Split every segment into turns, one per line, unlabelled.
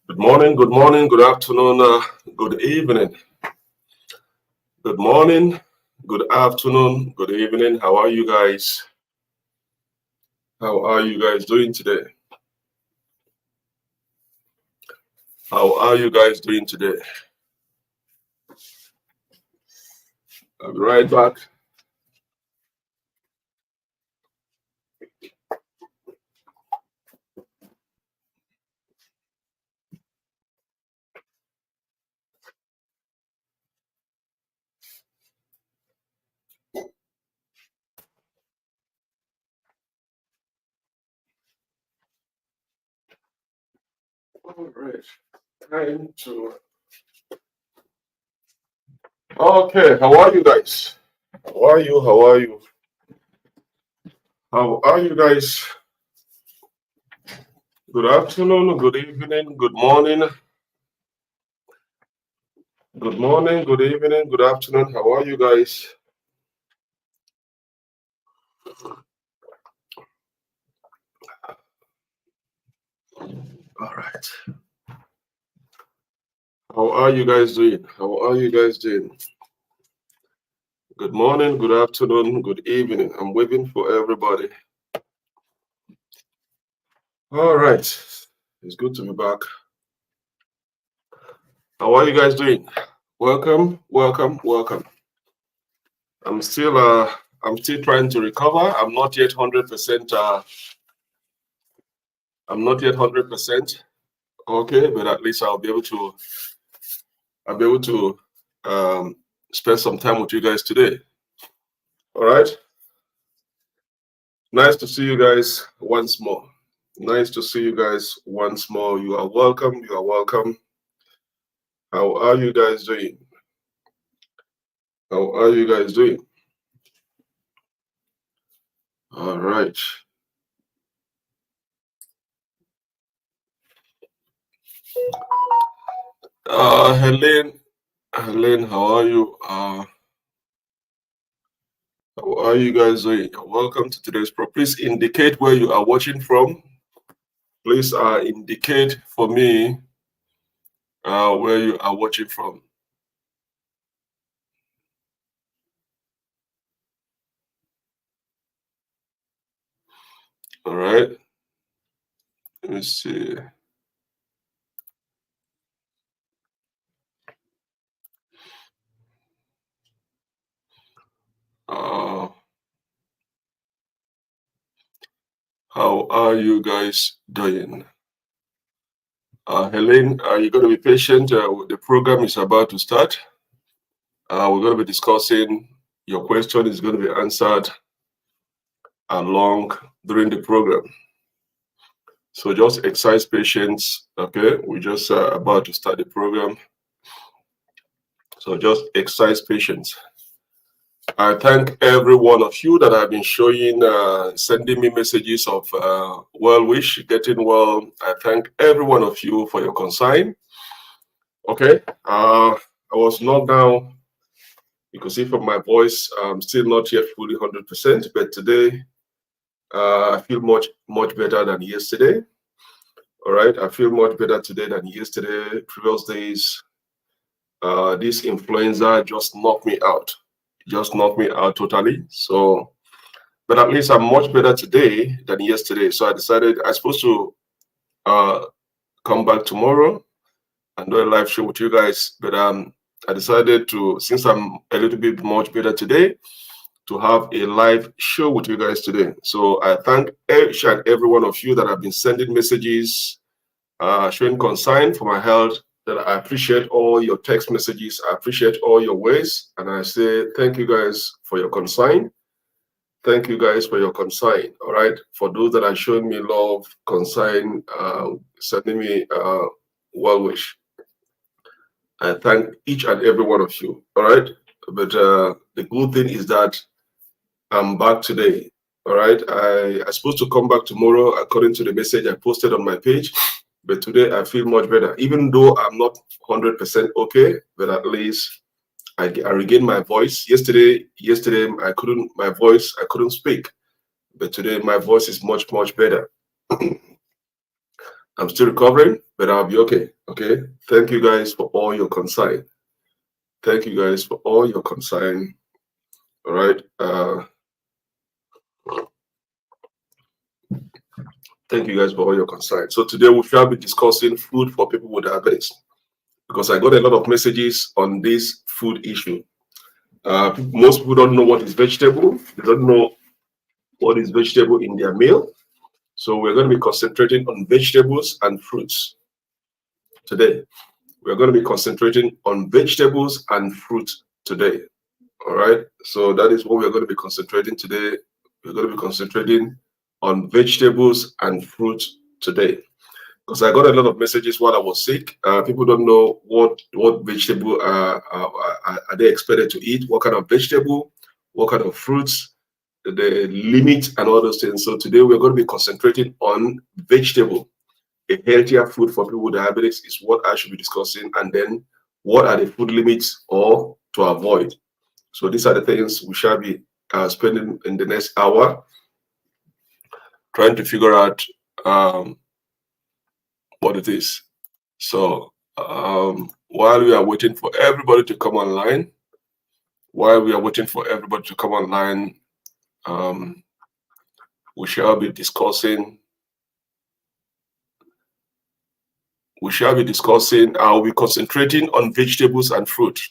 Good morning, good afternoon, good evening. Good morning, good afternoon, good evening. How are you guys? How are you guys doing today? How are you guys doing today? I'll be right back. All right, time to. Okay, how are you guys? How are you? How are you? How are you guys? Good afternoon, good evening, good morning. Good morning, good evening, good afternoon. How are you guys? All right. How are you guys doing? How are you guys doing? Good morning, good afternoon, good evening. I'm waiting for everybody. All right. It's good to be back. How are you guys doing? Welcome, welcome, welcome. I'm still trying to recover. I'm not yet 100% I'm not yet 100% okay, but at least I'll be able to spend some time with you guys today. All right. Nice to see you guys once more. Nice to see you guys once more. You are welcome. You are welcome. How are you guys doing? How are you guys doing? All right. Helene, how are you? How are you guys doing? Welcome to today's program. Please indicate where you are watching from. Please indicate for me where you are watching from. All right. Let me see. How are you guys doing? Helene, are you going to be patient? The program is about to start. We're going to be discussing. Your question is going to be answered along during the program. So just exercise patience. Okay, we're just about to start the program. So just exercise patience. I thank every one of you that have been showing, sending me messages of well wish, getting well. I thank every one of you for your concern. Okay, I was knocked down. You can see from my voice, I'm still not yet fully 100%, but today I feel much better than yesterday. All right, I feel much better today than yesterday. Previous days, this influenza just knocked me out. Just knocked me out totally. So, but at least I'm much better today than yesterday. So I decided I'm supposed to come back tomorrow and do a live show with you guys. But I decided to, since I'm a little bit much better today, to have a live show with you guys today. So I thank each and every one of you that have been sending messages, showing concern for my health. That I appreciate all your text messages. I appreciate all your ways. And I say thank you guys for your concern. Thank you guys for your concern. All right. For those that are showing me love, concern, sending me well wish. I thank each and every one of you. All right. But the good thing is that I'm back today. All right. I'm supposed to come back tomorrow according to the message I posted on my page. But today I feel much better, even though I'm not 100% okay. But at least I regained my voice. Yesterday I couldn't speak. But today my voice is much better. I'm still recovering, but I'll be okay. Okay. Thank you guys for all your concern. Thank you guys for all your concern. All right. Thank you guys for all your concern. So today we shall be discussing food for people with diabetes, because I got a lot of messages on this food issue. Most people don't know what is vegetable. They don't know what is vegetable in their meal. So we're going to be concentrating on vegetables and fruits today. We're going to be concentrating on vegetables and fruit today. All right. So that is what we're going to be concentrating today. We're going to be concentrating on vegetables and fruit today. Because I got a lot of messages while I was sick. People don't know what vegetable are they expected to eat, what kind of vegetable, what kind of fruits, the limit, and all those things. So today we're going to be concentrating on vegetable. A healthier food for people with diabetes is what I should be discussing, and then what are the food limits or to avoid. So these are the things we shall be spending in the next hour trying to figure out what it is. So while we are waiting for everybody to come online, we shall be discussing. I'll be concentrating on vegetables and fruit.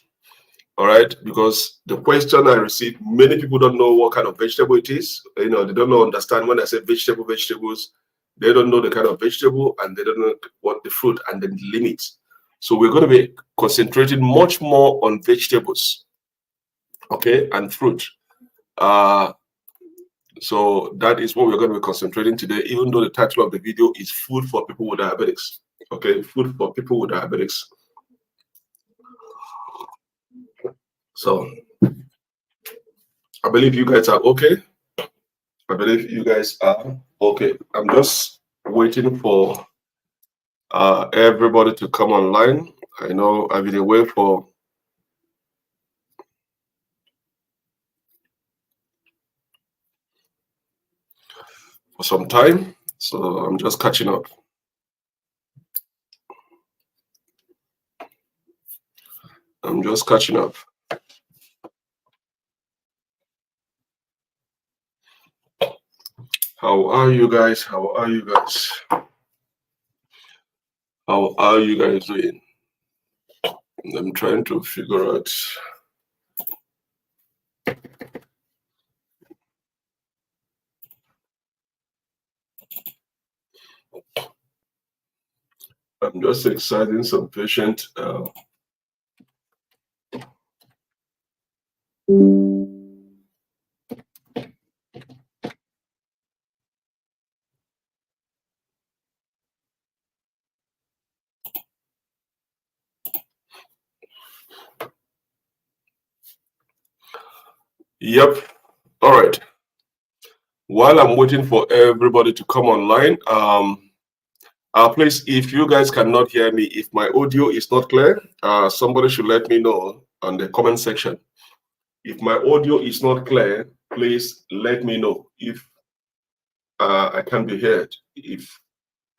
All right, because the question I received, many people don't know what kind of vegetable it is. They don't understand when I say vegetables. They don't know the kind of vegetable, and they don't know what the fruit and the limits. So we're going to be concentrating much more on vegetables, okay, and fruit. So that is what we're going to be concentrating today, even though the title of the video is Food for People with Diabetics. Okay, food for people with diabetics. So I believe you guys are okay. I'm just waiting for everybody to come online. I know I've been away for some time, so I'm just catching up. How are you guys? How are you guys doing? I'm trying to figure out. I'm just exciting some patient. Yep. All right. While I'm waiting for everybody to come online, please, if you guys cannot hear me, if my audio is not clear, somebody should let me know on the comment section. If my audio is not clear, please let me know. If I can be heard. If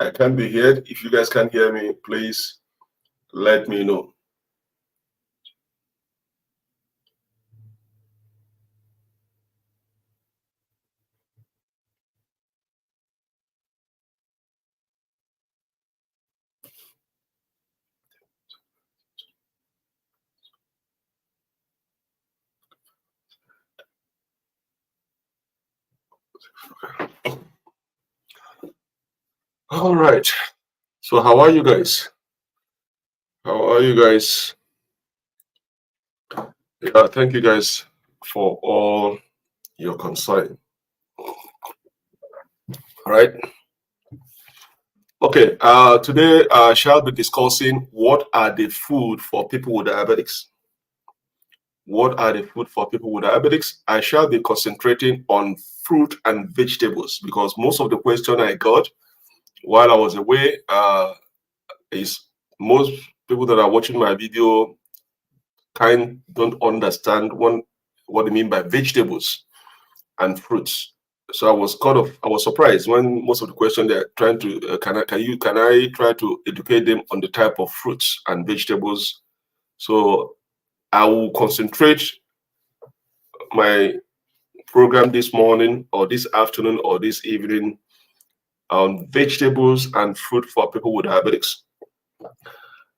I can be heard, if you guys can hear me, please let me know. All right. So how are you guys? Yeah, thank you guys for all your concern. All right. Okay. Today I shall be discussing what are the food for people with diabetics. What are the food for people with diabetics? I shall be concentrating on fruit and vegetables, because most of the question I got while I was away is most people that are watching my video don't understand what they mean by vegetables and fruits. So I was surprised when most of the question they're trying to can I try to educate them on the type of fruits and vegetables. So I will concentrate my program this morning or this afternoon or this evening on vegetables and fruit for people with diabetics.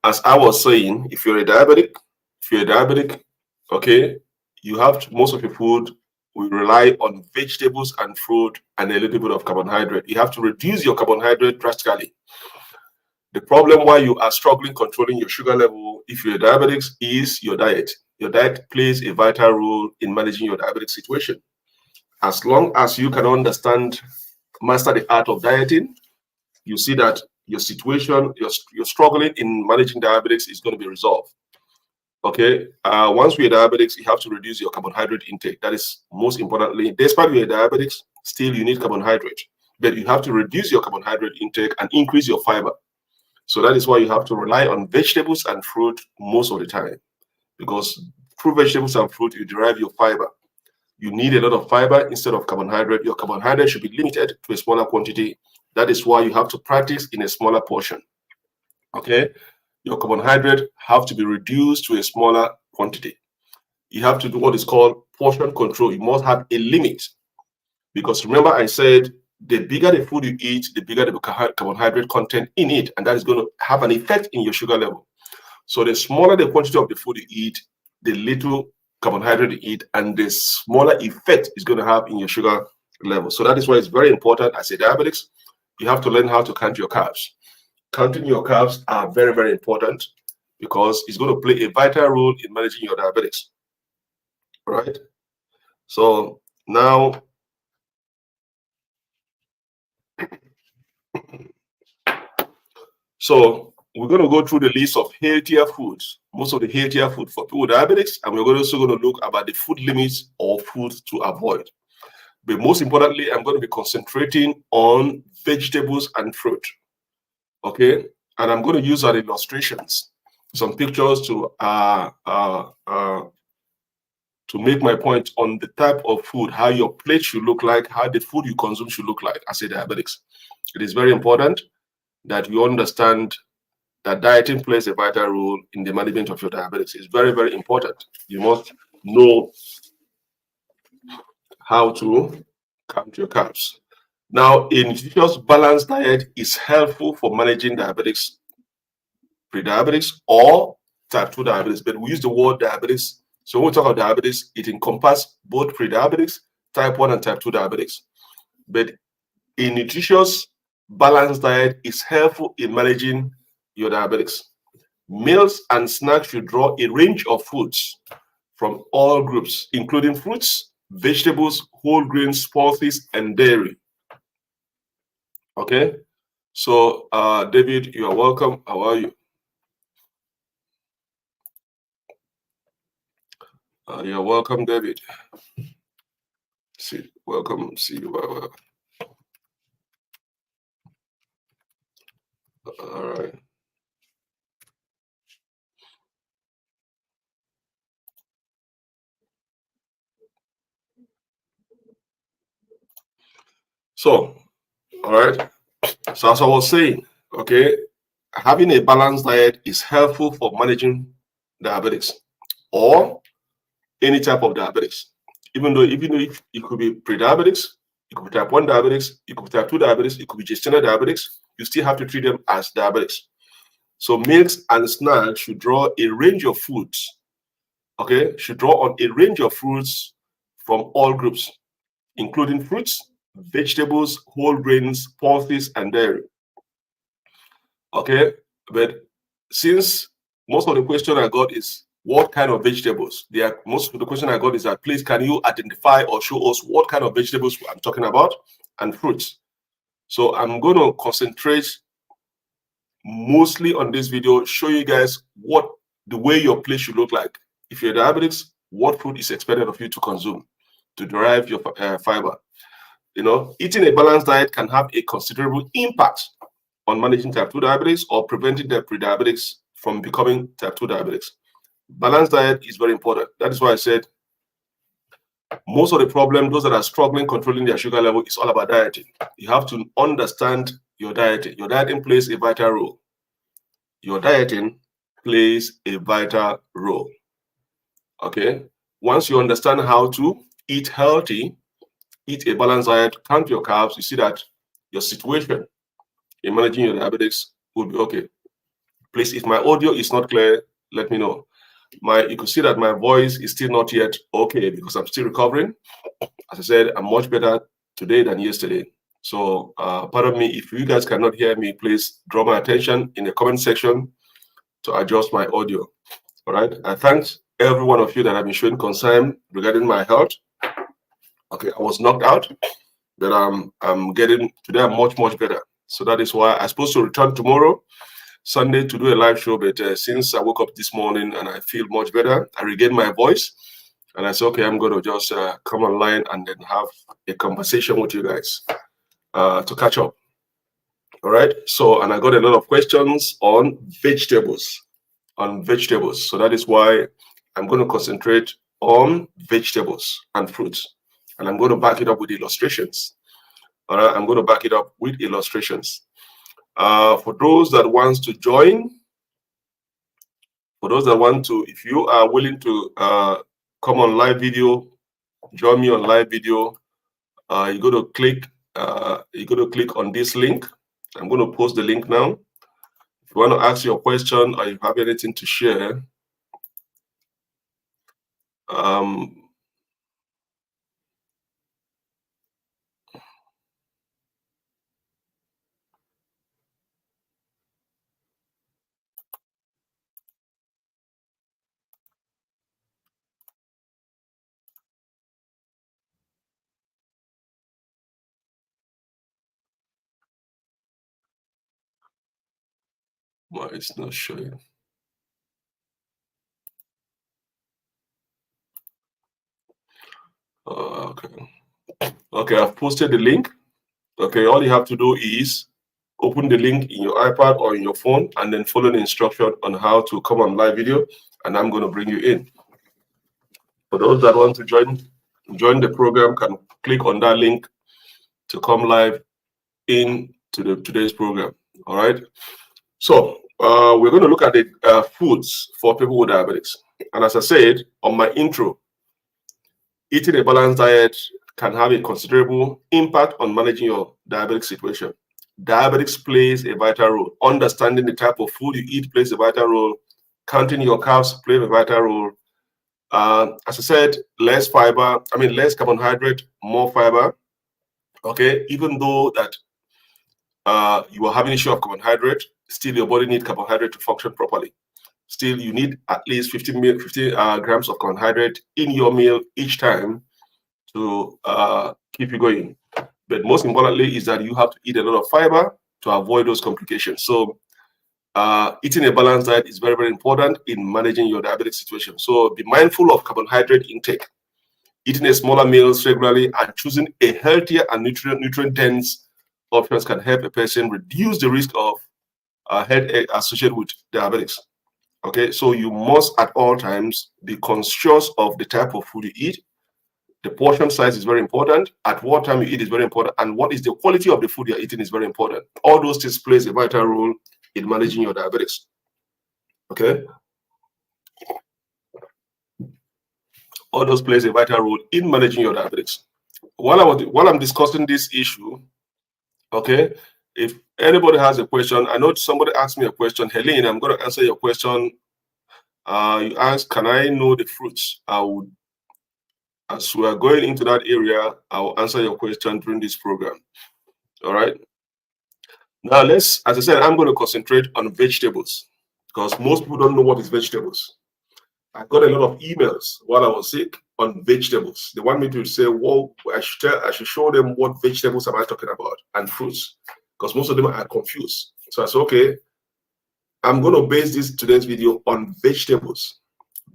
As I was saying, if you're a diabetic, okay, you have to, most of your food will rely on vegetables and fruit and a little bit of carbohydrate. You have to reduce your carbohydrate drastically. The problem why you are struggling controlling your sugar level if you're diabetic is your diet. Your diet plays a vital role in managing your diabetic situation. As long as you can master the art of dieting, you see that your situation, you're struggling in managing diabetics is going to be resolved. Okay. Once we're diabetics, you have to reduce your carbohydrate intake. That is most importantly. Despite you're diabetics, still you need carbohydrate, but you have to reduce your carbohydrate intake and increase your fiber. So that is why you have to rely on vegetables and fruit most of the time, because through vegetables and fruit, you derive your fiber. You need a lot of fiber instead of carbohydrate. Your carbohydrate should be limited to a smaller quantity. That is why you have to practice in a smaller portion. Okay. Your carbohydrate have to be reduced to a smaller quantity. You have to do what is called portion control. You must have a limit, because remember I said the bigger the food you eat, the bigger the carbohydrate content in it, and that is going to have an effect in your sugar level. So the smaller the quantity of the food you eat, the little carbohydrate you eat, and the smaller effect is going to have in your sugar level. So that is why it's very important as a diabetics, you have to learn how to count your carbs. Counting your carbs are very, very important because it's going to play a vital role in managing your diabetics. Right? So now, so we're going to go through the list of healthier foods, most of the healthier food for people with diabetics, and we're also going to look about the food limits or foods to avoid. But most importantly, I'm going to be concentrating on vegetables and fruit. Okay, and I'm going to use our illustrations, some pictures to make my point on the type of food, how your plate should look like, how the food you consume should look like as a diabetics. It is very important that you understand that dieting plays a vital role in the management of your diabetes. It's very, very important. You must know how to count your carbs. Now, a nutritious balanced diet is helpful for managing diabetics, prediabetes, or type 2 diabetes, but we use the word diabetes. So when we talk about diabetes, it encompasses both prediabetes, type 1 and type 2 diabetes. But a nutritious balanced diet is helpful in managing your diabetics. Meals and snacks should draw a range of foods from all groups, including fruits, vegetables, whole grains, pulses, and dairy. Okay, so David, you are welcome. How are you? You're welcome, David. Welcome. See you. All right. So, all right. So as I was saying, okay, having a balanced diet is helpful for managing diabetics or any type of diabetics. Even if it could be pre-diabetics, it could be type 1 diabetics, it could be type 2 diabetics, it could be gestational diabetics, you still have to treat them as diabetics. So meals and snacks should draw a range of foods, okay, should draw on a range of fruits from all groups, including fruits, vegetables, whole grains, pulses, and dairy. Okay, but since most of the question I got is what kind of vegetables? Most of the question I got is that please can you identify or show us what kind of vegetables I'm talking about and fruits. So I'm going to concentrate mostly on this video, show you guys what the way your plate should look like. If you're diabetics, what food is expected of you to consume to derive your fiber. You know, eating a balanced diet can have a considerable impact on managing type 2 diabetes or preventing the pre-diabetics from becoming type 2 diabetics. Balanced diet is very important. That is why I said Most of the problem, those that are struggling controlling their sugar level, is all about dieting. You have to understand your dieting. Your dieting plays a vital role. Your dieting plays a vital role. Okay? Once you understand how to eat healthy, eat a balanced diet, count your carbs, you see that your situation in managing your diabetes will be okay. Please, if my audio is not clear, let me know. You could see that my voice is still not yet okay because I'm still recovering. As I said, I'm much better today than yesterday. So pardon me, if you guys cannot hear me, please draw my attention in the comment section to adjust my audio. All right. I thank every one of you that have been showing concern regarding my health. Okay, I was knocked out, but I'm getting today. I'm much better. So that is why I'm supposed to return tomorrow, Sunday, to do a live show. But since I woke up this morning and I feel much better, I regained my voice, and I said, okay, I'm going to just come online and then have a conversation with you guys to catch up. All right. So, and I got a lot of questions on vegetables. So that is why I'm going to concentrate on vegetables and fruits. And I'm going to back it up with illustrations. All right. I'm going to back it up with illustrations. For those that want to join, if you are willing to come on live video, join me on live video, you go to click on this link. I'm going to post the link now. If you want to ask your question or you have anything to share, why it's not showing. Okay, I've posted the link. Okay, all you have to do is open the link in your iPad or in your phone and then follow the instruction on how to come on live video, and I'm going to bring you in. For those that want to join the program, can click on that link to come live into today's program. All right. So we're going to look at the foods for people with diabetes. And as I said on my intro, eating a balanced diet can have a considerable impact on managing your diabetic situation. Diabetics plays a vital role. Understanding the type of food you eat plays a vital role. Counting your carbs plays a vital role. As I said, less carbohydrate, more fiber. Okay, even though that you are having issue of carbohydrate, still your body needs carbohydrate to function properly. Still, you need at least 50 grams of carbohydrate in your meal each time to keep you going. But most importantly is that you have to eat a lot of fiber to avoid those complications. So eating a balanced diet is very important in managing your diabetic situation. So be mindful of carbohydrate intake. Eating a smaller meals regularly and choosing a healthier and nutrient-dense options can help a person reduce the risk of headache associated with diabetes. Okay, so you must at all times be conscious of the type of food you eat. The portion size is very important. At what time you eat is very important. And what is the quality of the food you're eating is very important. All those things plays a vital role in managing your diabetes. Okay? All those plays a vital role in managing your diabetes. While I'm discussing this issue, okay, if anybody has a question, I know somebody asked me a question. Helene, I'm going to answer your question. You asked, can I know the fruits? As we are going into that area, I will answer your question during this program. All right. Now as I said, I'm going to concentrate on vegetables because most people don't know what is vegetables. I got a lot of emails while I was sick on vegetables. They want me to say, well, I should show them what vegetables am I talking about and fruits because most of them are confused. So I said, okay, I'm going to base today's video on vegetables.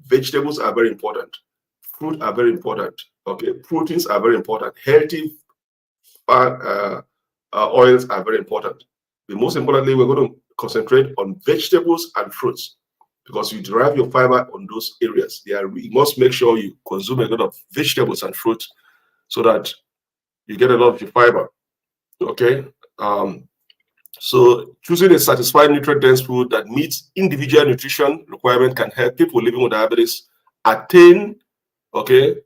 Vegetables are very important. Fruit are very important. Okay, proteins are very important. Healthy oils are very important. But most importantly, we're going to concentrate on vegetables and fruits because you derive your fiber on those areas. You must make sure you consume a lot of vegetables and fruit so that you get a lot of your fiber. Okay. So choosing a satisfied nutrient-dense food that meets individual nutrition requirement can help people living with diabetes attain, okay,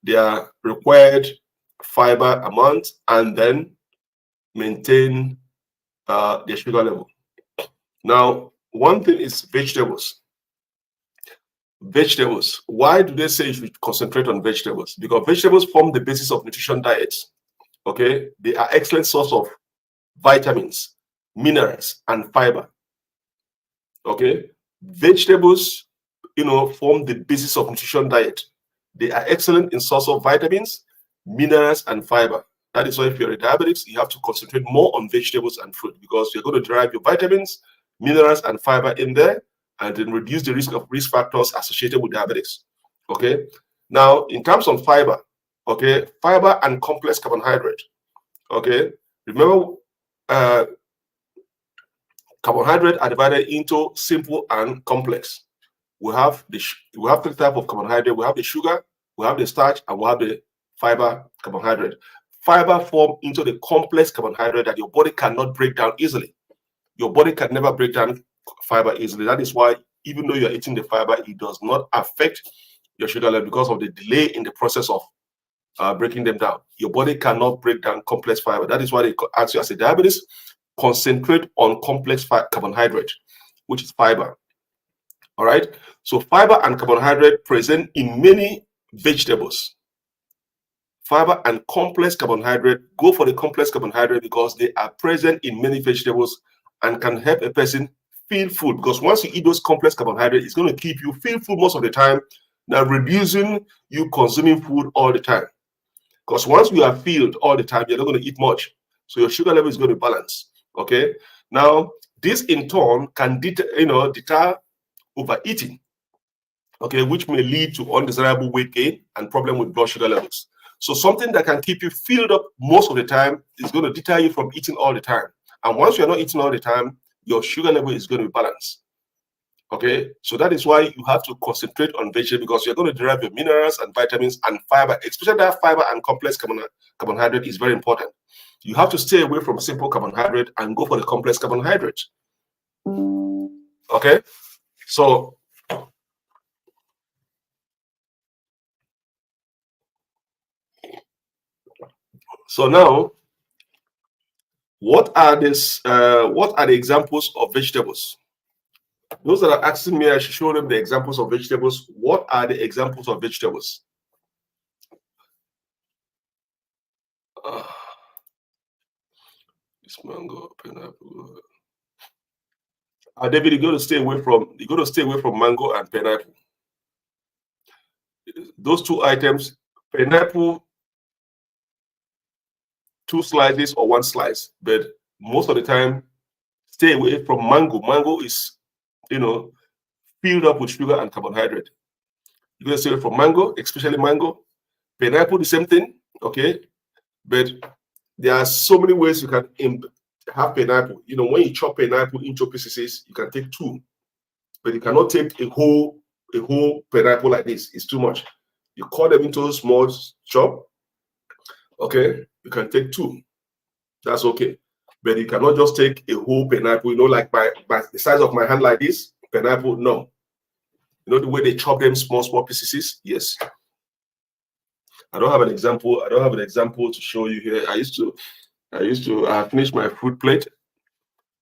their required fiber amount and then maintain their sugar level. Now, one thing is vegetables. Vegetables. Why do they say you should concentrate on vegetables? Because vegetables form the basis of nutrition diets. Okay, they are excellent source of vitamins, minerals, and fiber. Okay, vegetables, form the basis of nutrition diet. They are excellent in source of vitamins, minerals, and fiber. That is why if you're a diabetic, you have to concentrate more on vegetables and fruit because you're going to derive your vitamins, minerals, and fiber in there, and then reduce the risk factors associated with diabetics. Okay. Now, in terms of fiber, okay, fiber and complex carbohydrate. Okay. Remember, carbohydrates are divided into simple and complex. We have three types of carbohydrate. We have the sugar, we have the starch, and we have the fiber carbohydrate. Fiber form into the complex carbohydrate that your body cannot break down easily. Your body can never break down fiber easily. That is why even though you're eating the fiber, it does not affect your sugar level because of the delay in the process of breaking them down. Your body cannot break down complex fiber. That is why they ask you as a diabetes, concentrate on complex carbohydrate, which is fiber. All right. So fiber and carbohydrate present in many vegetables. Fiber and complex carbohydrate, go for the complex carbohydrate because they are present in many vegetables and can help a person feel full. Because once you eat those complex carbohydrates, it's going to keep you feel full most of the time, now reducing you consuming food all the time. Because once you are filled all the time, you're not going to eat much. So your sugar level is going to balance. Okay. Now, this in turn can deter overeating, okay, which may lead to undesirable weight gain and problem with blood sugar levels. So something that can keep you filled up most of the time is going to deter you from eating all the time. And once you're not eating all the time, your sugar level is going to be balanced. Okay, so that is why you have to concentrate on vegetables because you're going to derive your minerals and vitamins and fiber, especially that fiber and complex carbohydrate is very important. You have to stay away from simple carbohydrate and go for the complex carbohydrate. Okay, so now, what are the examples of vegetables? Those that are asking me, I should show them the examples of vegetables. What are the examples of vegetables? This mango, pineapple. David, you got to stay away from mango and pineapple. Those two items, pineapple, 2 slices or 1 slice, but most of the time, stay away from mango. Mango is, filled up with sugar and carbohydrate. You got to stay away from mango, especially mango. Pineapple, the same thing, okay? But there are so many ways you can have pineapple. When you chop pineapple into pieces, you can take 2, but you cannot take a whole pineapple like this. It's too much. You cut them into a small chop. Okay, you can take 2. That's okay. But you cannot just take a whole pineapple, like by the size of my hand like this, pineapple, no. The way they chop them small pieces? Yes. I don't have an example to show you here. I finished my fruit plate.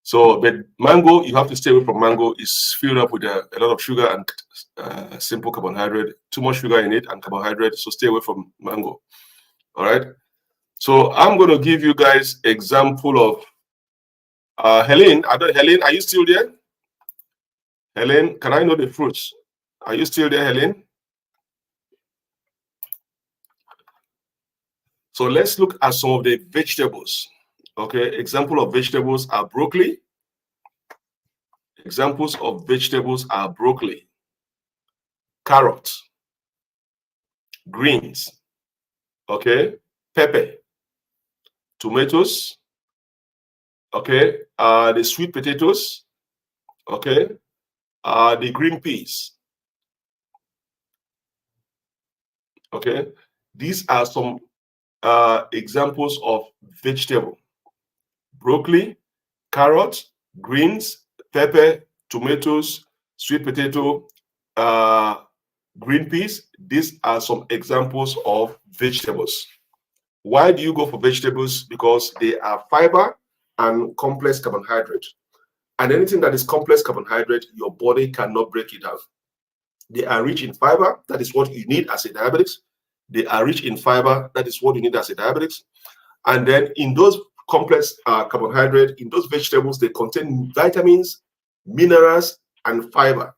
So, but mango, you have to stay away from mango. It's filled up with a lot of sugar and simple carbohydrate. Too much sugar in it and carbohydrate. So stay away from mango. All right. So I'm going to give you guys example of Helen. Helen, are you still there? Helen, can I know the fruits? Are you still there, Helen? So let's look at some of the vegetables. Okay, example of vegetables are broccoli. Examples of vegetables are broccoli, carrots, greens, okay, pepper, tomatoes, okay, the sweet potatoes, okay, the green peas. Okay, these are some examples of vegetable: broccoli, carrots, greens, pepper, tomatoes, sweet potato, uh, green peas. These are some examples of vegetables. Why do you go for vegetables? Because they are fiber and complex carbohydrate. And anything that is complex carbohydrate, your body cannot break it down. They are rich in fiber. That is what you need as a diabetic. They are rich in fiber. That is what you need as a diabetic. And then in those complex carbohydrate, in those vegetables, they contain vitamins, minerals, and fiber.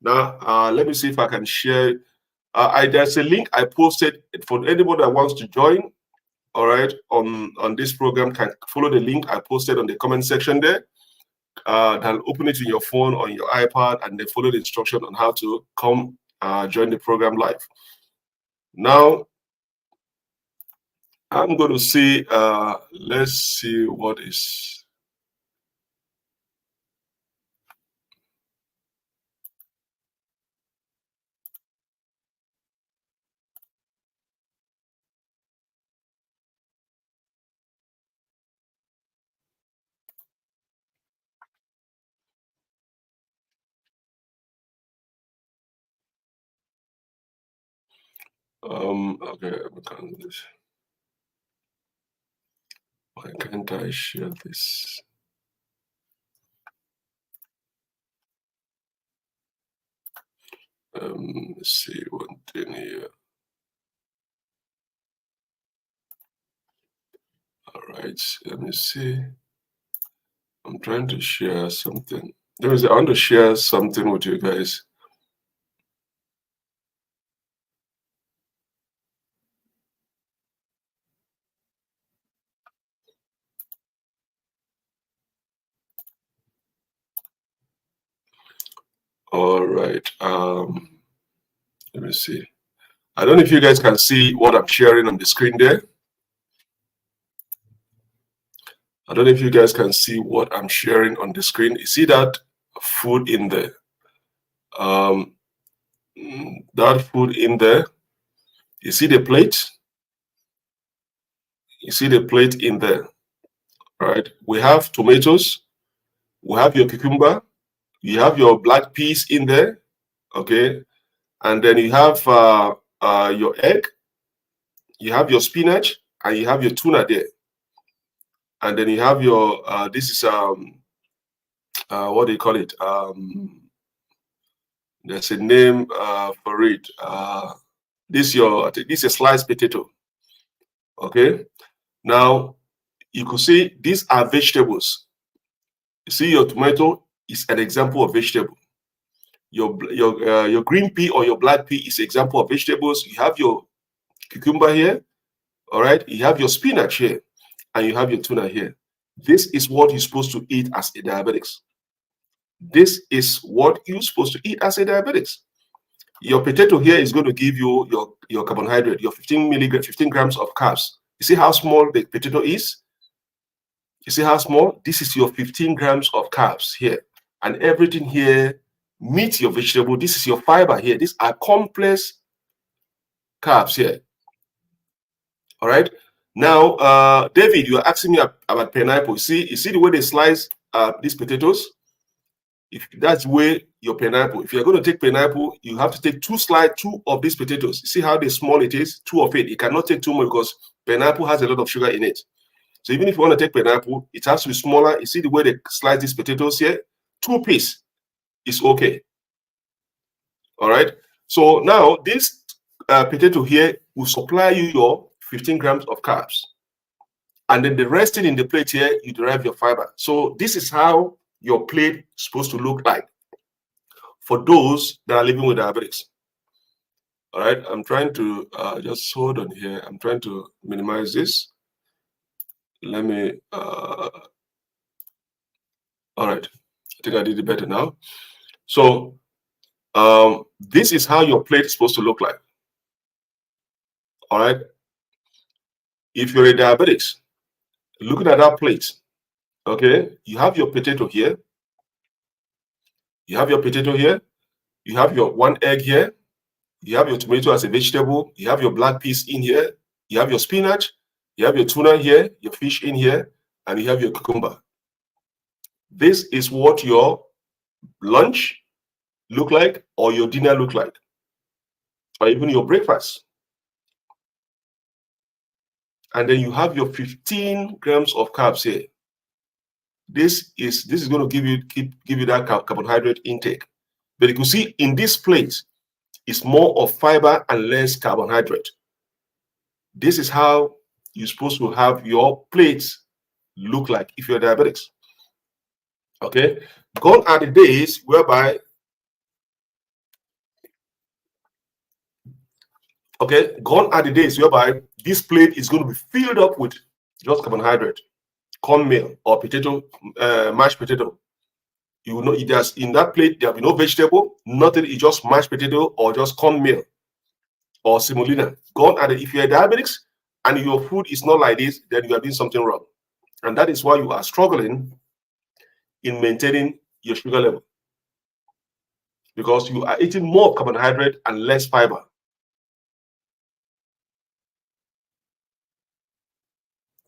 Now, let me see if I can share. There's a link I posted for anybody that wants to join. All right, on this program, can follow the link I posted on the comment section there. Then open it in your phone or your iPad, and then follow the instruction on how to come join the program live. Now, I'm going to see. Let's see what is. Okay, why can't I share this? Let's see one thing here. All right, let me see. I'm trying to share something. I want to share something with you guys. All right. Let me see. I don't know if you guys can see what I'm sharing on the screen there. I don't know if you guys can see what I'm sharing on the screen. You see that food in there? That food in there. You see the plate? You see the plate in there, right? We have tomatoes. We have your cucumber. You have your black peas in there, okay? And then you have your egg. You have your spinach, and you have your tuna there. And then you have your this is what do you call it? There's a name for it. This is a sliced potato. Okay. Now you could see these are vegetables. You see your tomato is an example of vegetable. Your green pea or your black pea is an example of vegetables. You have your cucumber here. All right. You have your spinach here, and you have your tuna here. This is what you're supposed to eat as a diabetic. This is what you're supposed to eat as a diabetic. Your potato here is going to give you your carbohydrate, your 15 grams of carbs. You see how small the potato is? You see how small? This is your 15 grams of carbs here. And everything here meets your vegetable. This is your fiber here. These are complex carbs here. All right. Now, David, you are asking me about pineapple. You see the way they slice these potatoes? If that's the way your pineapple, if you're going to take pineapple, you have to take two of these potatoes. See how small it is? Two of it. You cannot take too much because pineapple has a lot of sugar in it. So even if you want to take pineapple, it has to be smaller. You see the way they slice these potatoes here? 2 pieces is okay. All right. So now this potato here will supply you your 15 grams of carbs. And then the resting in the plate here, you derive your fiber. So this is how your plate is supposed to look like for those that are living with diabetes. All right, I'm trying to just hold on here. I'm trying to minimize this. Let me, all right, I think I did it better now. So this is how your plate is supposed to look like. All right, if you're a diabetic, looking at that plate, okay, you have your potato here. You have your potato here. You have your 1 egg here. You have your tomato as a vegetable. You have your black peas in here. You have your spinach. You have your tuna here, your fish in here, and you have your cucumber. This is what your lunch look like, or your dinner look like, or even your breakfast. And then you have your 15 grams of carbs here. This is going to give you that carbohydrate intake. But you can see in this plate, it's more of fiber and less carbohydrate. This is how you're supposed to have your plates look like if you're diabetics. Okay, gone are the days whereby this plate is going to be filled up with just carbohydrate, cornmeal or potato, mashed potato. You will know there's in that plate there'll be no vegetable, nothing. It's just mashed potato or just cornmeal or semolina. Gone are the, if you're diabetics and your food is not like this, then you are doing something wrong, and that is why you are struggling in maintaining your sugar level, because you are eating more carbohydrate and less fiber.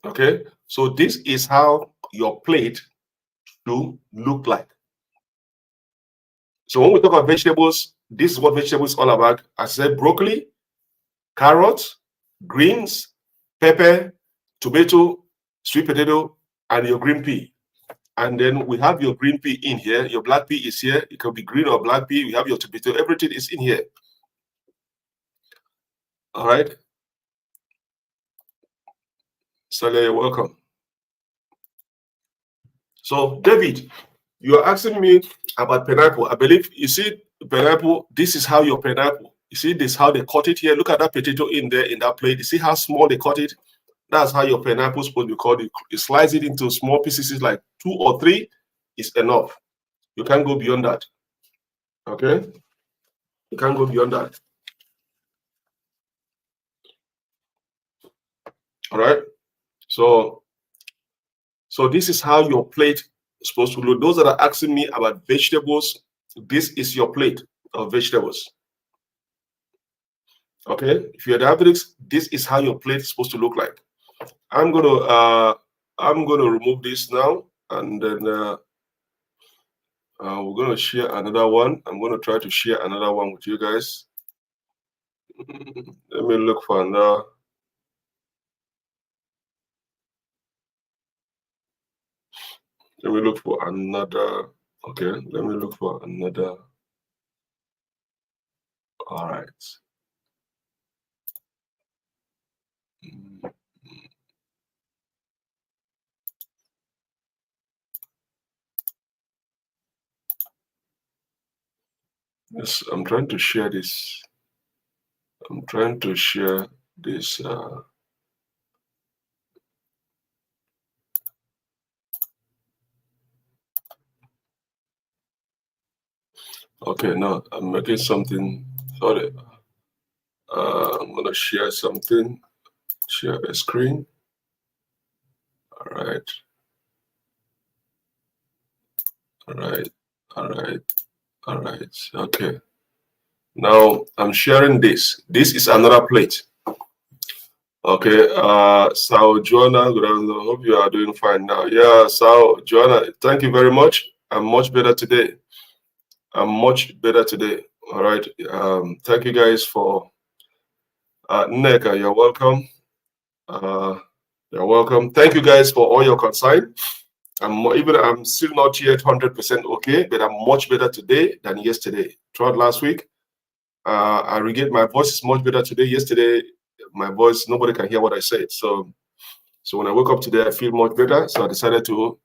Okay, so this is how your plate should look like. So when we talk about vegetables, this is what vegetables is all about. I said broccoli, carrots, greens, pepper, tomato, sweet potato, and your green pea. And then we have your green pea in here. Your black pea is here. It can be green or black pea. We have your tomato. Everything is in here. All right. Sally, you're welcome. So, David, you are asking me about pineapple. I believe you see pineapple. This is how your pineapple. You see this how they cut it here. Look at that potato in there in that plate. You see how small they cut it. That's how your pineapple is supposed to be cut. You slice it into small pieces, like 2 or 3 is enough. You can't go beyond that. Okay, you can't go beyond that. All right. So this is how your plate is supposed to look. Those that are asking me about vegetables, this is your plate of vegetables. Okay, if you're diabetics, this is how your plate is supposed to look like. I'm gonna remove this now, and then we're gonna share another one. I'm gonna try to share another one with you guys. Let me look for another. Let me look for another. Okay, let me look for another. All right. Yes, I'm trying to share this. I'm trying to share this. Okay, now I'm making something. Sorry. I'm gonna share something. Share a screen. All right. All right. All right. All right. Okay. Now I'm sharing this. This is another plate. Okay. So Joanna, good afternoon. Hope you are doing fine now. Yeah. So Joanna, thank you very much. I'm much better today. I'm much better today. All right. Thank you guys for Neka, you're welcome. You're welcome. Thank you guys for all your concern. I'm still not yet 100% okay, but I'm much better today than yesterday. Throughout last week, I regained my voice is much better today. Yesterday, my voice, nobody can hear what I said. So when I woke up today, I feel much better. So I decided to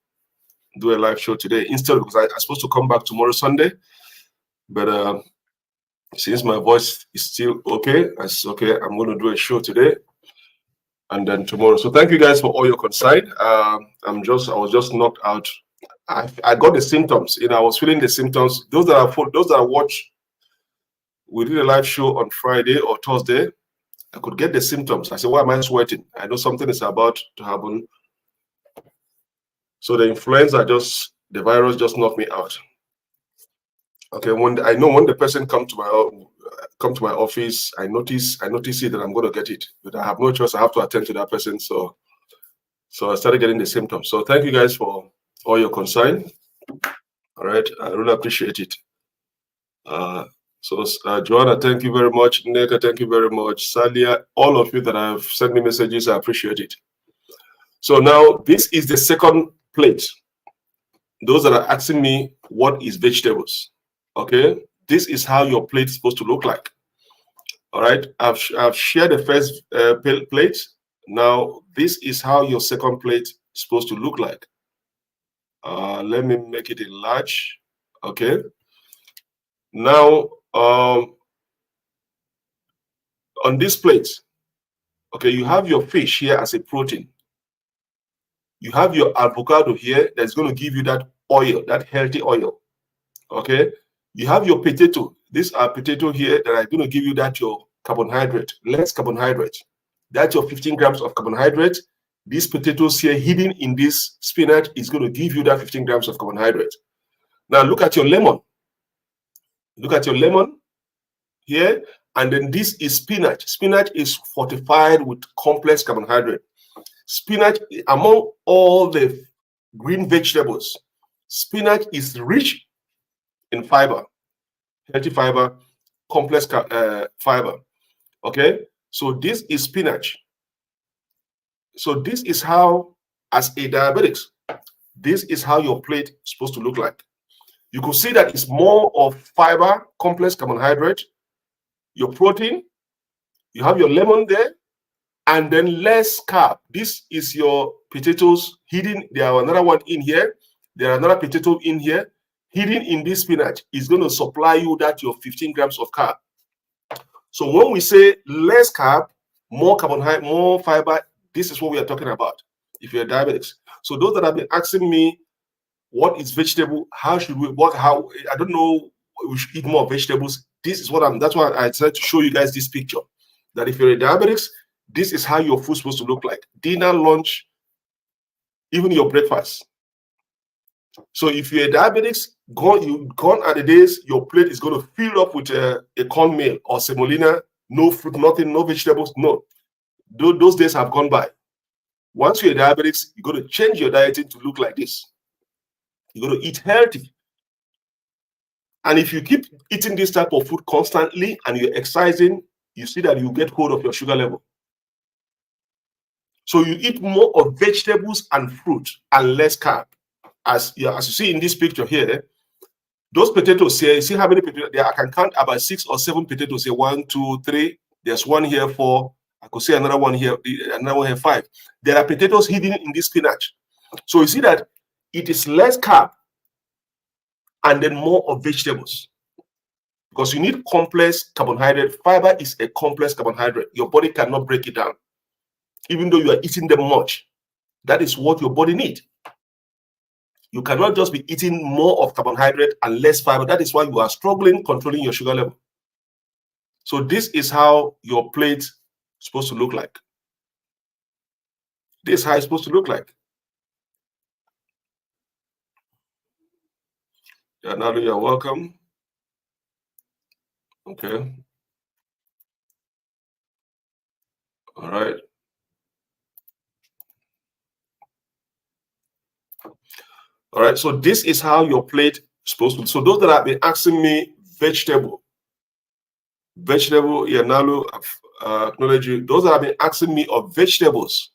do a live show today instead, because I'm supposed to come back tomorrow Sunday, but since my voice is still okay, I said, okay, I'm going to do a show today and then tomorrow. So thank you guys for all your concern. I was just knocked out. I got the symptoms. I was feeling the symptoms. Those that watch, we did a live show on Friday or Thursday. I could get the symptoms. I said, why am I sweating? I know something is about to happen. So the virus just knocked me out. Okay, when I know when the person come to my office, I notice it that I'm going to get it, but I have no choice. I have to attend to that person. So I started getting the symptoms. So thank you guys for all your concern. All right, I really appreciate it. Joanna, thank you very much. Neka, thank you very much. Salia, all of you that have sent me messages, I appreciate it. So now this is the second plate. Those that are asking me what is vegetables, okay, this is how your plate is supposed to look like. All right, I've shared the first plate. Now this is how your second plate is supposed to look like. Let me make it large. Okay. Now on this plate, okay, you have your fish here as a protein. You have your avocado here that's going to give you that oil, that healthy oil. Okay. You have your potato. These are potato here that are going to give you that your carbohydrate, less carbohydrate. That's your 15 grams of carbohydrate. These potatoes here hidden in this spinach is going to give you that 15 grams of carbohydrate. Now look at your lemon. Look at your lemon here. And then this is spinach. Spinach is fortified with complex carbohydrate. Spinach, among all the green vegetables, spinach is rich in fiber, healthy fiber, complex fiber. Okay, so this is spinach. So this is how, as a diabetic, this is how your plate is supposed to look like. You could see that it's more of fiber, complex carbohydrate, your protein, you have your lemon there, and then less carb. This is your potatoes hidden. There are another one in here. There are another potato in here. Hidden in this spinach is going to supply you that your 15 grams of carb. So when we say less carb, more carbohydrate, more fiber, this is what we are talking about if you're diabetics. So those that have been asking me what is vegetable, how should we, how, I don't know, we should eat more vegetables. This is what that's why I decided to show you guys this picture. That if you're a diabetics, this is how your food's supposed to look like. Dinner, lunch, even your breakfast. So if you're a diabetics, gone are the days your plate is going to fill up with a cornmeal or semolina, no fruit, nothing, no vegetables, no. Those days have gone by. Once you're a diabetics, you're going to change your dieting to look like this. You're going to eat healthy. And if you keep eating this type of food constantly and you're exercising, you see that you get hold of your sugar level. So you eat more of vegetables and fruit and less carb. As you see in this picture here, those potatoes here, you see how many potatoes there? I can count about 6 or 7 potatoes here. 1, 2, 3. There's one here, 4. I could see another one here, 5. There are potatoes hidden in this spinach. So you see that it is less carb and then more of vegetables. Because you need complex carbohydrate. Fiber is a complex carbohydrate. Your body cannot break it down. Even though you are eating them much, that is what your body needs. You cannot just be eating more of carbohydrate and less fiber. That is why you are struggling controlling your sugar level. So this is how your plate is supposed to look like. This is how it's supposed to look like. Yeah, now you're welcome. Okay. All right. All right. So this is how your plate is supposed to be. So those that have been asking me vegetable, yeah, Nalu, acknowledge you. Those that have been asking me of vegetables,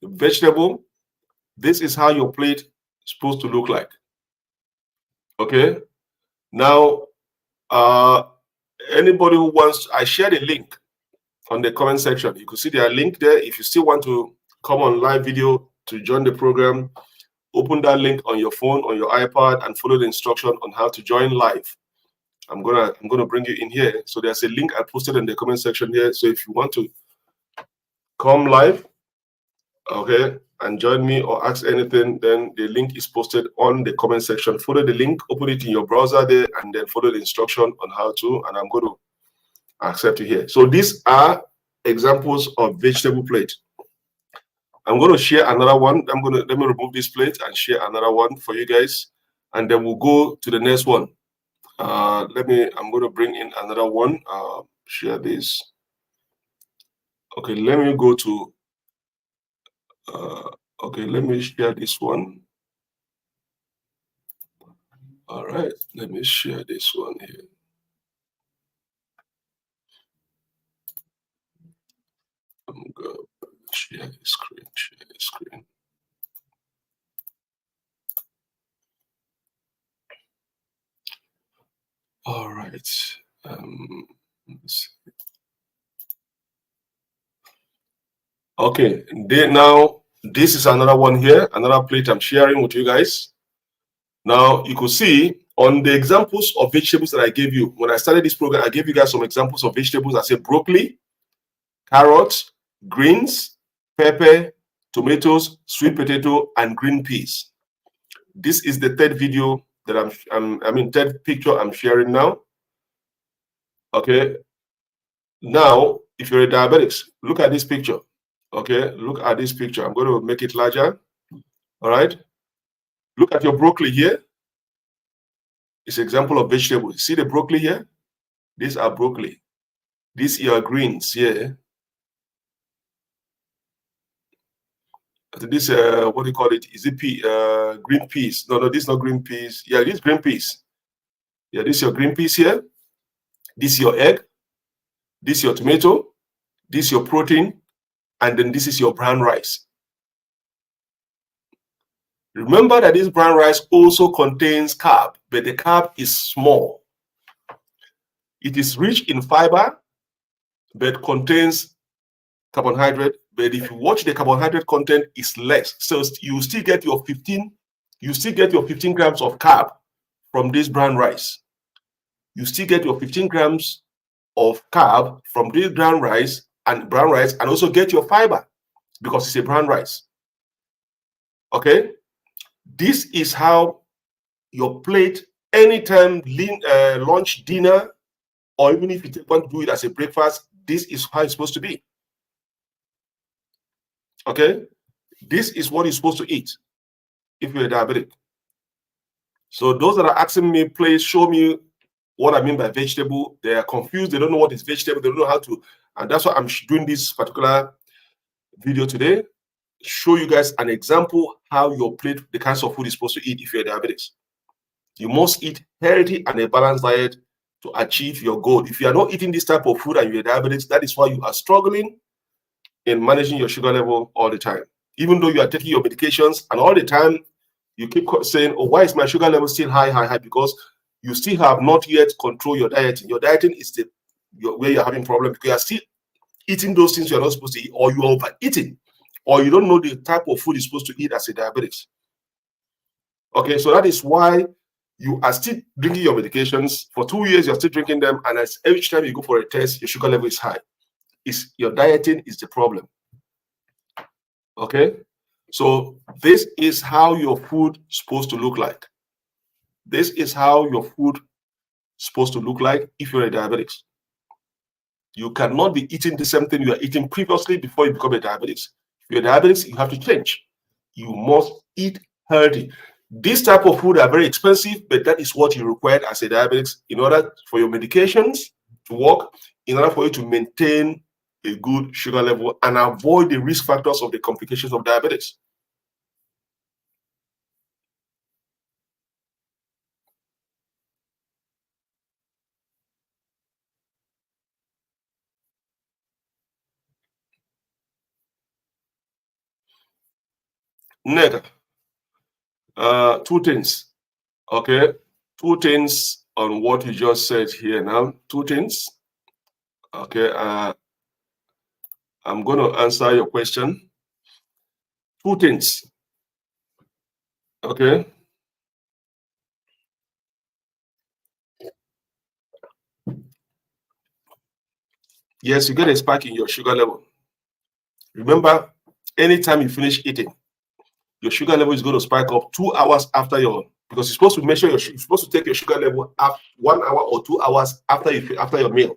vegetable, this is how your plate is supposed to look like. Okay. Now, anybody who wants, I shared a link on the comment section. You can see their link there. If you still want to come on live video to join the program, open that link on your phone, on your iPad, and follow the instruction on how to join live. I'm gonna bring you in here. So there's a link I posted in the comment section here. So if you want to come live, okay, and join me or ask anything, then the link is posted on the comment section. Follow the link, open it in your browser there, and then follow the instruction on how to, and I'm going to accept you here. So these are examples of vegetable plate. I'm going to share another one. Let me remove this plate and share another one for you guys, and then we'll go to the next one. I'm going to bring in another one. Share this. Okay, let me go to, okay, let me share this one. All right, let me share this one here. I'm going to share the screen. All right. Let's see. Okay, now this is another one here, another plate I'm sharing with you guys. Now you could see on the examples of vegetables that I gave you, when I started this program, I gave you guys some examples of vegetables. I said broccoli, carrots, greens, pepper, tomatoes, sweet potato, and green peas. This is the third video that third picture I'm sharing now. Okay. Now, if you're a diabetic, look at this picture. Okay, look at this picture. I'm going to make it larger. All right. Look at your broccoli here. It's an example of vegetables. See the broccoli here? These are broccoli. These are greens here. This what do you call it? Is it green peas? No, this is not green peas. Yeah, this is green peas. Yeah, this is your green peas here. This is your egg. This is your tomato. This is your protein. And then this is your brown rice. Remember that this brown rice also contains carb, but the carb is small. It is rich in fiber, but contains carbohydrate. But if you watch the carbohydrate content, is less. So you still get your 15 grams of carb from this brown rice. You still get your 15 grams of carb from this brown rice, and also get your fiber because it's a brown rice. Okay, this is how your plate, anytime lunch, dinner, or even if you want to do it as a breakfast, this is how it's supposed to be. Okay, this is what you're supposed to eat if you're a diabetic. So those that are asking me, please show me what I mean by vegetable. They are confused. They don't know what is vegetable. They don't know how to. And that's why I'm doing this particular video today. Show you guys an example how your plate, the kinds of food you're supposed to eat if you're diabetic. You must eat healthy and a balanced diet to achieve your goal. If you are not eating this type of food and you're diabetic, that is why you are struggling in managing your sugar level all the time. Even though you are taking your medications and all the time you keep saying, oh, why is my sugar level still high? Because you still have not yet controlled your dieting. Your dieting is where you're having problems because you're still eating those things you're not supposed to eat, or you're overeating, or you don't know the type of food you're supposed to eat as a diabetic. Okay, so that is why you are still drinking your medications. For 2 years, you're still drinking them, and as each time you go for a test, your sugar level is high. Your dieting is the problem. Okay, so this is how your food is supposed to look like. This is how your food is supposed to look like if you're a diabetic. You cannot be eating the same thing you are eating previously before you become a diabetic. If you're a diabetic, you have to change. You must eat healthy. This type of food are very expensive, but that is what you require as a diabetic in order for your medications to work, in order for you to maintain a good sugar level and avoid the risk factors of the complications of diabetes. Next, two things. Okay, two things on what you just said here now. Two things. Okay, I'm going to answer your question. Two things. Okay. Yes, you get a spike in your sugar level. Remember, anytime you finish eating, your sugar level is going to spike up 2 hours after because you're supposed to measure you're supposed to take your sugar level up 1 hour or 2 hours after your meal.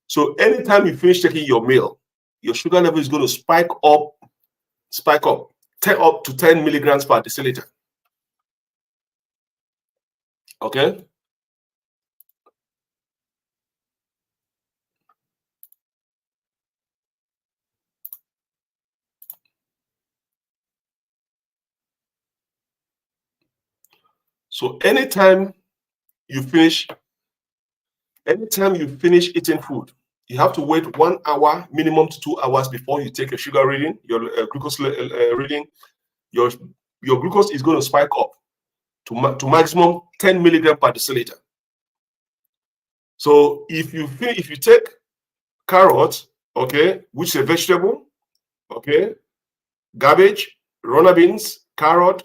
So anytime you finish taking your meal, your sugar level is going to spike up to 10 milligrams per deciliter. Okay. So anytime you finish eating food, you have to wait 1 hour, minimum to 2 hours before you take a sugar reading, your glucose reading. Your glucose is going to spike up to maximum 10 milligram per deciliter. So if you take carrot, okay, which is a vegetable, okay, cabbage, runner beans, carrot,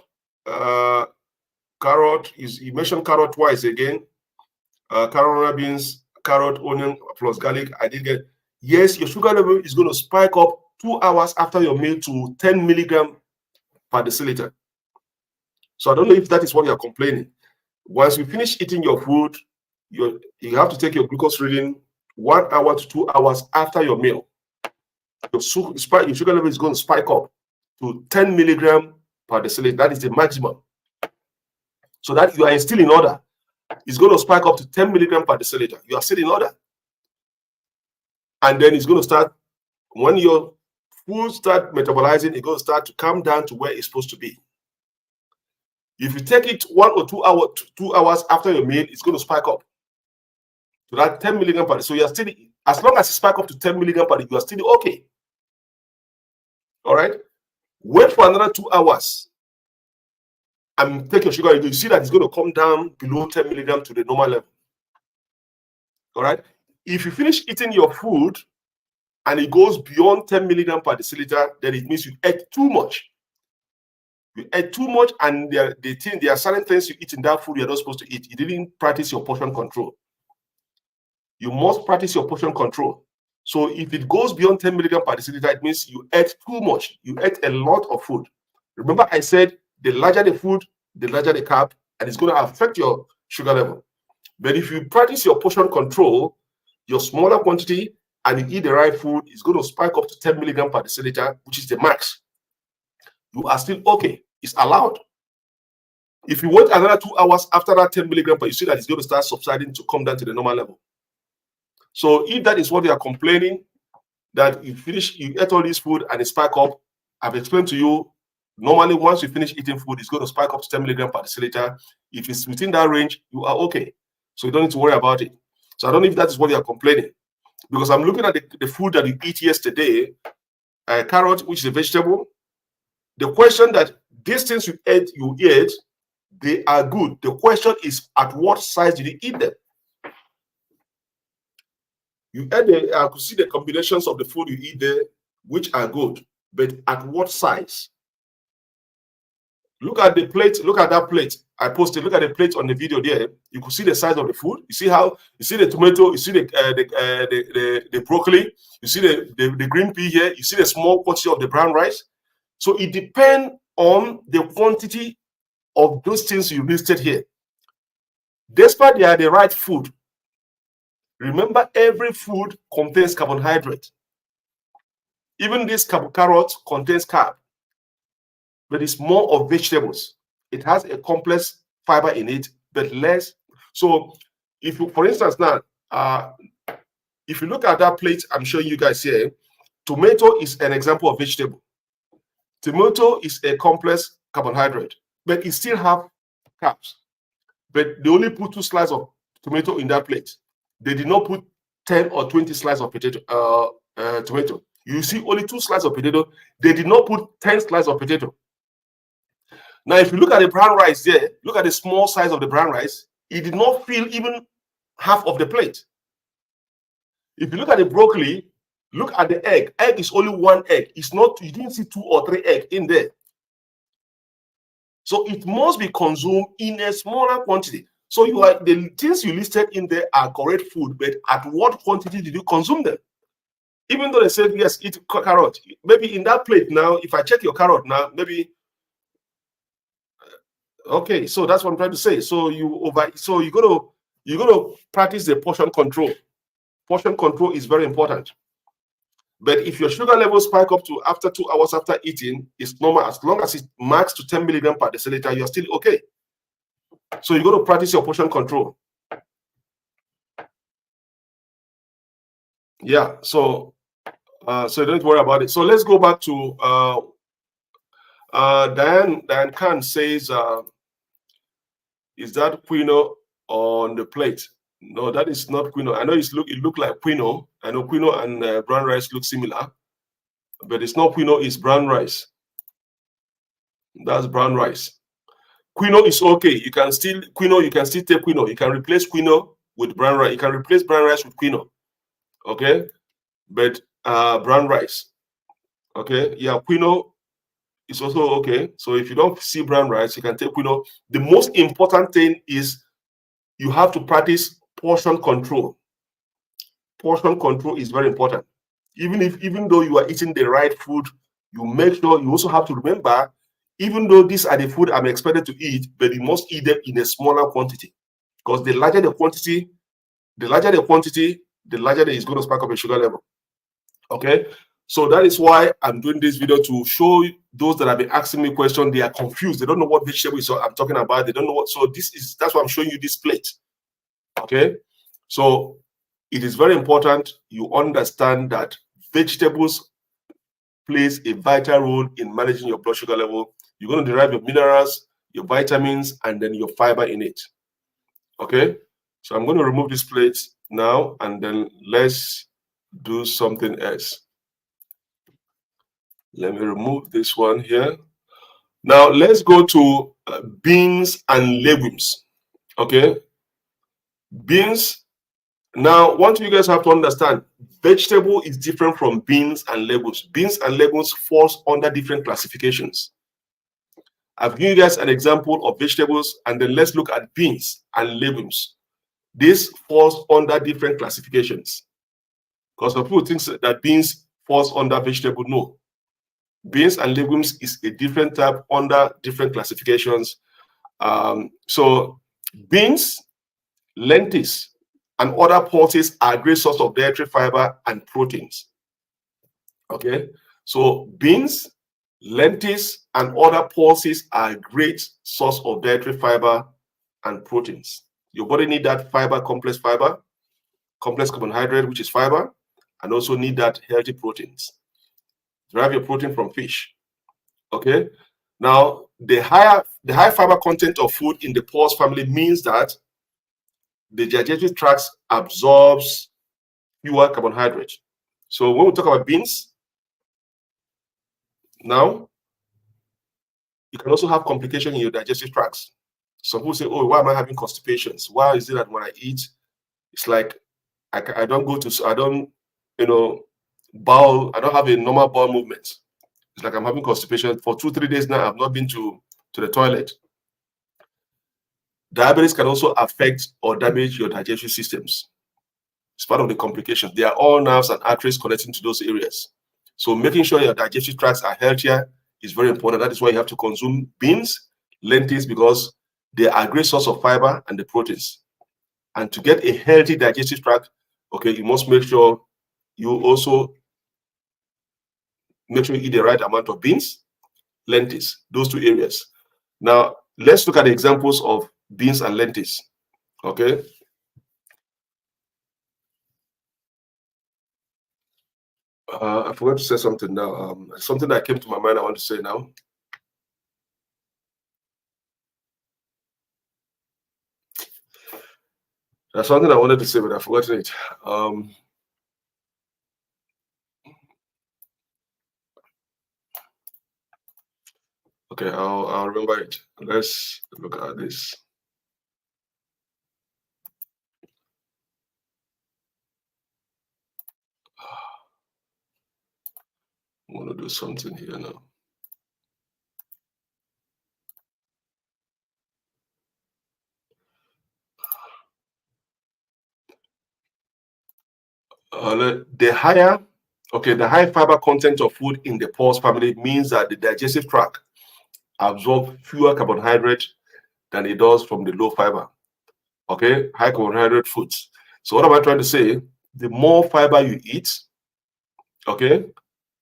you mentioned carrot twice again. Carrot, runner beans, carrot, onion plus garlic. I did get, yes, your sugar level is going to spike up 2 hours after your meal to 10 milligram per deciliter. So I don't know if that is what you're complaining. Once you finish eating your food, you have to take your glucose reading 1 hour to 2 hours after your meal. Your sugar level is going to spike up to 10 milligram per deciliter. That is the maximum. So that you are still in order. It's going to spike up to 10 milligram per deciliter. You are still in order. And then it's going to start, when your food start metabolizing, it's going to start to come down to where it's supposed to be. If you take it 1 or 2 hours after your meal, it's going to spike up to that 10 milligram per. So you're still, as long as it spike up to 10 milligram per, you are still okay. All right. Wait for another 2 hours and take your sugar. You see that it's going to come down below 10 milligram to the normal level. All right. If you finish eating your food and it goes beyond 10 milligram per deciliter, then it means you ate too much. You ate too much, and there are certain things you eat in that food you're not supposed to eat. You didn't practice your portion control. You must practice your portion control. So if it goes beyond 10 milligram per deciliter, it means you ate too much. You ate a lot of food. Remember, I said the larger the food, the larger the carb, and it's going to affect your sugar level. But if you practice your portion control, your smaller quantity, and you eat the right food, it's going to spike up to 10 milligram per deciliter, which is the max. You are still okay. It's allowed. If you wait another 2 hours after that 10 milligram, you see that it's going to start subsiding to come down to the normal level. So if that is what you are complaining, that you ate all this food and it spike up, I've explained to you, normally once you finish eating food, it's going to spike up to 10 milligram per deciliter. If it's within that range, you are okay. So you don't need to worry about it. So I don't know if that is what you are complaining. Because I'm looking at the food that you eat yesterday, carrot, which is a vegetable. The question that these things you ate, they are good. The question is, at what size did you eat them? You ate I could see the combinations of the food you eat there, which are good, but at what size? Look at the plate. Look at that plate I posted. Look at the plate on the video there. You could see the size of the food. You see the tomato. You see the broccoli. You see the green pea here. You see the small quantity of the brown rice. So it depends on the quantity of those things you listed here. Despite they are the right food, remember every food contains carbohydrate. Even this carrot contains carb, but it's more of vegetables. It has a complex fiber in it, but less. So if you, for instance, now, if you look at that plate I'm showing you guys here, tomato is an example of vegetable. Tomato is a complex carbohydrate, but it still have carbs. But they only put 2 slices of tomato in that plate. They did not put 10 or 20 slices of tomato. You see only 2 slices of potato. They did not put 10 slices of potato. Now, if you look at the brown rice there, look at the small size of the brown rice. It did not fill even half of the plate. If you look at the broccoli, look at the egg. Egg is only 1 egg. It's not, you didn't see 2 or 3 eggs in there. So it must be consumed in a smaller quantity. So the things you listed in there are correct food, but at what quantity did you consume them? Even though they said, yes, eat carrot. Maybe in that plate now, if I check your carrot now, maybe, okay, so that's what I'm trying to say. So you're gonna practice the portion control. Portion control is very important. But if your sugar levels spike up to after 2 hours after eating, it's normal. As long as it max to 10 milligram per deciliter, you're still okay. So you're going to practice your portion control. Yeah, so don't worry about it. So let's go back to Diane Khan says, Is that quinoa on the plate? No, that is not quinoa. I know it look like quinoa. I know quinoa and brown rice look similar, but it's not quinoa, it's brown rice. That's brown rice. Quinoa is okay. You can still take quinoa. You can replace quinoa with brown rice. You can replace brown rice with quinoa. Okay, but brown rice. Okay, yeah, quinoa is also okay. So if you don't see brown rice, you can take quinoa. The most important thing is you have to practice portion control. Portion control is very important. Even though you are eating the right food, you make sure you also have to remember, even though these are the food I'm expected to eat, but you must eat them in a smaller quantity. Because the larger the quantity, the larger is going to spark up a sugar level. Okay. So that is why I'm doing this video, to show those that have been asking me questions. They are confused. They don't know what vegetable is I'm talking about. They don't know what. So that's why I'm showing you this plate. Okay. So it is very important you understand that vegetables plays a vital role in managing your blood sugar level. You're going to derive your minerals, your vitamins, and then your fiber in it. Okay. So I'm going to remove this plate now, and then let's do something else. Let me remove this one here. Now let's go to beans and legumes. Okay. Beans. Now, what you guys have to understand, vegetable is different from beans and legumes. Beans and legumes falls under different classifications. I've given you guys an example of vegetables, and then let's look at beans and legumes. This falls under different classifications. Because some people think that beans falls under vegetable. No. Beans and legumes is a different type under different classifications. So beans, lentils, and other pulses are a great source of dietary fiber and proteins. Okay, so beans, lentils, and other pulses are a great source of dietary fiber and proteins. Your body needs that fiber, complex carbohydrate, which is fiber, and also need that healthy proteins. Derive your protein from fish. Okay, now the high fiber content of food in the pulse family means that the digestive tract absorbs fewer carbohydrates. So when we talk about beans, now you can also have complication in your digestive tracts. Some people say, "Oh, why am I having constipations? Why is it that when I eat, it's like I don't go to, I don't, bowel, I don't have a normal bowel movement. It's like I'm having constipation for 2-3 days now. I've not been to the toilet." Diabetes can also affect or damage your digestive systems. It's part of the complications. They are all nerves and arteries connecting to those areas. So making sure your digestive tracts are healthier is very important. That is why you have to consume beans, lentils, because they are a great source of fiber and the proteins. And to get a healthy digestive tract, okay, you must make sure you also eat the right amount of beans, lentils, those two areas. Now, let's look at the examples of beans and lentils. Okay. I forgot to say something now. Something that came to my mind I want to say now. There's something I wanted to say, but I've forgotten it. Okay, I'll remember it. Let's look at this. I'm going to do something here now. The high fiber content of food in the pulse family means that the digestive tract absorbs fewer carbohydrates than it does from the low fiber. Okay, high carbohydrate foods. So what am I trying to say? The more fiber you eat, okay,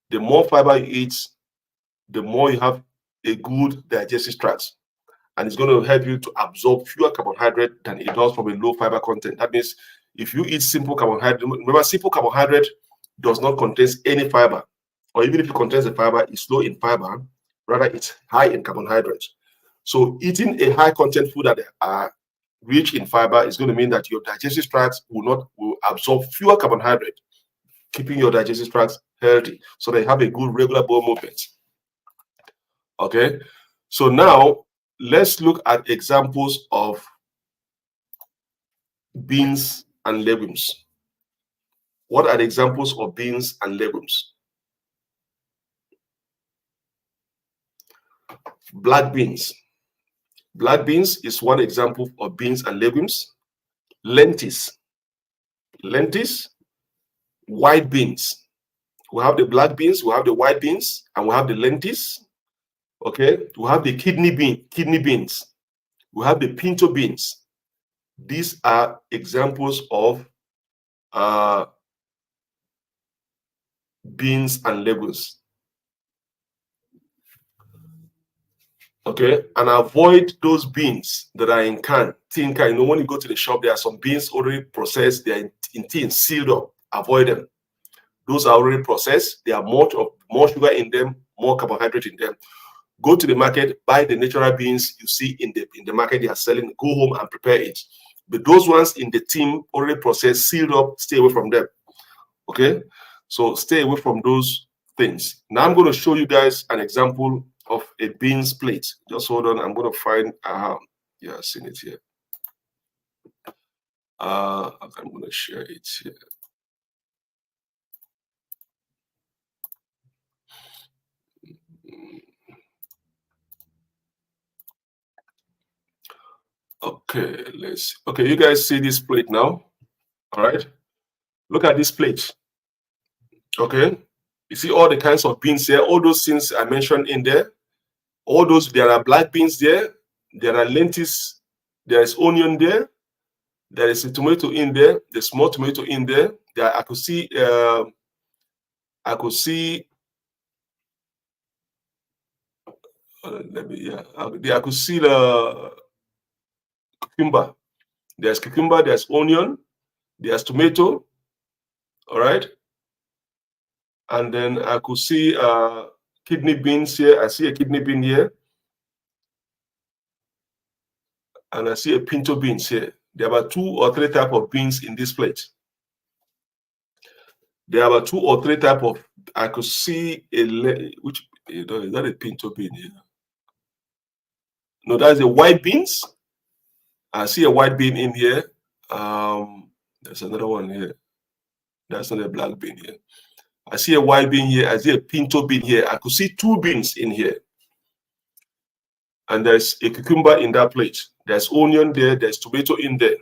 the more fiber you eat, the more you have a good digestive tract. And it's going to help you to absorb fewer carbohydrate than it does from a low fiber content. That means if you eat simple carbohydrate, remember, simple carbohydrate does not contain any fiber, or even if it contains the fiber, it's low in fiber, rather it's high in carbohydrates. So eating a high content food that are rich in fiber is going to mean that your digestive tract will absorb fewer carbohydrates, keeping your digestive tract healthy, so they have a good regular bowel movement. Okay, so now let's look at examples of beans and legumes. What are the examples of beans and legumes? Black beans. Black beans is one example of beans and legumes. Lentils. Lentils. White beans. We have the black beans, we have the white beans, and we have the lentils. Okay, we have the kidney beans. We have the pinto beans. These are examples of beans and legumes. Okay, and avoid those beans that are in tin can. You know, when you go to the shop, there are some beans already processed, they are in tin, sealed up. Avoid them. Those are already processed. There are more sugar in them, more carbohydrate in them. Go to the market, buy the natural beans you see in the market they are selling. Go home and prepare it. But those ones in the tin, already processed, sealed up, stay away from them. Okay, so stay away from those things. Now I'm going to show you guys an example of a beans plate. Just hold on. I'm going to find. Yeah, I've seen it here. I'm going to share it here. Okay, let's. Okay, you guys see this plate now? All right. Look at this plate. Okay, you see all the kinds of beans here. All those things I mentioned in there. All those, there are black beans there. There are lentils. There is onion there. There is a tomato in there. The small tomato in there. There, I could see. I could see. I could see the cucumber. There's cucumber. There's onion. There's tomato. All right. And then I could see kidney beans here. I see a kidney bean here. And I see a pinto beans here. There are about 2 or 3 types of beans in this plate. There are about 2 or 3 types of. I could see which is that a pinto bean here? No, that's a white beans. I see a white bean in here. There's another one here. That's not a black bean here. I see a white bean here. I see a pinto bean here. I could see 2 beans in here. And there's a cucumber in that plate. There's onion there. There's tomato in there.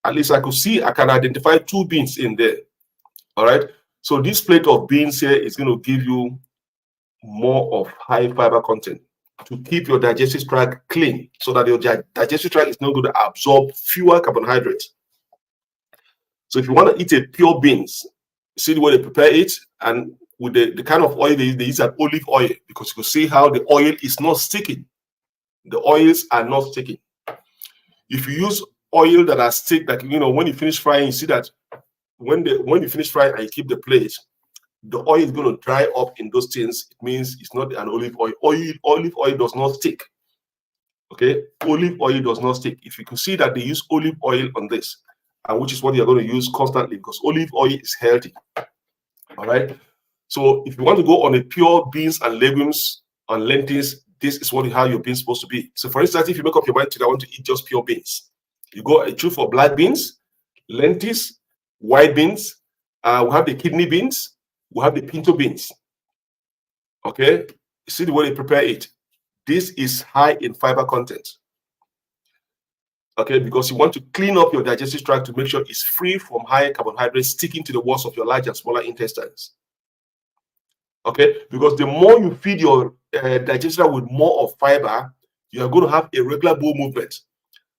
At least I can identify 2 beans in there. All right. So this plate of beans here is going to give you more of high fiber content to keep your digestive tract clean, so that your digestive tract is not going to absorb fewer carbohydrates. So if you want to eat a pure beans, see the way they prepare it, and with the kind of oil they use an olive oil, because you can see how the oil is not sticking. The oils are not sticking. If you use oil that are stick, like when you finish frying, you see that when you finish frying and you keep the plate, the oil is going to dry up in those things. It means it's not an olive oil. Olive oil does not stick. Okay, olive oil does not stick. If you can see that they use olive oil on this, and which is what you're going to use constantly, because olive oil is healthy. All right. So if you want to go on a pure beans and legumes and lentils, this is how your beans supposed to be. So for instance, if you make up your mind today, I want to eat just pure beans, you go choose for black beans, lentils, white beans. We have the kidney beans. We have the pinto beans. Okay, see the way they prepare it. This is high in fiber content. Okay, because you want to clean up your digestive tract to make sure it's free from high carbohydrates sticking to the walls of your large and smaller intestines. Okay, because the more you feed your digestive tract with more of fiber, you are going to have a regular bowel movement.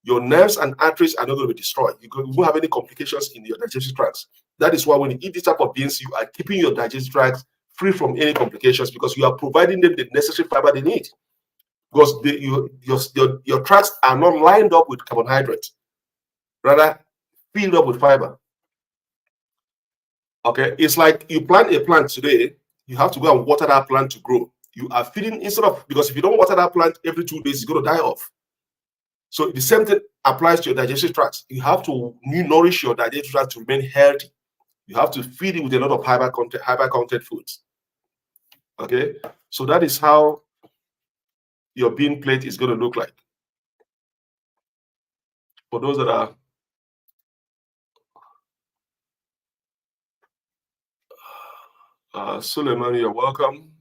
Your nerves and arteries are not going to be destroyed. You won't have any complications in your digestive tracts. That is why when you eat this type of beans, you are keeping your digestive tracts free from any complications, because you are providing them the necessary fiber they need. Because your tracts are not lined up with carbohydrates, rather filled up with fiber. Okay, it's like you plant a plant today, you have to go and water that plant to grow. You are feeding instead of, because if you don't water that plant every 2 days, it's going to die off. So the same thing applies to your digestive tract. You have to nourish your digestive tract to remain healthy. You have to feed it with a lot of fiber content foods. Okay, so that is how your bean plate is going to look like. For those that are Suleiman, you're welcome.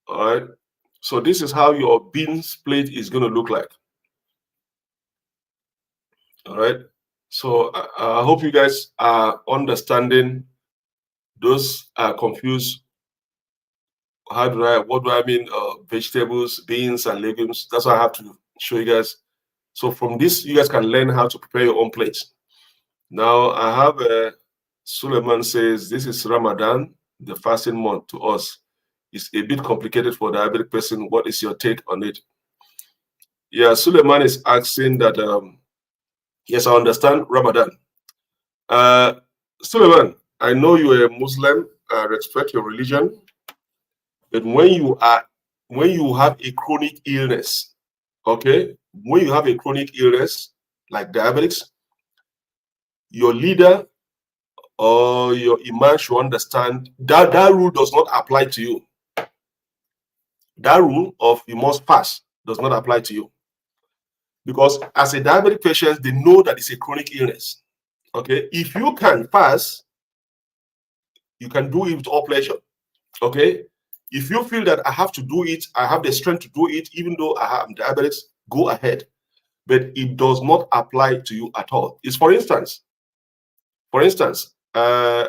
All right, so this is how your beans plate is going to look like. All right, so I hope you guys are understanding. Those are confused. What do I mean? Vegetables, beans, and legumes. That's what I have to show you guys. So from this, you guys can learn how to prepare your own plates. Now I have Suleiman says this is Ramadan, the fasting month to us. It's a bit complicated for the diabetic person. What is your take on it? Yeah, Suleiman is asking that. Yes, I understand Ramadan. Suleiman, I know you're a Muslim. I respect your religion. But when you have a chronic illness, okay, when you have a chronic illness like diabetes, your leader or your imam should understand that that rule does not apply to you. That rule of you must fast does not apply to you. Because as a diabetic patient, they know that it's a chronic illness. Okay, if you can fast, you can do it with all pleasure. Okay, if you feel that I have to do it, I have the strength to do it, even though I am diabetic, go ahead. But it does not apply to you at all. It's for instance,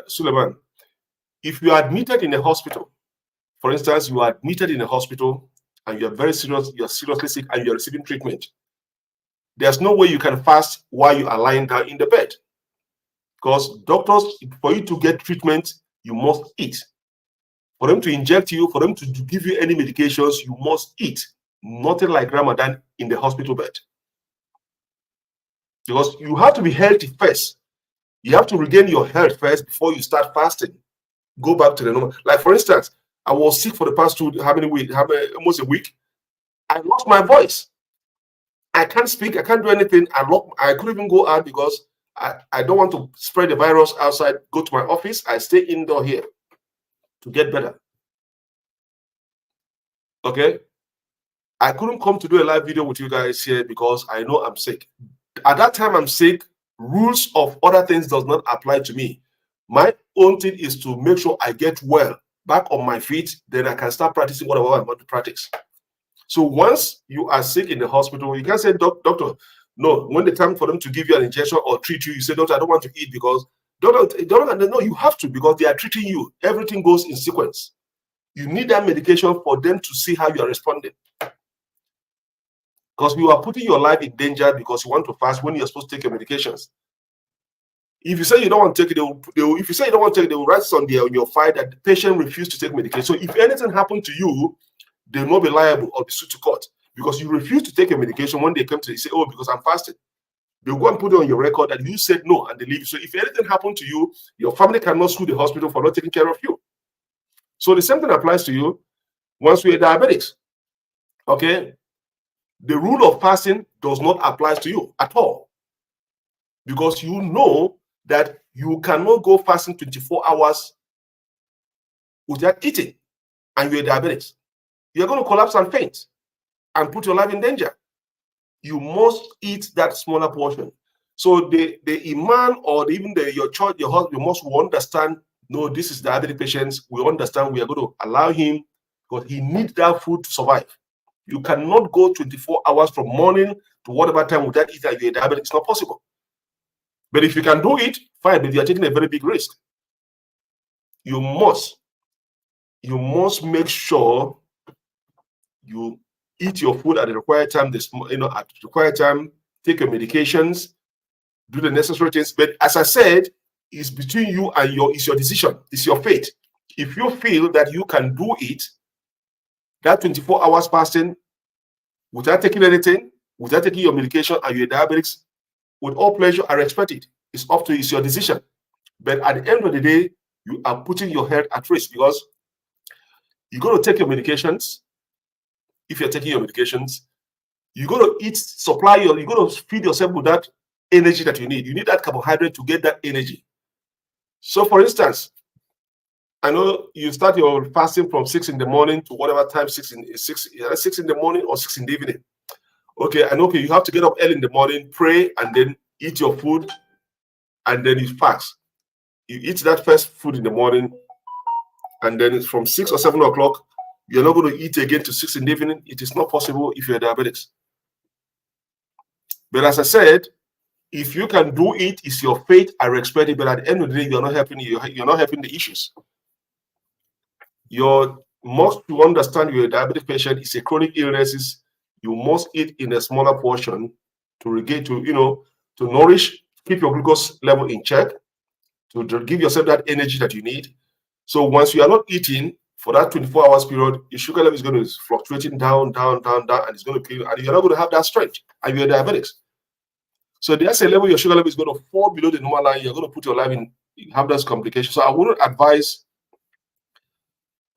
Suleiman, if you are admitted in a hospital, for instance, you are admitted in a hospital and you're very serious, you're seriously sick and you're receiving treatment, there's no way you can fast while you are lying down in the bed. Because doctors, for you to get treatment, you must eat. For them to inject you, for them to give you any medications, you must eat. Nothing like Ramadan in the hospital bed. Because you have to be healthy first. You have to regain your health first before you start fasting. Go back to the normal. Like for instance, I was sick for the past almost a week. I lost my voice. I can't speak. I can't do anything. I couldn't even go out because I don't want to spread the virus outside. Go to my office. I stay indoor here to get better. Okay. I couldn't come to do a live video with you guys here because I know I'm sick. At that time I'm sick, rules of other things does not apply to me. My own thing is to make sure I get well, back on my feet, then I can start practicing whatever I want to practice. So once you are sick in the hospital, you can't say, doctor, no, when the time for them to give you an injection or treat you, you say, doctor, I don't want to eat because, no, you have to because they are treating you. Everything goes in sequence. You need that medication for them to see how you are responding. Because you are putting your life in danger because you want to fast when you're supposed to take your medications. If you say you don't want to take it, if you say you don't want to take it, they will write on your file that the patient refused to take medication. So if anything happened to you, they will not be liable or be sued to court because you refuse to take a medication. When they come to you, say, oh, because I'm fasting. They'll go and put it on your record that you said no and they leave you. So if anything happened to you, your family cannot sue the hospital for not taking care of you. So the same thing applies to you once you're diabetics. Okay? The rule of fasting does not apply to you at all because you know that you cannot go fasting 24 hours without eating and you're diabetic. You're going to collapse and faint and put your life in danger. You must eat that smaller portion. So the imam or even your church, your husband, you must understand, no, this is diabetic patients. We understand we are going to allow him because he needs that food to survive. You cannot go 24 hours from morning to whatever time without eating. You're diabetic. It's not possible. But if you can do it, fine, but you're taking a very big risk. You must make sure you eat your food at the required time, at the required time, take your medications, do the necessary things. But as I said, it's between you and it's your decision, it's your fate. If you feel that you can do it, that 24 hours fasting, without taking anything, without taking your medication and you're diabetics, with all pleasure, I respect it. It's up to you, it's your decision. But at the end of the day, you are putting your health at risk because you're going to take your medications. If you're taking your medications, you're going to you're going to feed yourself with that energy that you need. You need that carbohydrate to get that energy. So for instance, I know you start your fasting from 6 in the morning to whatever time, 6 in the morning or 6 in the evening. Okay, I know you have to get up early in the morning, pray, and then eat your food, and then you fast. You eat that first food in the morning, and then it's from 6 or 7 o'clock, you're not going to eat again to 6 in the evening. It is not possible if you're diabetics. But as I said, if you can do it, it's your faith. I respect it, but at the end of the day, you're not helping the issues. You must to understand you're a diabetic patient. It's a chronic illness. You must eat in a smaller portion to nourish, keep your glucose level in check, to give yourself that energy that you need. So once you are not eating for that 24 hours period, your sugar level is going to be fluctuating down, and it's going to kill you, and you're not going to have that strength, and you're diabetics. So there's a level your sugar level is going to fall below the normal line. You're going to put your life in, have those complications. So I wouldn't advise.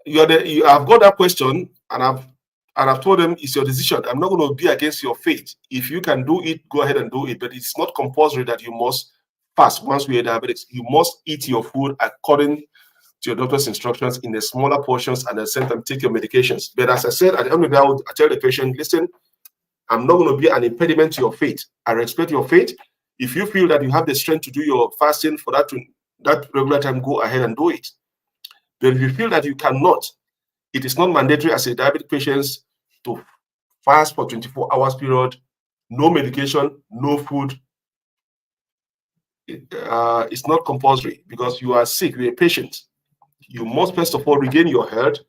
I've got that question, and I've told them it's your decision. I'm not going to be against your faith. If you can do it, go ahead and do it. But it's not compulsory that you must fast once we are diabetics. You must eat your food according to your doctor's instructions in the smaller portions, and at the same time take your medications. But as I said, at the end of the day, I tell the patient, listen, I'm not going to be an impediment to your faith. I respect your faith. If you feel that you have the strength to do your fasting for that regular time, go ahead and do it. But if you feel that you cannot, it is not mandatory as a diabetic patient to fast for 24 hours period, no medication, no food. It's not compulsory because you are sick, you're a patient. You must first of all regain your health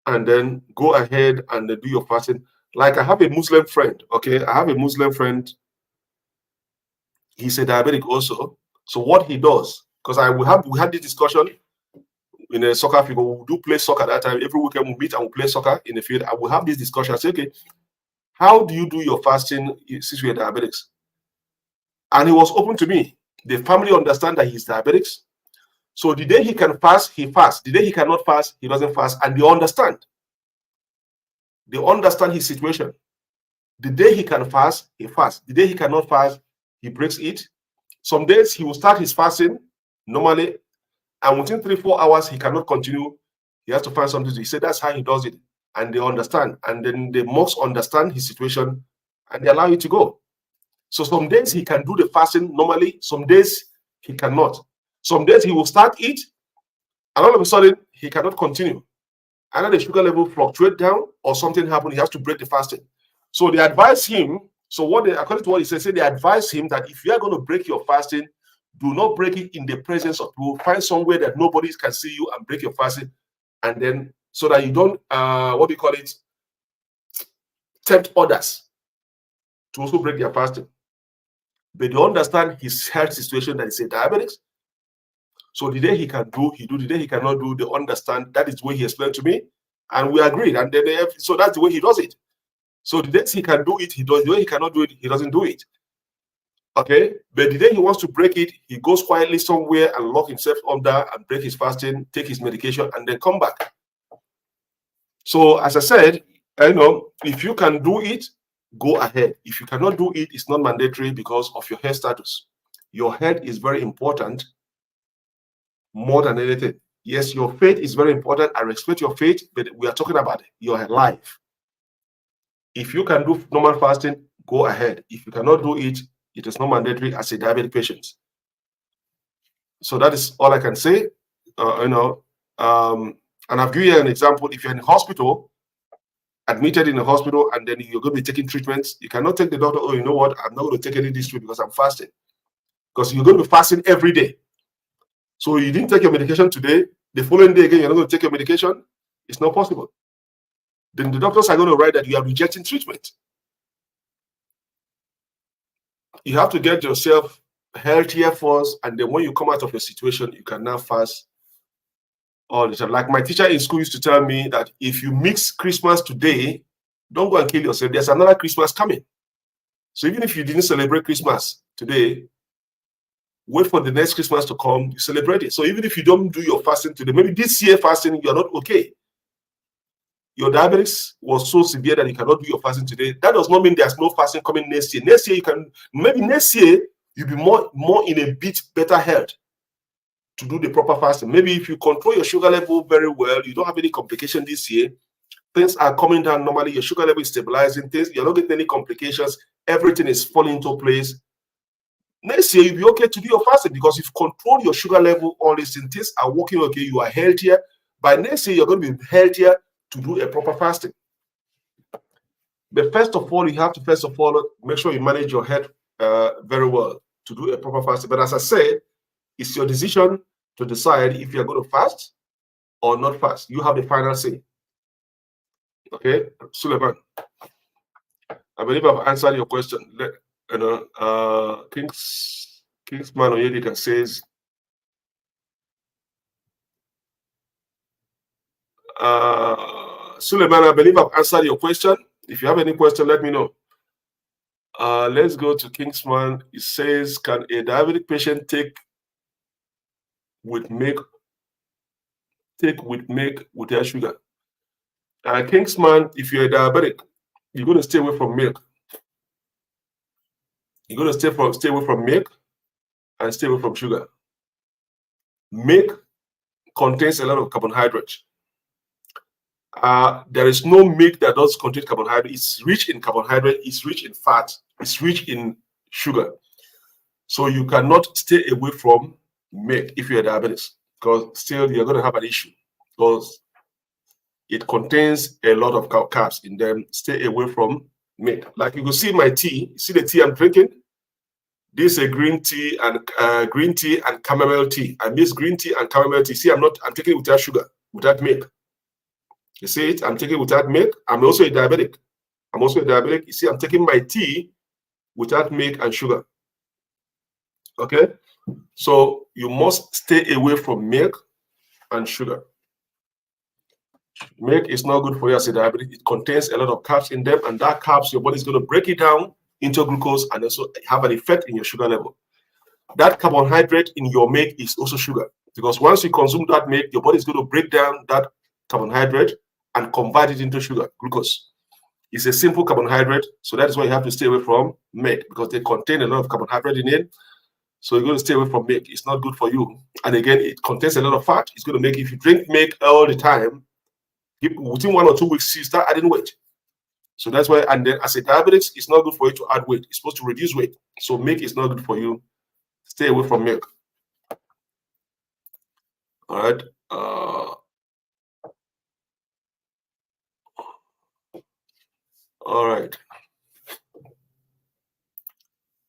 and then go ahead and do your fasting. Like I have a Muslim friend, okay? I have a Muslim friend. He's a diabetic also. So what he does, because we had this discussion in a soccer field. We do play soccer that time. Every weekend we meet and we play soccer in the field. And we have this discussion. I say, okay, how do you do your fasting since we're diabetics? And he was open to me. The family understand that he's diabetics. So the day he can fast, he fasts. The day he cannot fast, he doesn't fast. And they understand. They understand his situation. The day he can fast, he fasts. The day he cannot fast, he breaks it. Some days he will start his fasting normally, and within 3-4 hours, he cannot continue. He has to find something to do. He said that's how he does it. And they understand. And then they must understand his situation, and they allow you to go. So some days he can do the fasting normally. Some days he cannot. Some days he will start it, and all of a sudden, he cannot continue. Either the sugar level fluctuate down or something happen, he has to break the fasting. So they advise him, according to what he says, they advise him that if you are going to break your fasting, do not break it in the presence of people. Find somewhere that nobody can see you and break your fasting, and then so that you don't tempt others to also break their fasting. But they understand his health situation, that he's a diabetic. So the day he can do, he do. The day he cannot do, they understand. That is the way he explained to me, and we agreed. And then so that's the way he does it. So the days he can do it, he does. The way he cannot do it, he doesn't do it. Okay, but the day he wants to break it, he goes quietly somewhere and lock himself under and break his fasting, take his medication, and then come back. So as I said, if you can do it, go ahead. If you cannot do it, it's not mandatory because of your health status. Your health is very important more than anything. Yes, your faith is very important. I respect your faith, but we are talking about your life. If you can do normal fasting, go ahead. If you cannot do it, it is not mandatory as a diabetic patient. So that is all I can say. And I'll give you an example. If you're in hospital, admitted in a hospital, and then you're going to be taking treatments, you cannot take the doctor, oh, you know what, I'm not going to take any of this treatment because I'm fasting. Because you're going to be fasting every day. So you didn't take your medication today, the following day again, you're not going to take your medication. It's not possible. Then the doctors are going to write that you are rejecting treatment. You have to get yourself healthier first, and then when you come out of your situation, you can now fast all the time. Like my teacher in school used to tell me that if you mix Christmas today, don't go and kill yourself. There's another Christmas coming. So even if you didn't celebrate Christmas today, wait for the next Christmas to come, you celebrate it. So even if you don't do your fasting today, maybe this year fasting, you're not okay. Your diabetes was so severe that you cannot do your fasting today. That does not mean there's no fasting coming next year. Next year, you can, maybe next year, you'll be more in a bit better health to do the proper fasting. Maybe if you control your sugar level very well, you don't have any complication this year, things are coming down normally, your sugar level is stabilizing, things, you're not getting any complications, everything is falling into place. Next year, you'll be okay to do your fasting because you've controlled your sugar level, all these things are working okay, you are healthier. By next year, you're going to be healthier to do a proper fasting. But first of all, you have to make sure you manage your health very well to do a proper fasting. But as I said, it's your decision to decide if you're going to fast or not fast. You have the final say. Okay, Suleiman, I believe I've answered your question. Kingsman Oyedika says, Suleiman, I believe I've answered your question. If you have any question, let me know. Let's go to Kingsman. It says, can a diabetic patient take with milk with their sugar? Kingsman, if you're a diabetic, you're going to stay away from milk. You're going to stay away from milk and stay away from sugar. Milk contains a lot of carbohydrates. There is no milk that does contain carbohydrate. It's rich in carbohydrate, it's rich in fat, it's rich in sugar. So you cannot stay away from milk if you're diabetic, because still you're going to have an issue because it contains a lot of carbs in them. Stay away from milk. Like you can see my tea. See the tea I'm drinking? This is a green tea and chamomile tea. I miss green tea and chamomile tea. See, I'm taking it without sugar, without milk. You see it? I'm taking it without milk. I'm also a diabetic. You see, I'm taking my tea without milk and sugar. Okay? So you must stay away from milk and sugar. Milk is not good for you as a diabetic. It contains a lot of carbs in them, and that carbs, your body is going to break it down into glucose and also have an effect in your sugar level. That carbohydrate in your milk is also sugar, because once you consume that milk, your body is going to break down that carbohydrate and convert it into sugar, glucose. It's a simple carbohydrate, so that is why you have to stay away from milk, because they contain a lot of carbohydrate in it. So you're going to stay away from milk. It's not good for you. And again, it contains a lot of fat. It's going to make, if you drink milk all the time, within 1 or 2 weeks, you start adding weight. So that's why, and then as a diabetic, it's not good for you to add weight. It's supposed to reduce weight. So milk is not good for you. Stay away from milk. All right. All right.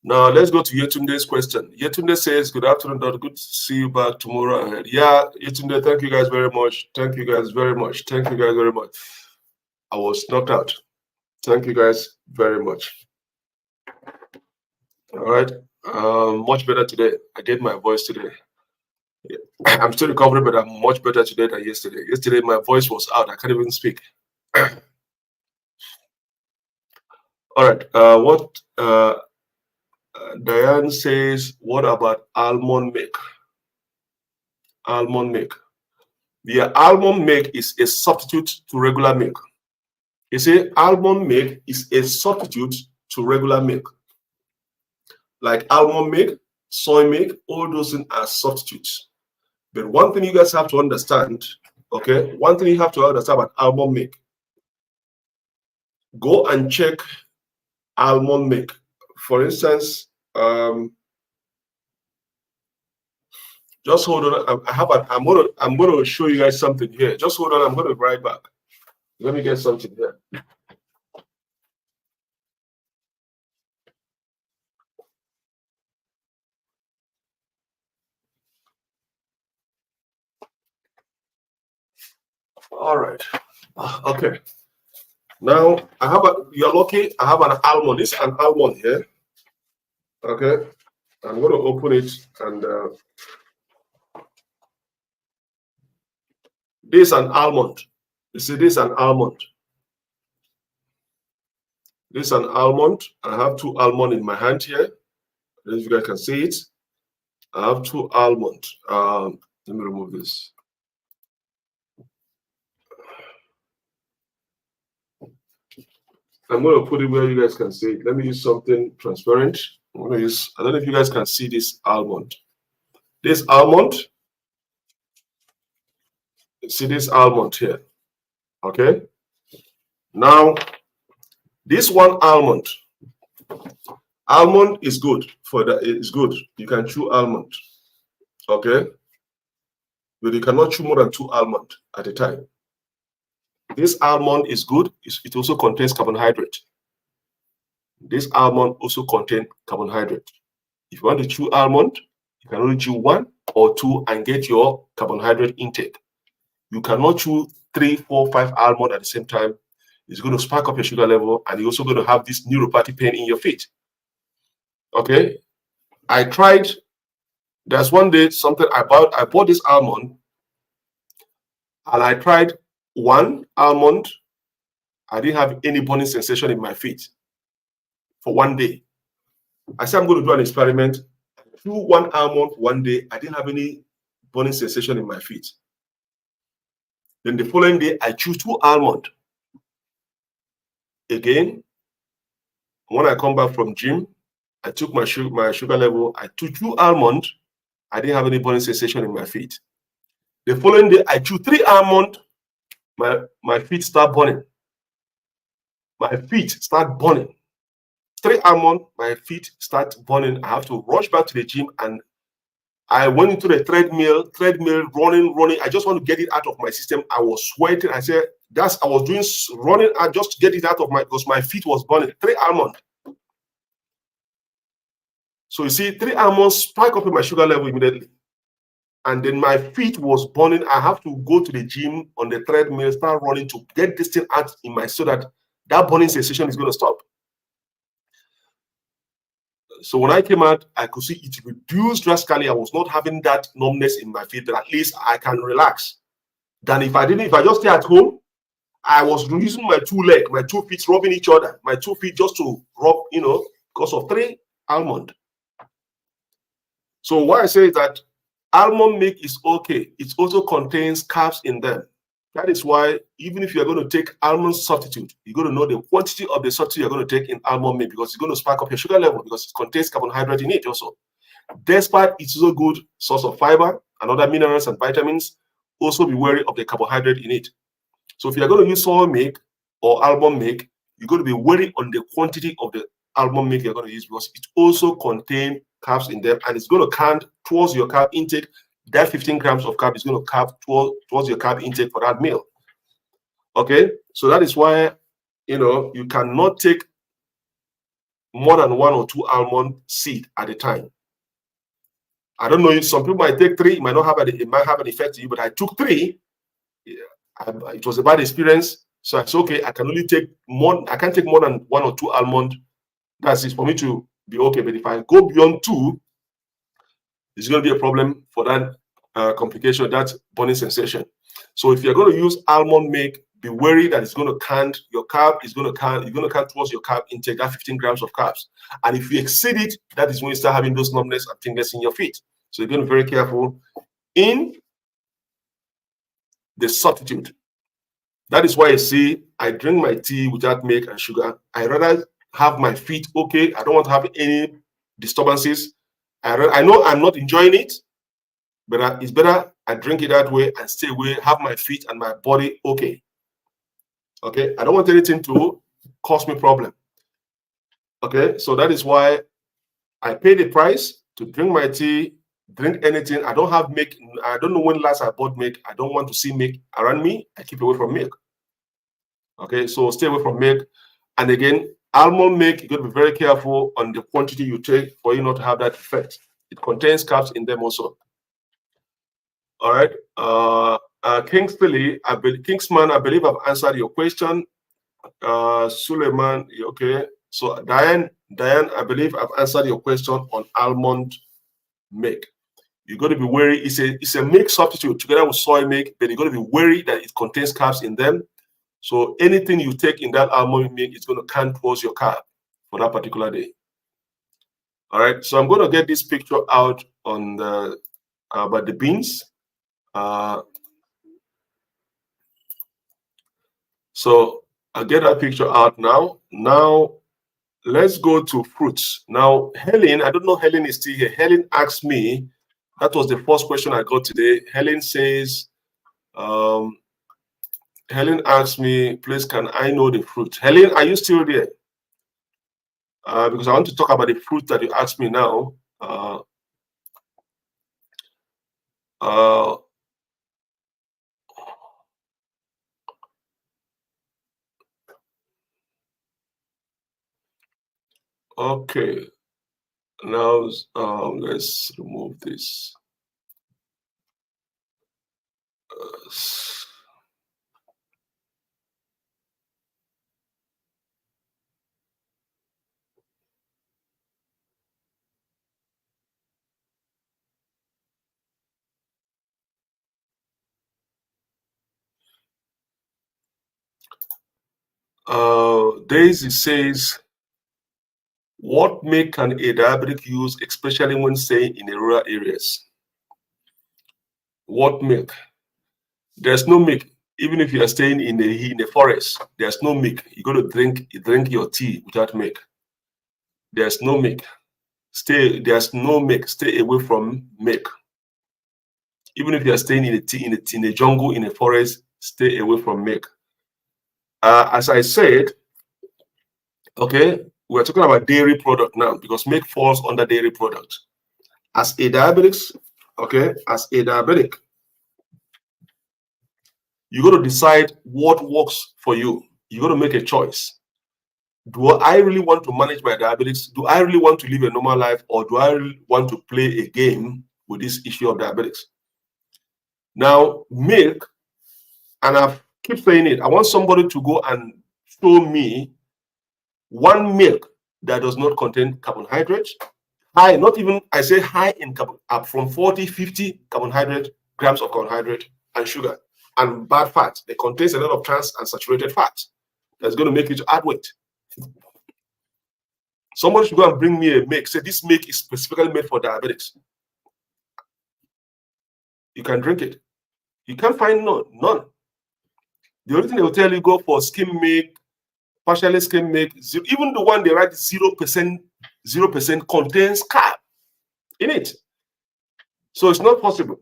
Now let's go to Yetunde's question. Yetunde says, good afternoon, Doctor. Good to see you back tomorrow. Yeah, Yetunde, thank you guys very much. Thank you guys very much. Thank you guys very much. I was knocked out. Thank you guys very much. All right. Much better today. I get my voice today. Yeah. I'm still recovering, but I'm much better today than yesterday. Yesterday, my voice was out. I can't even speak. All right. Diane says, what about almond milk? Almond milk. The almond milk is a substitute to regular milk. You see, almond milk is a substitute to regular milk. Like almond milk, soy milk, all those things are substitutes. But one thing you guys have to understand, okay? One thing you have to understand about almond milk. Go and check almond milk. For instance, just hold on. I'm gonna show you guys something here. Just hold on. I'm gonna be right back. Let me get something here. All right. Okay. Now you're lucky. I have an almond. It's an almond here. Okay. I'm gonna open it and this is an almond. You see, this is an almond. This is an almond. I have 2 almonds in my hand here. As you guys can see it. I have 2 almonds. Let me remove this. I'm going to put it where you guys can see it. Let me use something transparent. I'm going to use, I don't know if you guys can see this almond. This almond, see this almond here. Okay. Now, this one almond is good for that. It's good. You can chew almond. Okay. But you cannot chew more than 2 almonds at a time. This almond is good. It also contains carbohydrate. This almond also contains carbohydrate. If you want to chew almond, you can only chew 1 or 2 and get your carbohydrate intake. You cannot chew 3, 4, 5 almonds at the same time. It's going to spike up your sugar level, and you're also going to have this neuropathy pain in your feet. Okay. I tried. There's one day something I bought this almond, and I tried 1 almond. I didn't have any burning sensation in my feet for 1 day. I said I'm going to do an experiment. Chew 1 almond 1 day. I didn't have any burning sensation in my feet. Then the following day, I chew 2 almonds. Again, when I come back from gym, I took my sugar level. I took 2 almonds. I didn't have any burning sensation in my feet. The following day, I chew 3 almonds. My feet start burning. My feet start burning. 3 almonds, my feet start burning. I have to rush back to the gym, and I went into the treadmill, running. I just want to get it out of my system. I was sweating. I said, I was doing running. I just get it out of because my feet was burning. 3 almonds. So you see, 3 almonds spike up in my sugar level immediately. And then my feet was burning. I have to go to the gym on the treadmill, start running to get this thing out in my, so that burning sensation is going to stop. So when I came out, I could see it reduced drastically. I was not having that numbness in my feet, but at least I can relax. Than if I just stay at home, I was using my 2 legs, my 2 feet rubbing each other, my 2 feet just to rub, because of 3 almonds. So why I say that almond milk is okay. It also contains carbs in them. That is why even if you're going to take almond substitute, you're going to know the quantity of the substitute you're going to take in almond milk, because it's going to spike up your sugar level, because it contains carbohydrate in it also. Despite it's a good source of fiber and other minerals and vitamins, also be wary of the carbohydrate in it. So if you're going to use soy milk or almond milk, you're going to be wary on the quantity of the almond milk you're going to use, because it also contains carbs in them, and it's going to count towards your carb intake. That 15 grams of carb is going to count towards your carb intake for that meal. Okay, so that is why you cannot take more than 1 or 2 almond seed at a time. I don't know, some people might take 3, it might have an effect to you, but I took 3. It was a bad experience, so it's okay. I can take more than 1 or 2 almond. That's it for me to be okay. But if I go beyond 2, it's going to be a problem for that complication, that burning sensation. So if you're going to use almond milk, be wary that it's going to count your carb. You're going to count towards your carb intake, that 15 grams of carbs. And if you exceed it, that is when you start having those numbness and tingling in your feet. So you're going to be very careful in the substitute. That is why you see I drink my tea without milk and sugar. I rather have my feet okay. I don't want to have any disturbances. I know I'm not enjoying it, but it's better I drink it that way and stay away, have my feet and my body okay. Okay, I don't want anything to cause me problem. Okay, so that is why I pay the price to drink my tea, drink anything. I don't have milk. I don't know when last I bought milk. I don't want to see milk around me. I keep away from milk. Okay, so stay away from milk. And again, almond milk, you got to be very careful on the quantity you take for you not to have that effect. It contains carbs in them also. All right. Kingsman, I believe I've answered your question. Suleiman, okay. So Diane, I believe I've answered your question on almond milk. You got to be wary. It's a milk substitute together with soy milk, but you got to be wary that it contains carbs in them. So anything you take in that almond milk is going to count towards your carb for that particular day. All right, so I'm going to get this picture out on the about the beans. So I'll get that picture out now. Now let's go to fruits. Now Helen, I don't know Helen is still here. Helen asked me, that was the first question I got today. Helen says, Helen asked me, please, can I know the fruit? Helen, are you still there? Because I want to talk about the fruit that you asked me now. Okay, now let's remove this. Daisy says, what milk can a diabetic use, especially when staying in the rural areas? What milk? There's no milk. Even if you are staying in the forest, there's no milk. You got to drink your tea without milk. There's no milk. There's no milk. Stay away from milk. Even if you are staying in the jungle, in a forest, stay away from milk. As I said, okay, we're talking about dairy product now because milk falls under dairy product. As a diabetic, okay, as a diabetic, you got to decide what works for you. You got to make a choice. Do I really want to manage my diabetes? Do I really want to live a normal life, or do I really want to play a game with this issue of diabetes? Now, milk, and I keep saying it, I want somebody to go and show me one milk that does not contain carbohydrates. High, not even, I say high in up from 40, 50 carbohydrate, grams of carbohydrate and sugar and bad fat. It contains a lot of trans and saturated fat that's going to make you to add weight. Somebody should go and bring me a milk. Say this milk is specifically made for diabetics. You can drink it. You can't find none. The only thing they will tell you, go for skim milk, partially skim milk. Even the one they write 0% contains carb in it. So it's not possible.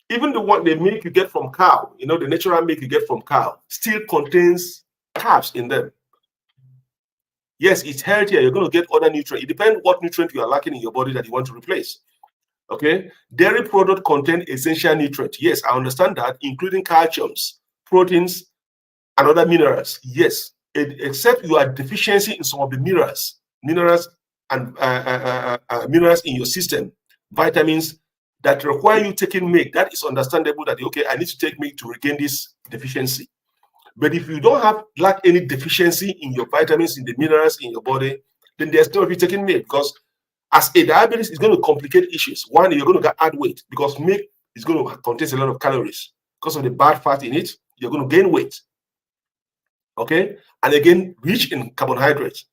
Even the one the milk you get from cow, the natural milk you get from cow, still contains carbs in them. Yes, it's healthier. You're going to get other nutrients. It depends what nutrient you are lacking in your body that you want to replace. Okay, dairy product contain essential nutrients. Yes, I understand that, including calciums, proteins, and other minerals. Yes, except you are deficiency in some of the minerals and minerals in your system, vitamins that require you taking milk. That is understandable that, okay, I need to take milk to regain this deficiency. But if you don't lack any deficiency in your vitamins, in the minerals in your body, then there's no you taking milk, because as a diabetes, it's going to complicate issues. One, you're going to add weight because milk is going to contain a lot of calories. Because of the bad fat in it, you're going to gain weight. Okay? And again, rich in carbohydrates.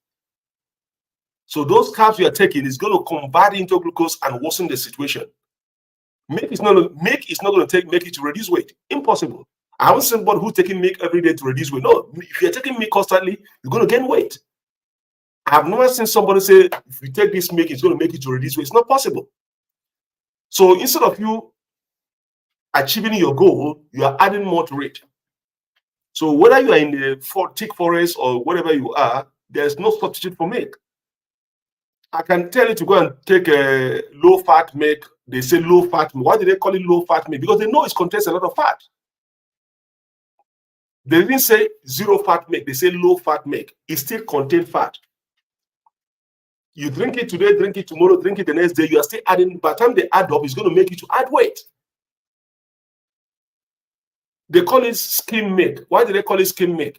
So those carbs you are taking is going to convert into glucose and worsen the situation. Milk is not going to make it to reduce weight. Impossible. I haven't seen somebody who's taking milk every day to reduce weight. No, if you're taking milk constantly, you're going to gain weight. I've never seen somebody say, if you take this milk, it's going to make it to reduce weight. It's not possible. So instead of you achieving your goal, you are adding more to it. So whether you are in the thick forest or whatever you are, there's no substitute for milk. I can tell you to go and take a low-fat milk. They say low-fat milk. Why do they call it low-fat milk? Because they know it contains a lot of fat. They didn't say zero-fat milk. They say low-fat milk. It still contains fat. You drink it today, drink it tomorrow, drink it the next day, you are still adding. By the time they add up, it's going to make you to add weight. They call it skim milk. Why do they call it skim milk?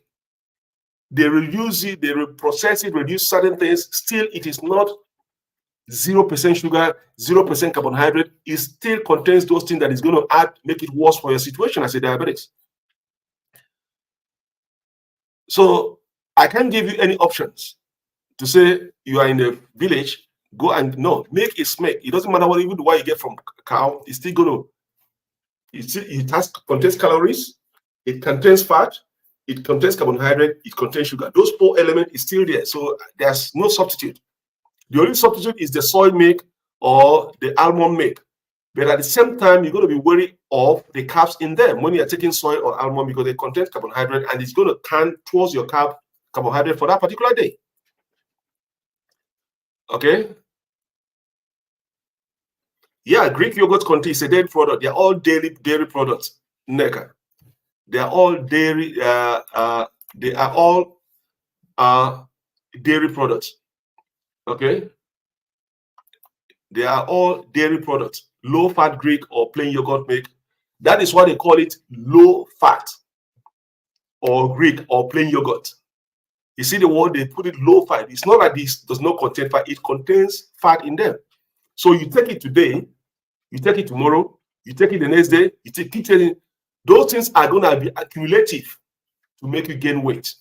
They reduce it, they process it, reduce certain things. Still, it is not 0% sugar, 0% carbohydrate. It still contains those things that is going to make it worse for your situation as a diabetic. So I can't give you any options. to say you are in a village, go and no, make a smack. It doesn't matter what even what you get from cow, it's still gonna, it contains calories, it contains fat, it contains carbohydrate, it contains sugar. Those 4 elements is still there. So there's no substitute. The only substitute is the soy milk or the almond milk. But at the same time, you're going to be wary of the carbs in them when you're taking soy or almond, because they contain carbohydrate and it's going to turn towards your carbohydrate for that particular day. Okay? Yeah, Greek yogurt contains a dairy product. They're all dairy products. Neka. They are all dairy. They are all dairy products. Okay? They are all dairy products. Low-fat Greek or plain yogurt milk. That is why they call it low-fat or Greek or plain yogurt. You see the word, they put it low-fat. It's not like this does not contain fat. It contains fat in them. So you take it today, you take it tomorrow, you take it the next day, you keep taking. Those things are going to be accumulative to make you gain weight,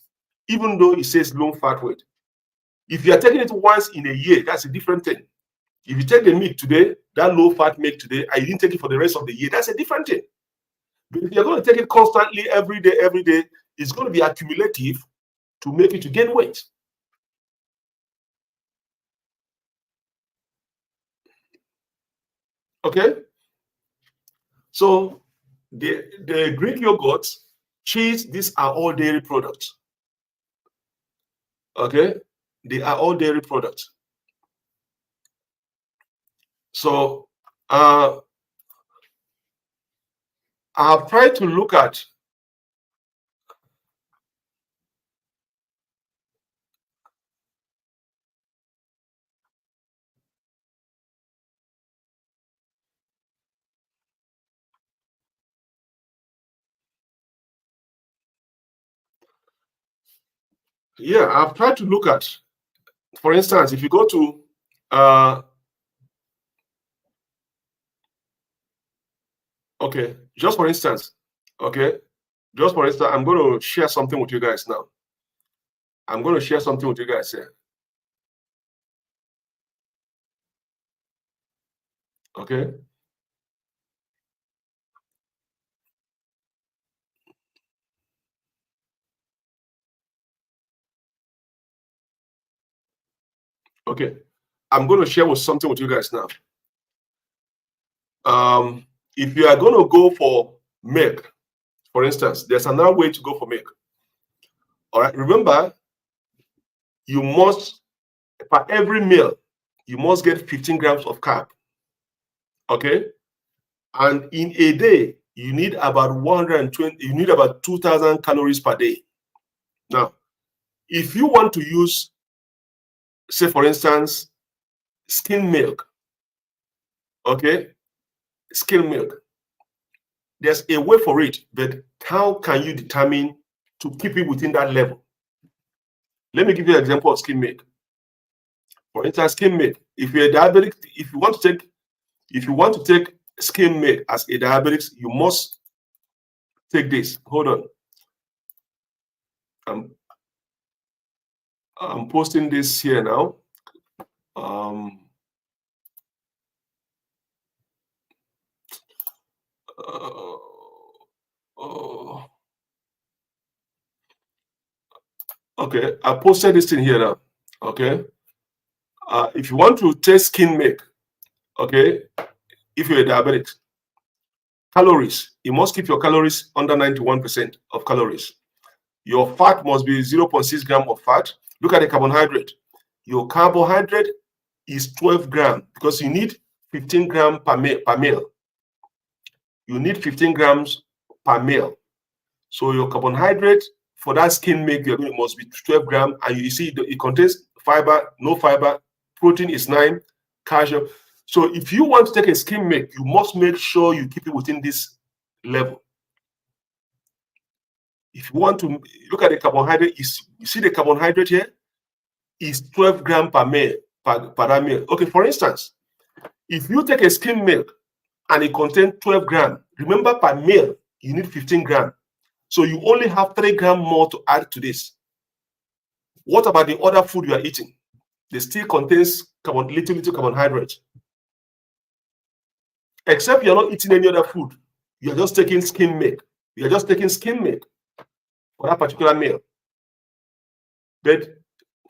even though it says low-fat weight. If you are taking it once in a year, that's a different thing. If you take the milk today, that low-fat milk today, and you didn't take it for the rest of the year, that's a different thing. But if you're going to take it constantly, every day, it's going to be accumulative to make you to gain weight. Okay? So the Greek yogurt, cheese, these are all dairy products. Okay? They are all dairy products. So I have tried to look at I've tried to look at, for instance, if you go to okay, just for instance, I'm going to share something with you guys now. I'm going to share something with you guys here. Okay. Okay. I'm going to share something with you guys now. If you are going to go for milk, for instance, there's another way to go for milk. All right. Remember, you must, for every meal, you must get 15 grams of carb. Okay. And in a day, you need about 120, you need about 2,000 calories per day. Now, if you want to use, say, for instance, skim milk, okay, skim milk, there's a way for it, but how can you determine to keep it within that level? Let me give you an example of skim milk. For instance, skim milk, if you're a diabetic, if you want to take skim milk as a diabetic, you must take this. Hold on. I'm posting this here now. Okay, I posted this thing here now. Okay. If you want to take skim milk, okay, if you're a diabetic, calories, you must keep your calories under 91% of calories. Your fat must be 0.6 gram of fat. Look at the carbohydrate. Your carbohydrate is 12 grams because you need 15 grams per meal. You need 15 grams per meal. So your carbohydrate for that skim milk must be 12 grams, and you see it contains fiber, no fiber, protein is 9, calcium. So if you want to take a skim milk, you must make sure you keep it within this level. If you want to look at the carbohydrate, you see the carbohydrate here is 12 grams per meal, per meal. Okay, for instance, if you take a skim milk and it contains 12 grams, remember per meal, you need 15 grams. So you only have 3 grams more to add to this. What about the other food you are eating? They still contains little carbohydrates. Except you're not eating any other food. You're just taking skim milk. You're just taking skim milk for that particular meal. But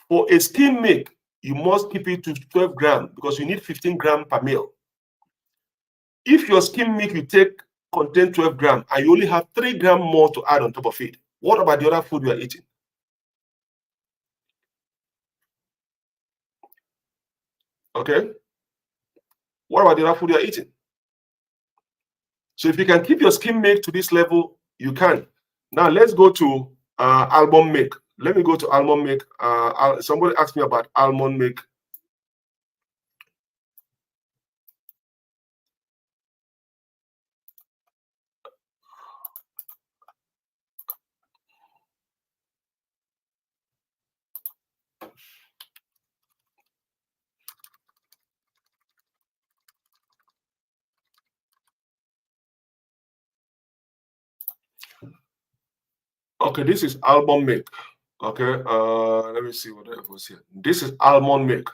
for a skim milk, you must keep it to 12 grams because you need 15 grams per meal. If your skim milk you take contain 12 grams and you only have 3 grams more to add on top of it, what about the other food you are eating? Okay? What about the other food you are eating? So if you can keep your skim milk to this level, you can. Now let's go to almond milk. Let me go to almond milk. Somebody asked me about almond milk. Okay, this is almond milk. Okay, let me see what I was here. This is almond milk.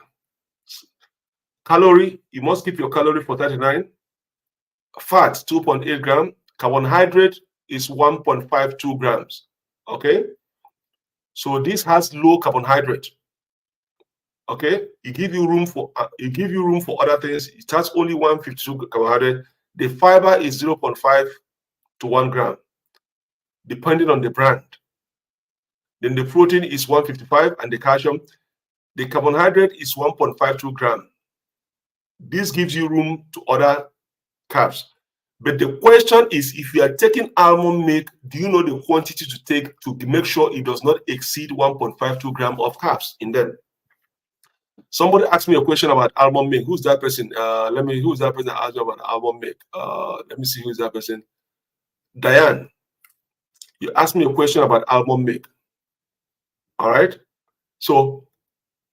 Calorie, you must keep your calorie for 39. Fat, 2.8 grams. Carbohydrate is 1.52 grams. Okay, so this has low carbohydrate. Okay, it gives you room for other things. It has only 152 carbohydrate. The fiber is 0.5 to 1 gram, depending on the brand. Then the protein is 155, and the calcium, the carbohydrate is 1.52 gram. This gives you room to other carbs. But the question is, if you are taking almond milk, do you know the quantity to take to make sure it does not exceed 1.52 gram of carbs in them? Somebody asked me a question about almond milk. Who's that person? Who's that person that asked me about almond milk? Let me see who's that person. Diane, you asked me a question about almond milk. All right. So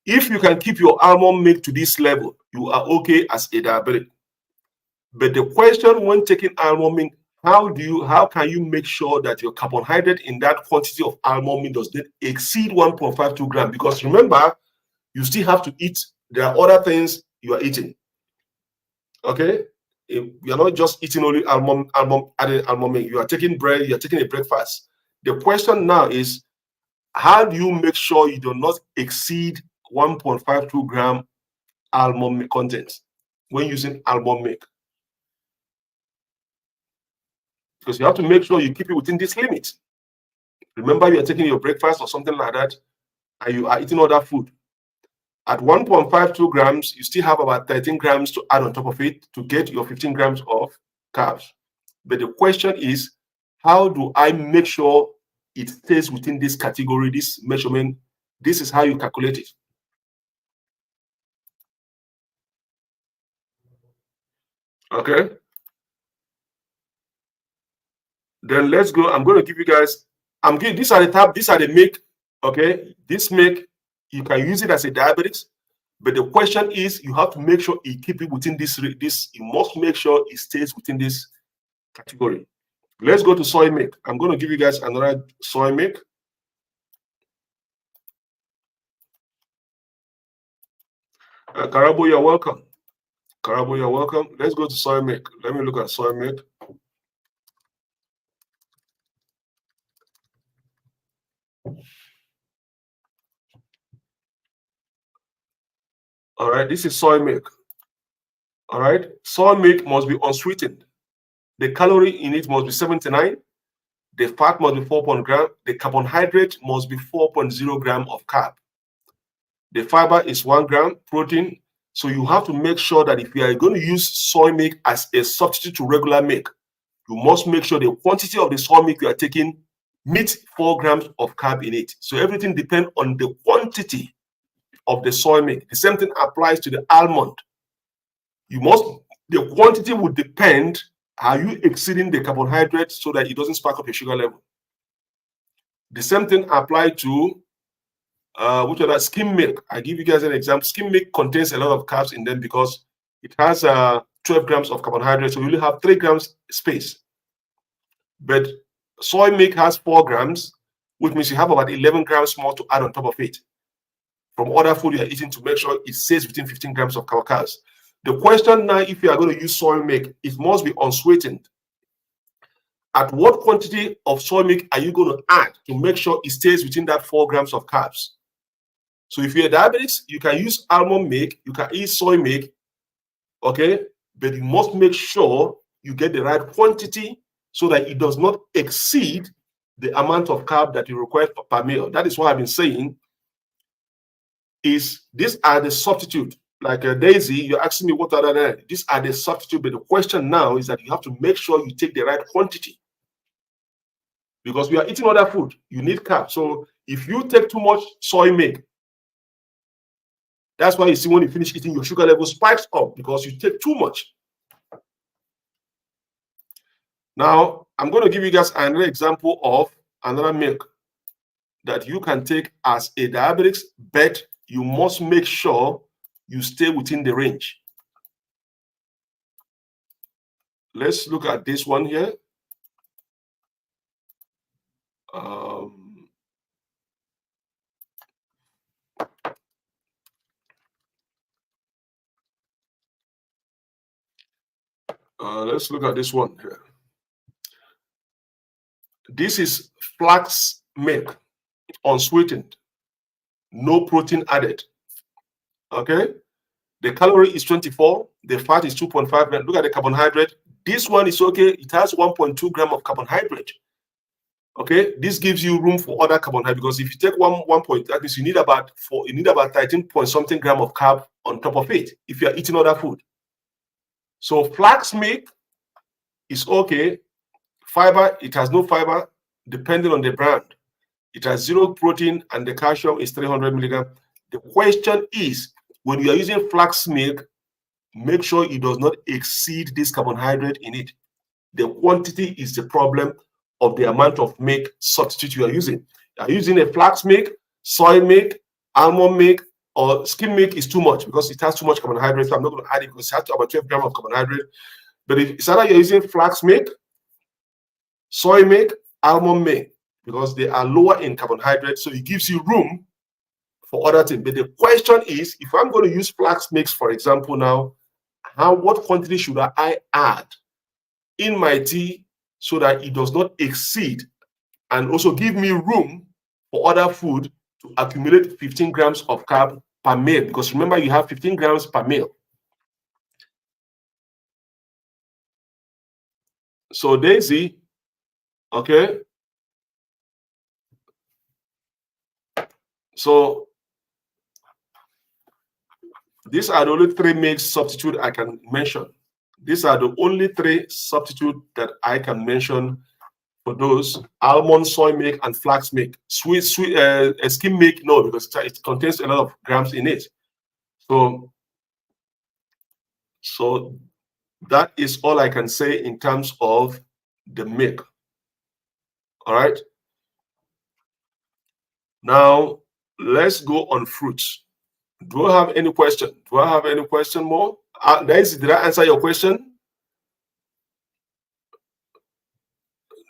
if you can keep your almond milk to this level, you are okay as a diabetic. But the question when taking almond milk, how can you make sure that your carbohydrate in that quantity of almond milk does not exceed 1.52 grams? Because remember, you still have to eat. There are other things you are eating. Okay, you're not just eating only almond milk. You are taking bread. You are taking a breakfast. The question now is, how do you make sure you do not exceed 1.52 gram almond milk content when using almond milk? Because you have to make sure you keep it within this limit. Remember, you are taking your breakfast or something like that, and you are eating other food. At 1.52 grams, you still have about 13 grams to add on top of it to get your 15 grams of carbs. But the question is, how do I make sure it stays within this category, this measurement? This is how you calculate it. Okay. Then let's go. I'm going to give you guys, these are the milk. Okay. This milk, you can use it as a diabetics. But the question is, you have to make sure you keep it within this. You must make sure it stays within this category. Let's go to soy milk. I'm going to give you guys another soy milk. Karabo, you're welcome. Karabo, you're welcome. Let's go to soy milk. Let me look at soy milk. All right, this is soy milk. All right, soy milk must be unsweetened. The calorie in it must be 79. The fat must be 4 grams. The carbohydrate must be 4.0 grams of carb. The fiber is 1 gram. Protein. So you have to make sure that if you are going to use soy milk as a substitute to regular milk, you must make sure the quantity of the soy milk you are taking meets 4 grams of carb in it. So everything depends on the quantity of the soy milk. The same thing applies to the almond. The quantity would depend, are you exceeding the carbohydrate so that it doesn't spark up your sugar level? The same thing applies to which are skim milk. I give you guys an example. Skim milk contains a lot of carbs in them because it has 12 grams of carbohydrate, so you only have 3 grams space. But soy milk has 4 grams, which means you have about 11 grams more to add on top of it. from other food you are eating to make sure it stays within 15 grams of calories. The question now, if you are going to use soy milk, it must be unsweetened. At what quantity of soy milk are you going to add to make sure it stays within that 4 grams of carbs? So if you're diabetic, you can use almond milk, you can eat soy milk, okay? But you must make sure you get the right quantity so that it does not exceed the amount of carb that you require per meal. That is what I've been saying. Is these are the substitute. Like Daisy, you're asking me what are they? These are the substitute. But the question now is that you have to make sure you take the right quantity. Because we are eating other food, you need carb. So if you take too much soy milk, that's why you see when you finish eating, your sugar level spikes up because you take too much. Now, I'm going to give you guys another example of another milk that you can take as a diabetic, but you must make sure you stay within the range. Let's look at this one here. Let's look at this one here. This is flax milk, unsweetened, no protein added. Okay, the calorie is 24, the fat is 2.5. Look at the carbohydrate. This one is okay. It has 1.2 grams of carbohydrate. Okay, this gives you room for other carbohydrate because if you take one point, that means you need about 13 point something gram of carb on top of it if you are eating other food. So flax milk is okay. Fiber, it has no fiber, depending on the brand. It has 0 protein and the calcium is 300 milligrams. The question is, when you are using flax milk, make sure it does not exceed this carbohydrate in it. The quantity is the problem of the amount of milk substitute you are using. You are using a flax milk, soy milk, almond milk, or skim milk is too much because it has too much carbohydrate. So I'm not going to add it because it has about 12 grams of carbohydrate. But if it's either you're using flax milk, soy milk, almond milk, because they are lower in carbohydrate, so it gives you room for other things. But the question is, if I'm going to use flax milk, for example, now, what quantity should I add in my tea so that it does not exceed and also give me room for other food to accumulate 15 grams of carb per meal? Because remember, you have 15 grams per meal. So Daisy, okay. So these are the only 3 milk substitute I can mention. These are the only 3 substitute that I can mention for those: almond, soy milk, and flax milk. Skim milk, no, because it contains a lot of grams in it. So that is all I can say in terms of the milk. All right. Now let's go on fruits. Do I have any question? Do I have any question more? Daisy, did I answer your question?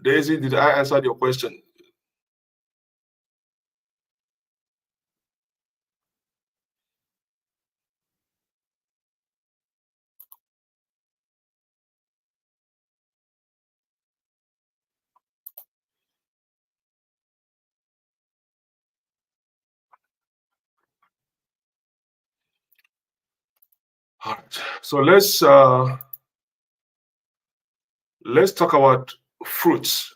Daisy, did I answer your question? All right. So let's talk about fruits.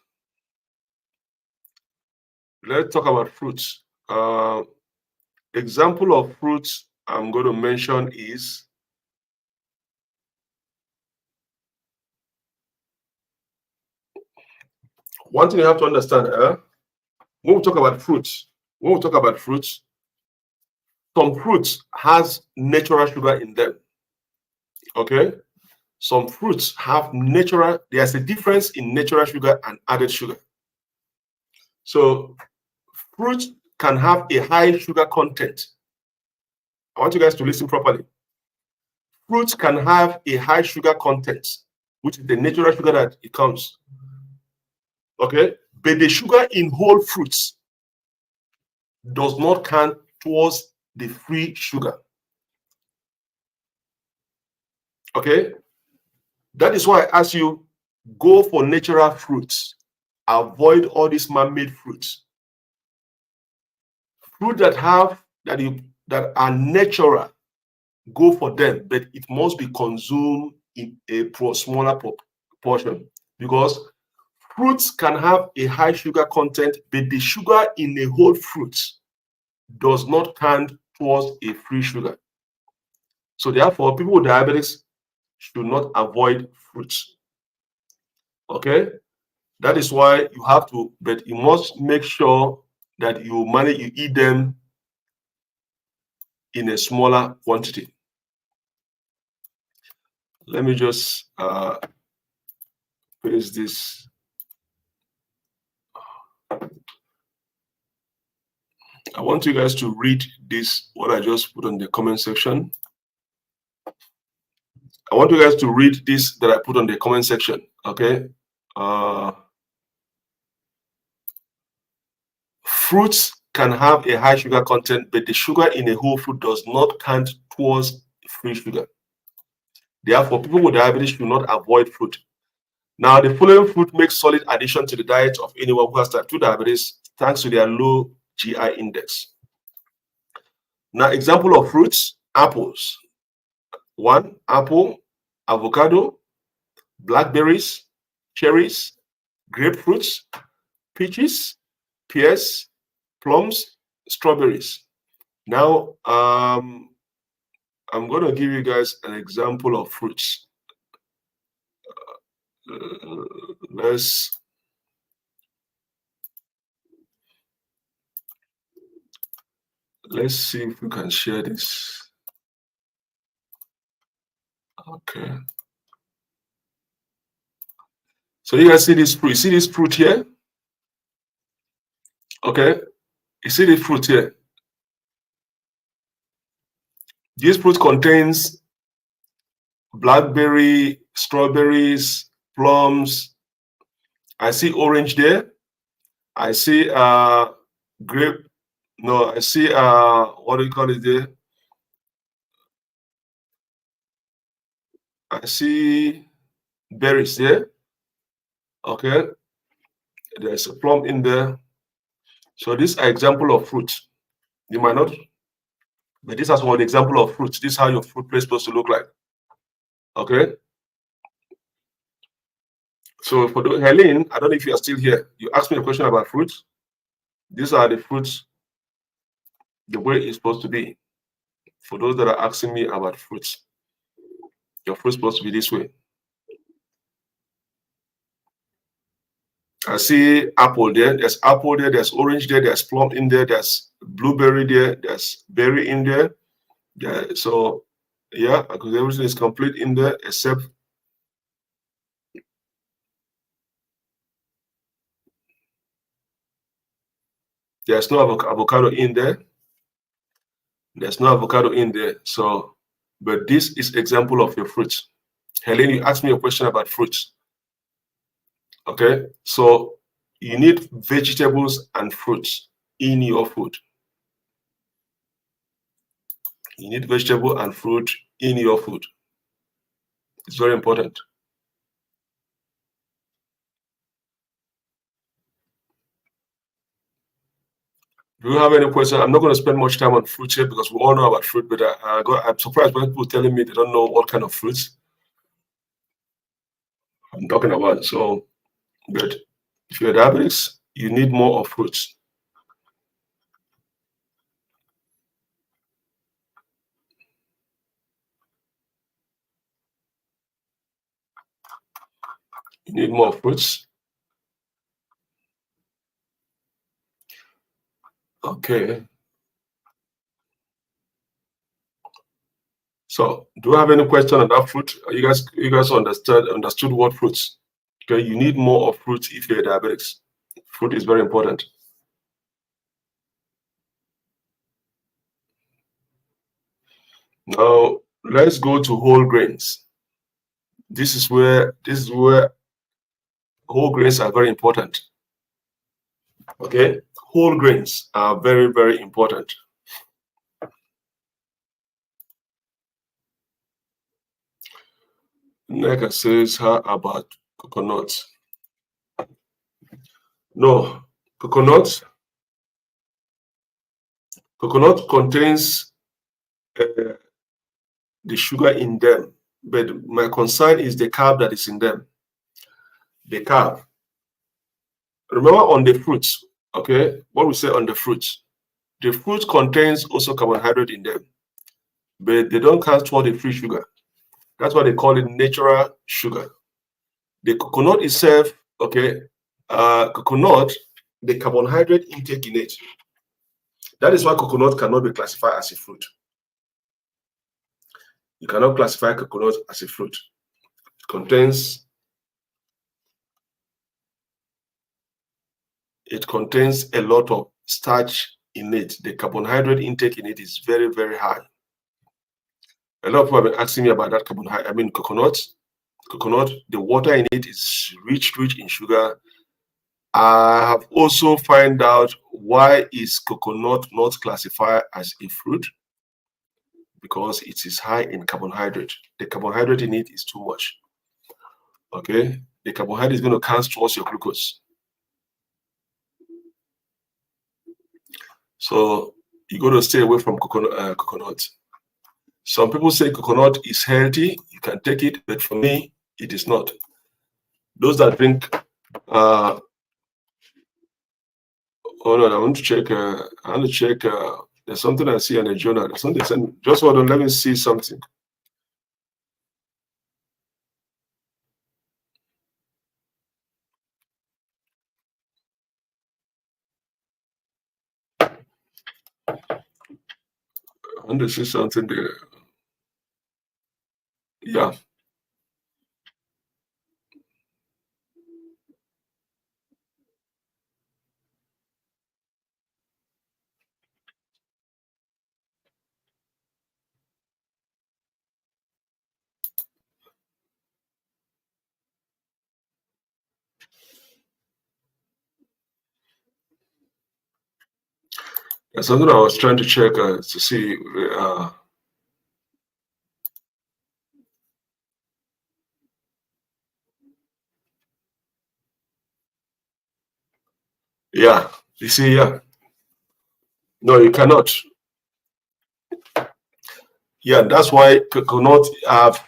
Let's talk about fruits. Example of fruits I'm going to mention is one thing you have to understand. When we talk about fruits, some fruits has natural sugar in them. Okay, some fruits have natural. There's a difference in natural sugar and added sugar. So fruits can have a high sugar content. I want you guys to listen properly. Fruits can have a high sugar content, which is the natural sugar that it comes. Okay, but the sugar in whole fruits does not count towards the free sugar. Okay? That is why I ask you, go for natural fruits. Avoid all these man-made fruits. Fruit that are natural, go for them, but it must be consumed in a smaller portion, because fruits can have a high sugar content, but the sugar in a whole fruit does not count towards a free sugar. So therefore, people with diabetes should not avoid fruits. Okay? That is why you have to, but you must make sure that you eat them in a smaller quantity. Let me just paste this. I want you guys to read this, what I just put on the comment section. I want you guys to read this that I put on the comment section, okay? Fruits can have a high sugar content, but the sugar in a whole fruit does not count towards free sugar. Therefore, people with diabetes should not avoid fruit. Now, the following fruit makes solid addition to the diet of anyone who has type 2 diabetes thanks to their low GI index. Now, example of fruits, apples. 1, apple, avocado, blackberries, cherries, grapefruits, peaches, pears, plums, strawberries. Now, I'm going to give you guys an example of fruits. Let's see if we can share this. Okay. So you guys see this fruit? You see this fruit here? Okay. You see this fruit here? This fruit contains blackberry, strawberries, plums. I see orange there. I see grape. No, I see what do you call it there? I see berries there. Okay. There's a plum in there. So these are example of fruits. You might not, but this is one example of fruits. This is how your fruit plate is supposed to look like. Okay. So for Helene, I don't know if you are still here. You asked me a question about fruits. These are the fruits, the way it's supposed to be. For those that are asking me about fruits, your fruit is supposed to be this way. I see apple there. There's apple there. There's orange there. There's plum in there. There's blueberry there. There's berry in there. Yeah. So yeah, because everything is complete in there except there's no avocado in there. There's no avocado in there. So, but this is example of your fruits. Helene, you asked me a question about fruits. Okay, so you need vegetables and fruits in your food. You need vegetable and fruit in your food. It's very important. Do you have any questions? I'm not going to spend much time on fruits here because we all know about fruit, but I'm surprised when people telling me they don't know what kind of fruits I'm talking about. So, but if you're diabetic, you need more of fruits. You need more fruits. Okay. So, do you have any question on that fruit? You guys understood what fruits? Okay, you need more of fruit if you're diabetic. Fruit is very important. Now, let's go to whole grains. This is where whole grains are very important. Okay, whole grains are very, very important. Neka says, how about coconut? No, coconut contains the sugar in them, but my concern is the carb that is in them. The carb. Remember on the fruits, okay? What we say on the fruits. The fruit contains also carbohydrate in them, but they don't count toward the free sugar. That's why they call it natural sugar. The coconut itself, okay, coconut, the carbohydrate intake in it. That is why coconut cannot be classified as a fruit. You cannot classify coconut as a fruit. It contains a lot of starch in it. The carbohydrate intake in it is very, very high. A lot of people have been asking me about that carbohydrate. I mean, coconut, the water in it is rich in sugar. I have also found out why is coconut not classified as a fruit? Because it is high in carbohydrate. The carbohydrate in it is too much. Okay, the carbohydrate is going to count towards your glucose. So you got to stay away from coconut. Some people say coconut is healthy, you can take it, but for me, it is not. Those that drink, hold on, I want to check. There's something I see in a journal. There's something. Just hold on, let me see something. I want to see something there. Yeah. There's something I was trying to check to see. Yeah, you see, yeah. No, you cannot. Yeah, that's why coconut have.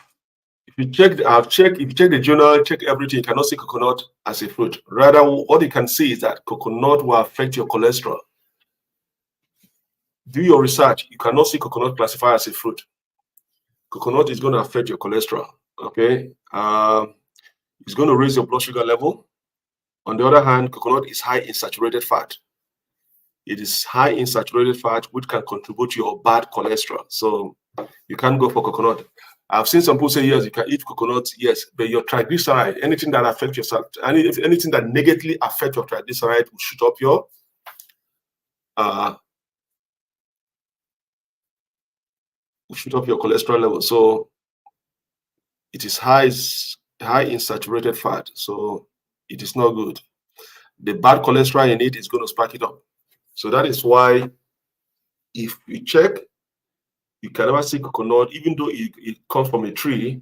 If you check, if you check the journal, check everything, you cannot see coconut as a fruit. Rather, what you can see is that coconut will affect your cholesterol. Do your research. You cannot see coconut classified as a fruit. Coconut is going to affect your cholesterol. Okay, it's going to raise your blood sugar level. On the other hand, coconut is high in saturated fat. It is high in saturated fat, which can contribute to your bad cholesterol. So you can't go for coconut. I've seen some people say, yes, you can eat coconut, yes, but your triglyceride, anything that affects your, anything that negatively affects your triglyceride will shoot up your, cholesterol level. So it is high in saturated fat. So it is not good. The bad cholesterol in it is going to spark it up. So that is why if you check, you can never see coconut, even though it comes from a tree,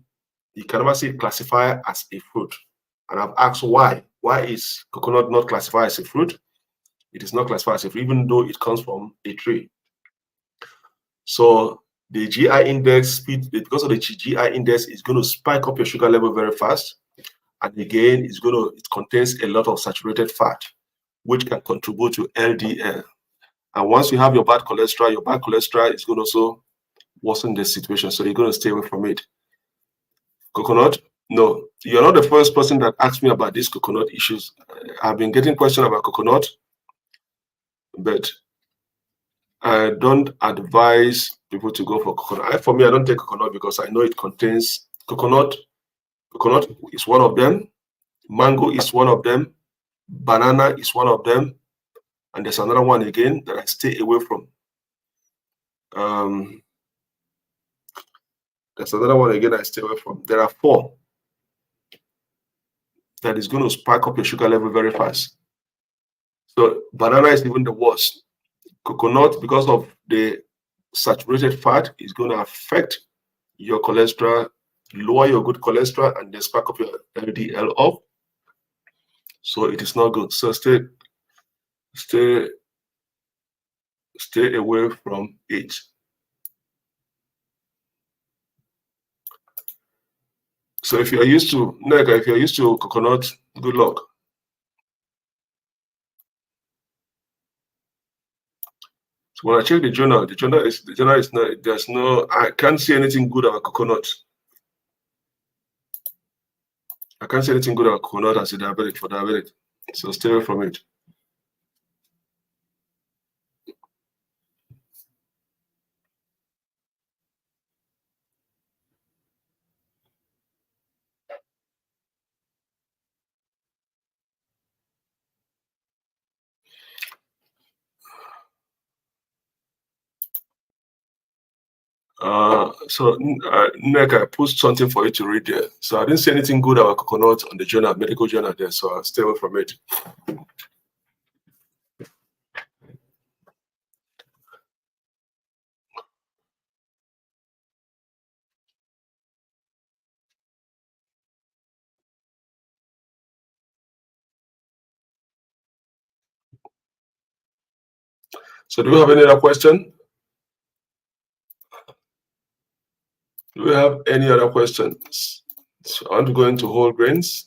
you can never see it classified as a fruit. And I've asked why. Why is coconut not classified as a fruit? It is not classified as a fruit, even though it comes from a tree. So the GI index, because of the GI index, is going to spike up your sugar level very fast. And again, it contains a lot of saturated fat, which can contribute to LDL. And once you have your bad cholesterol is going to also worsen the situation. So you're going to stay away from it. Coconut? No, you're not the first person that asked me about these coconut issues. I've been getting questions about coconut, but I don't advise people to go for coconut. For me, I don't take coconut because I know it contains coconut. Coconut is one of them. Mango is one of them. Banana is one of them. And there's another one again that I stay away from. There's another one again I stay away from. There are 4 that is going to spike up your sugar level very fast. So banana is even the worst. Coconut, because of the saturated fat, is going to affect your cholesterol lower your good cholesterol and then spark up your LDL up. So it is not good. So stay away from it. So if you're used to coconut, good luck. So when I check the journal is not, I can't see anything good about coconut. I can't see anything good about coconut as a diabetic for diabetic. So stay away from it. Nick, I put something for you to read there. So I didn't see anything good about coconut on the journal, medical journal there. So I'll stay away from it. So do we have any other question? Do we have any other questions? So I want to go into whole grains.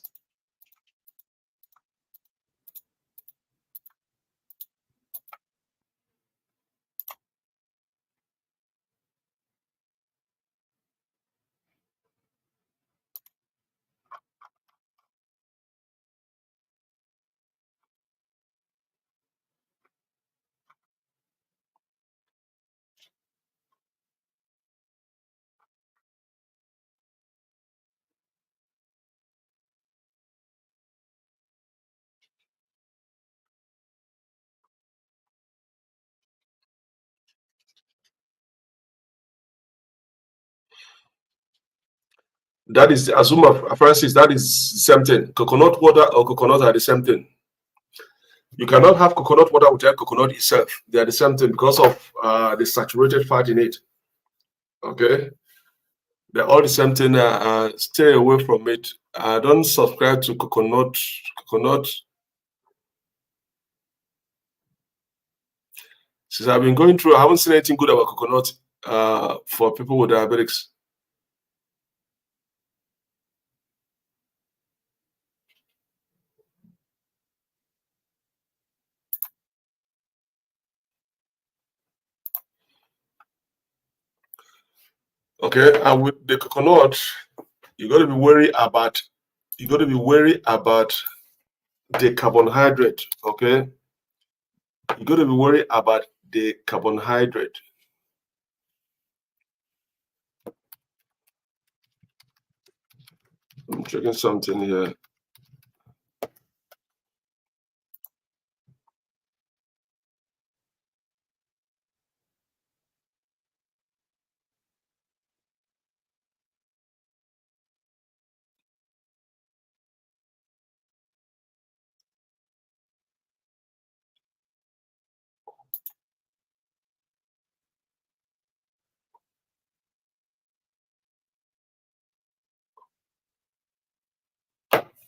That is, Azuma Francis, that is the same thing. Coconut water or coconut are the same thing. You cannot have coconut water without coconut itself. They are the same thing because of the saturated fat in it. Okay? They're all the same thing. Stay away from it. Don't subscribe to coconut. Since I've been going through, I haven't seen anything good about coconut for people with diabetics. Okay, and with the coconut, you got to be wary about. You got to be wary about the carbohydrate. Okay, you got to be worried about the carbohydrate. I'm checking something here.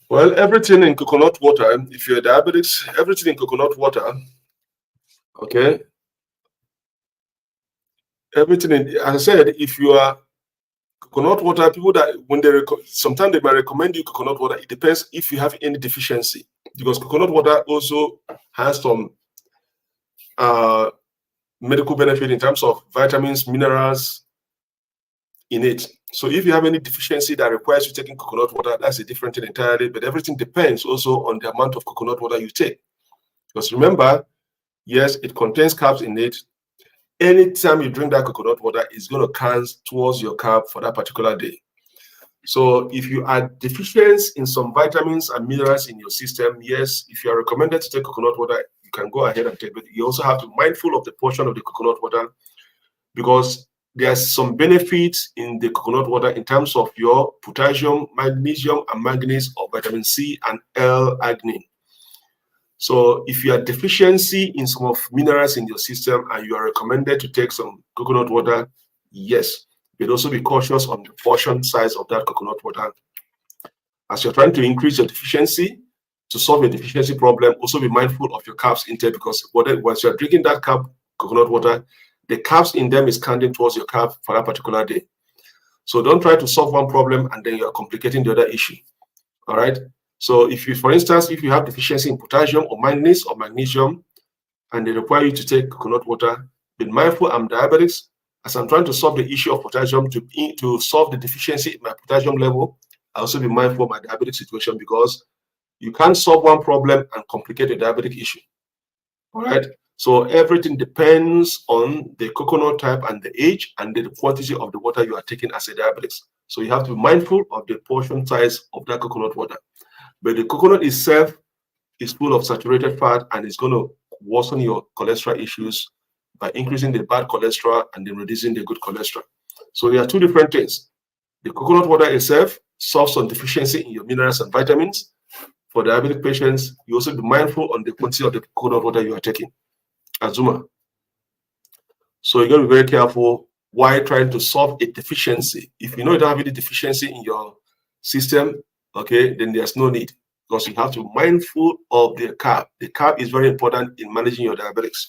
Well, everything in coconut water, if you're diabetics, everything in coconut water, okay, everything in, as I said, if you are coconut water, people that when they sometimes they might recommend you coconut water. It depends if you have any deficiency, because coconut water also has some medical benefit in terms of vitamins, minerals in it. So if you have any deficiency that requires you taking coconut water, that's a different thing entirely. But everything depends also on the amount of coconut water you take. Because remember, yes, it contains carbs in it. Anytime you drink that coconut water, it's going to count towards your carb for that particular day. So if you are deficient in some vitamins and minerals in your system, yes, if you are recommended to take coconut water, you can go ahead and take it. You also have to be mindful of the portion of the coconut water, because there's some benefits in the coconut water in terms of your potassium, magnesium, and manganese, or vitamin C and L-arginine. So if you are deficiency in some of minerals in your system and you are recommended to take some coconut water, yes, but also be cautious on the portion size of that coconut water. As you're trying to increase your deficiency, to solve your deficiency problem, also be mindful of your carbs intake, because once you're drinking that coconut water, the carbs in them is counting towards your carb for that particular day. So don't try to solve one problem and then you're complicating the other issue. All right. So if you, for instance, if you have deficiency in potassium or manganese or magnesium, and they require you to take coconut water, be mindful I'm diabetics. As I'm trying to solve the issue of potassium, to solve the deficiency in my potassium level, I also be mindful of my diabetic situation, because you can't solve one problem and complicate a diabetic issue. All right. So everything depends on the coconut type and the age and the quantity of the water you are taking as a diabetic. So you have to be mindful of the portion size of that coconut water. But the coconut itself is full of saturated fat and it's going to worsen your cholesterol issues by increasing the bad cholesterol and then reducing the good cholesterol. So there are two different things. The coconut water itself solves some deficiency in your minerals and vitamins. For diabetic patients, you also be mindful on the quantity of the coconut water you are taking. Azuma. So you're going to be very careful while trying to solve a deficiency. If you know you don't have any deficiency in your system, okay, then there's no need, because you have to be mindful of the carb. The carb is very important in managing your diabetics.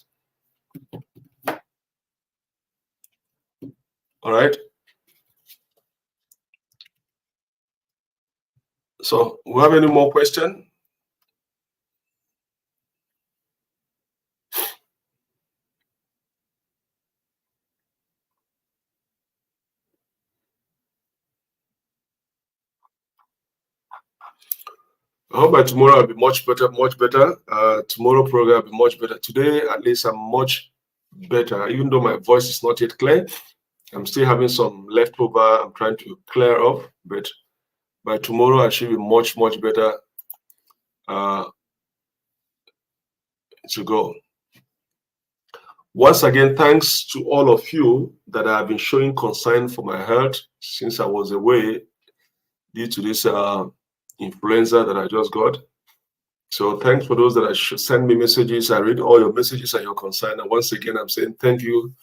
All right. So we have any more questions? I hope by tomorrow I'll be much better, much better. Tomorrow program will be much better. Today, at least I'm much better, even though my voice is not yet clear. I'm still having some leftover I'm trying to clear off, but by tomorrow I should be much, much better to go. Once again, thanks to all of you that have been showing concern for my health since I was away due to this influenza that I just got. So thanks for those that send me messages. I read all your messages and your concern. And once again, I'm saying thank you.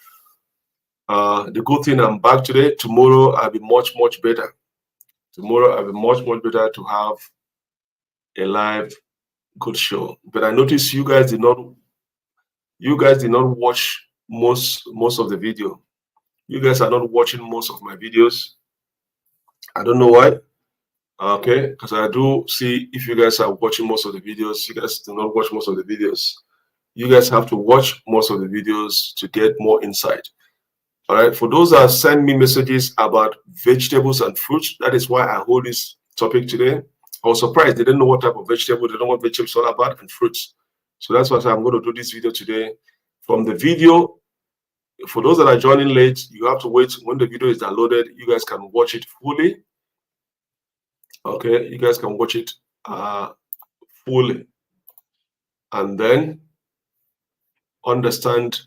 The good thing, I'm back today. Tomorrow, I'll be much, much better. Tomorrow, I'll be much, much better to have a live good show. But I noticed you guys did not watch most of the video. You guys are not watching most of my videos. I don't know why. Okay, because I do see if you guys are watching most of the videos, you guys do not watch most of the videos. You guys have to watch most of the videos to get more insight. All right, for those that send me messages about vegetables and fruits, that is why I hold this topic today. I was surprised they didn't know what type of vegetable, they don't know what vegetables are all about, and fruits. So that's why I'm going to do this video today. From the video, for those that are joining late, you have to wait when the video is downloaded. You guys can watch it fully. Okay, you guys can watch it fully, and then understand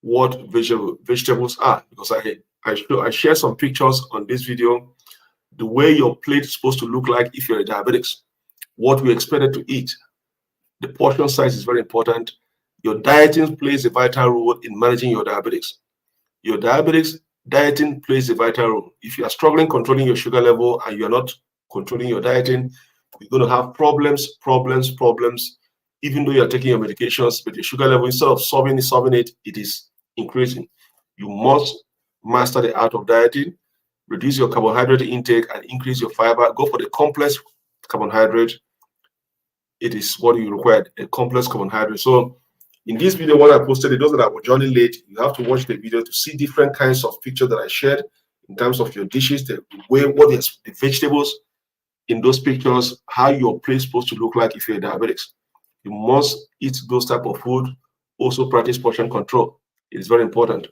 what vegetables are, because I share some pictures on this video, the way your plate is supposed to look like if you're a diabetic, what we expected to eat. The portion size is very important. Your dieting plays a vital role in managing your diabetics. Your diabetics dieting plays a vital role. If you are struggling controlling your sugar level and you're not controlling your dieting, you're going to have problems, even though you're taking your medications, but your sugar level, instead of solving it, it is increasing. You must master the art of dieting, reduce your carbohydrate intake and increase your fiber. Go for the complex carbohydrate. It is what you require, a complex carbohydrate. So in this video, what I posted, those that are joining late, you have to watch the video to see different kinds of pictures that I shared in terms of your dishes, the vegetables in those pictures, how your plate is supposed to look like if you're a diabetic. You must eat those type of food. Also practice portion control. It is very important.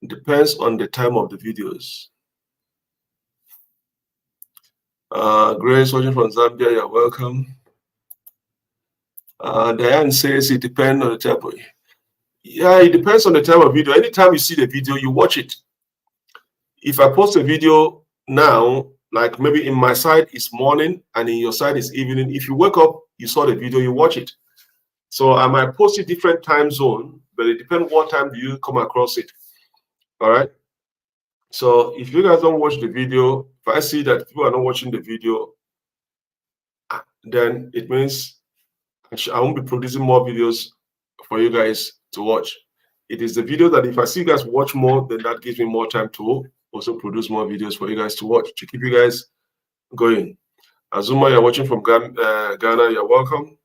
Depends on the time of the videos. Grace watching from Zambia, you're welcome. Diane says it depends on the type of. Yeah, it depends on the type of video. Anytime you see the video, you watch it. If I post a video now, like maybe in my side it's morning and in your side it's evening, if you wake up, you saw the video, you watch it. So I might post it different time zone, but it depends what time do you come across it. All right. So if you guys don't watch the video, if I see that people are not watching the video, then it means I won't be producing more videos for you guys to watch. It is the video that if I see you guys watch more, then that gives me more time to also produce more videos for you guys to watch, to keep you guys going. Azuma, you're watching from Ghana, you're welcome.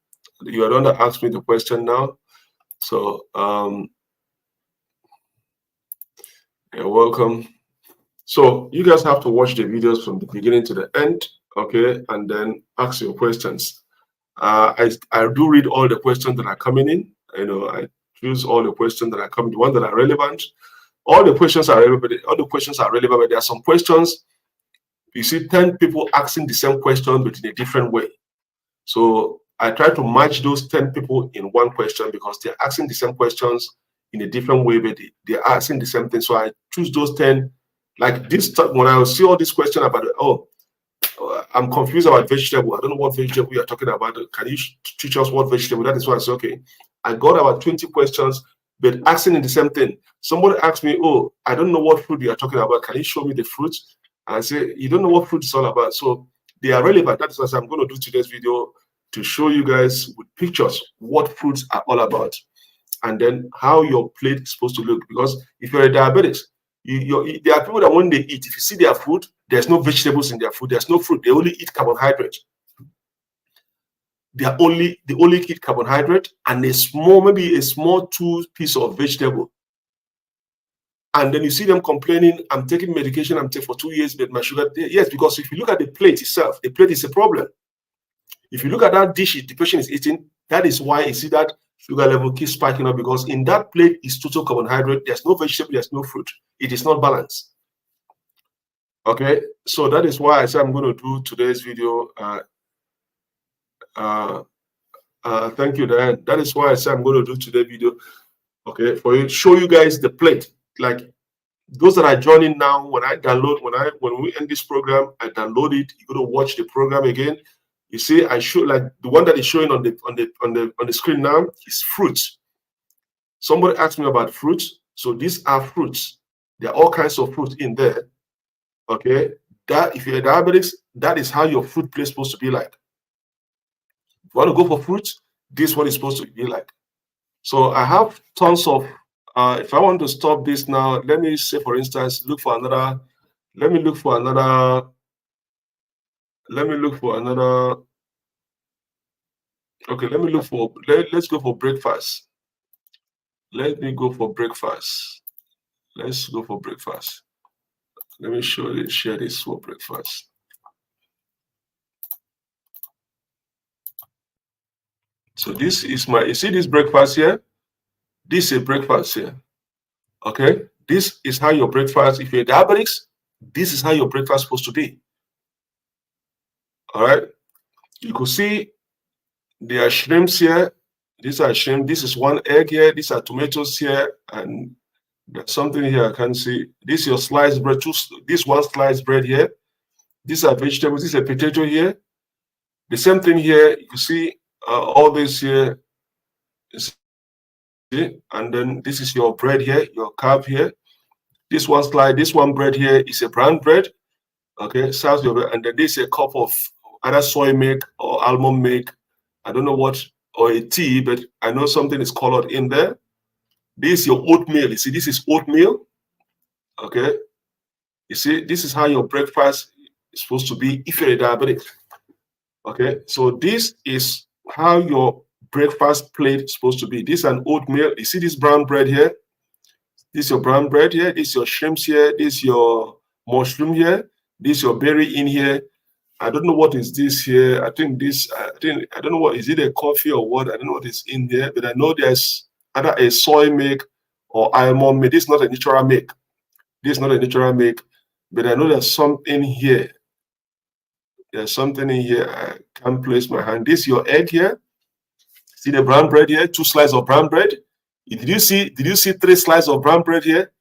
You are the one that asked me the question now. So you're welcome. So you guys have to watch the videos from the beginning to the end, okay, and then ask your questions. I do read all the questions that are coming in. You know, I choose all the questions that are coming, the ones that are relevant. All the questions are relevant. All the questions are relevant, but there are some questions. You see 10 people asking the same question, but in a different way. So I try to match those 10 people in one question because they're asking the same questions in a different way, but they're asking the same thing. So I choose those 10. Like this, when I see all these questions about, I'm confused about vegetable. I don't know what vegetable you're talking about. Can you teach us what vegetable? That is why I say, okay. I got about 20 questions, but asking the same thing. Somebody asked me, oh, I don't know what fruit you're talking about. Can you show me the fruit? And I say, you don't know what fruit is all about. So they are relevant. That is what I'm going to do today's video, to show you guys with pictures what fruits are all about, and then how your plate is supposed to look. Because if you're a diabetic, there are people that when they eat, if you see their food, there's no vegetables in their food, there's no fruit, they only eat carbohydrate. They only eat carbohydrate and maybe a small 2 piece of vegetable. And then you see them complaining, I'm taking medication, I'm taking for 2 years, but my sugar. Yes, because if you look at the plate itself, the plate is a problem. If you look at that dish the patient is eating, that is why you see that sugar level keeps spiking up, because in that plate is total carbohydrate. There's no vegetable, there's no fruit. It is not balanced. Okay, so that is why I say I'm going to do today's video. Thank you, Diane. That is why I say I'm going to do today's video. Okay, for you, show you guys the plate. Like those that are joining now, when we end this program, I download it. You're going to watch the program again. You see, I show like the one that is showing on the screen now is fruits. Somebody asked me about fruits. So these are fruits. There are all kinds of fruits in there. Okay, that if you're a diabetic, that is how your fruit plate is supposed to be like. If you want to go for fruits, this is what it's supposed to be like. So I have tons of. If I want to stop this now, let me say, for instance, look for another. Let me look for another. Okay, let me look for. Let's go for breakfast. Let me go for breakfast. Let's go for breakfast. Let me share this for breakfast. So this is you see this breakfast here? This is a breakfast here. Okay? This is how your breakfast, if you're diabetics, this is how your breakfast is supposed to be. All right? You could see there are shrimps here. These are shrimp. This is one egg here. These are tomatoes here. And there's something here I can't see. This is your sliced bread. This one sliced bread here. These are vegetables. This is a potato here. The same thing here. You see all this here. And then this is your bread here, your carb here. This one bread here is a brown bread. Okay, and then this is a cup of either soy milk or almond milk. I don't know what, or a tea, but I know something is colored in there. This is your oatmeal. You see, this is oatmeal. Okay, you see, this is how your breakfast is supposed to be if you're a diabetic. Okay, so this is how your breakfast plate is supposed to be. This is an oatmeal. You see this brown bread here? This is your brown bread here. This is your shrimps here. This is your mushroom here. This is your berry in here. I don't know what is this here. I don't know what, is it a coffee or what? I don't know what is in there, but I know there's either a soy milk or almond milk. This is not a natural milk. This is not a natural milk, but I know there's something here. There's something in here. I can't place my hand. This is your egg here. See the brown bread here? 2 slices of brown bread. Did you see 3 slices of brown bread here?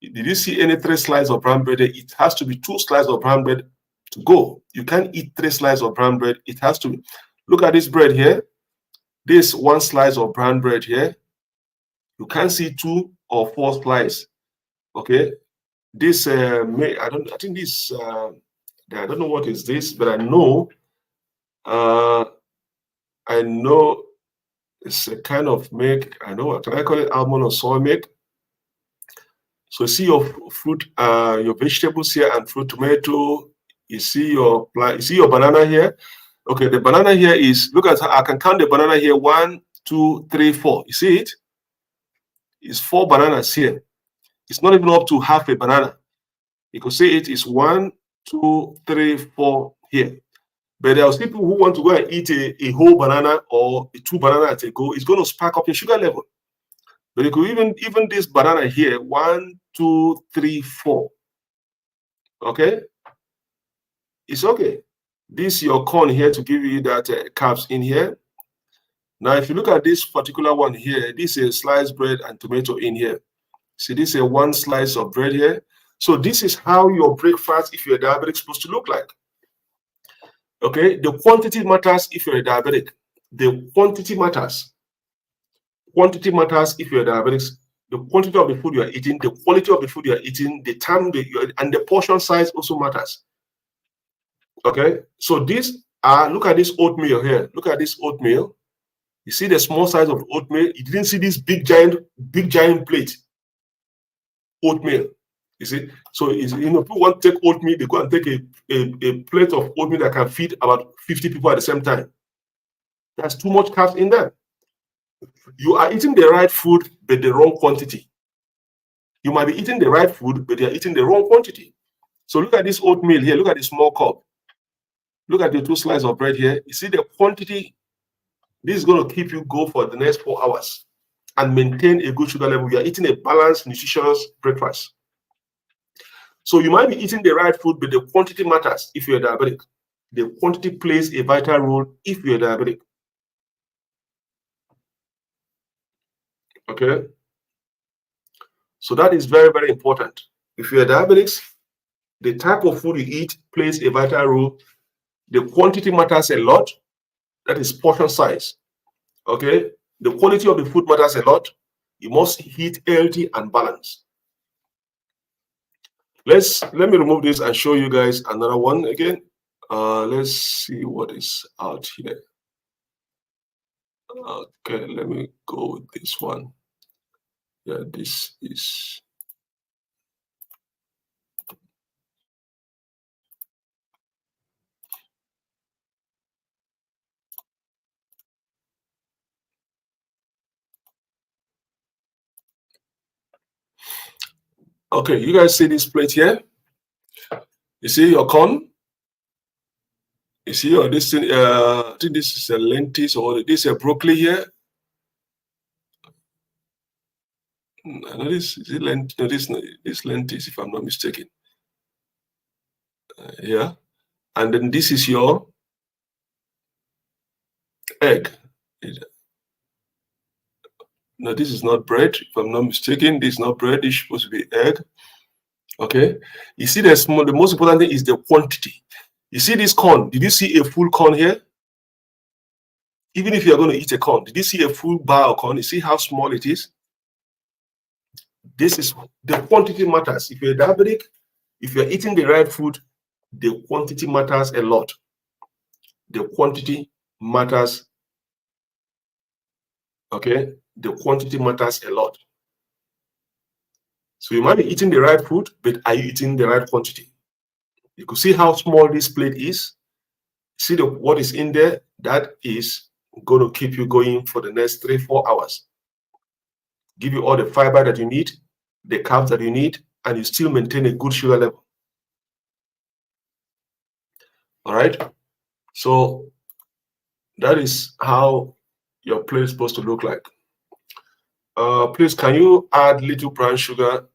Did you see any 3 slices of brown bread? It has to be 2 slices of brown bread to go. You can't eat 3 slices of brown bread. It has to be. Look at this bread here. This 1 slice of brown bread here. You can't see 2 or 4 slices. Okay, this I think this I don't know what is this, but I know it's a kind of milk. I know, can I call it almond or soy milk? So see your fruit, your vegetables here and fruit, tomato. You see your plant. You see your banana here. Okay, the banana here is, look at how I can count the banana here. 1, 2, 3, 4. You see it? It's 4 bananas here. It's not even up to half a banana. You could say it is 1, 2, 3, 4 here. But there are people who want to go and eat a whole banana or 2 bananas at a go. It's going to spark up your sugar level. But you could even this banana here, 1, 2, 3, 4. Okay, it's okay. This your corn here to give you that carbs in here. Now, if you look at this particular one here, this is sliced bread and tomato in here. See, this is 1 slice of bread here. So this is how your breakfast, if you're diabetic, is supposed to look like. Okay, the quantity matters if you're a diabetic. The quantity matters. Quantity matters if you're diabetic. The quantity of the food you are eating, the quality of the food you are eating, the time and the portion size also matters. Okay, so these are, look at this oatmeal here. Look at this oatmeal. You see the small size of oatmeal. You didn't see this big giant plate oatmeal. You see, so people want to take oatmeal, they go and take a plate of oatmeal that can feed about 50 people at the same time. There's too much carbs in there. You are eating the right food, but the wrong quantity. You might be eating the right food, but you're eating the wrong quantity. So look at this oatmeal here. Look at the small cup. Look at the 2 slices of bread here. You see the quantity. This is going to keep you go for the next 4 hours and maintain a good sugar level. You are eating a balanced, nutritious breakfast. So you might be eating the right food, but the quantity matters if you're diabetic. The quantity plays a vital role if you're diabetic. Okay? So that is very, very important. If you're diabetic, the type of food you eat plays a vital role. The quantity matters a lot. That is portion size. Okay? The quality of the food matters a lot. You must eat healthy and balanced. Let me remove this and show you guys another one again. Let's see what is out here. Okay, let me go with this one. Yeah, this is. Okay, you guys see this plate here? You see your corn? You see your this thing? I think this is a lentils or this is a broccoli here. No, this is this lentils, if I'm not mistaken. Yeah, and then this is your egg. No, this is not bread. If I'm not mistaken, this is not bread. This is supposed to be egg. Okay. You see, the most important thing is the quantity. You see this corn? Did you see a full corn here? Even if you're going to eat a corn, did you see a full bar of corn? You see how small it is? This is the quantity matters. If you're diabetic, if you're eating the right food, the quantity matters a lot. The quantity matters. Okay. The quantity matters a lot. So you might be eating the right food, but are you eating the right quantity? You could see how small this plate is. See what is in there. That is going to keep you going for the next 3-4 hours. Give you all the fiber that you need, the carbs that you need, and you still maintain a good sugar level. All right. So that is how your plate is supposed to look like. Please, can you add little brown sugar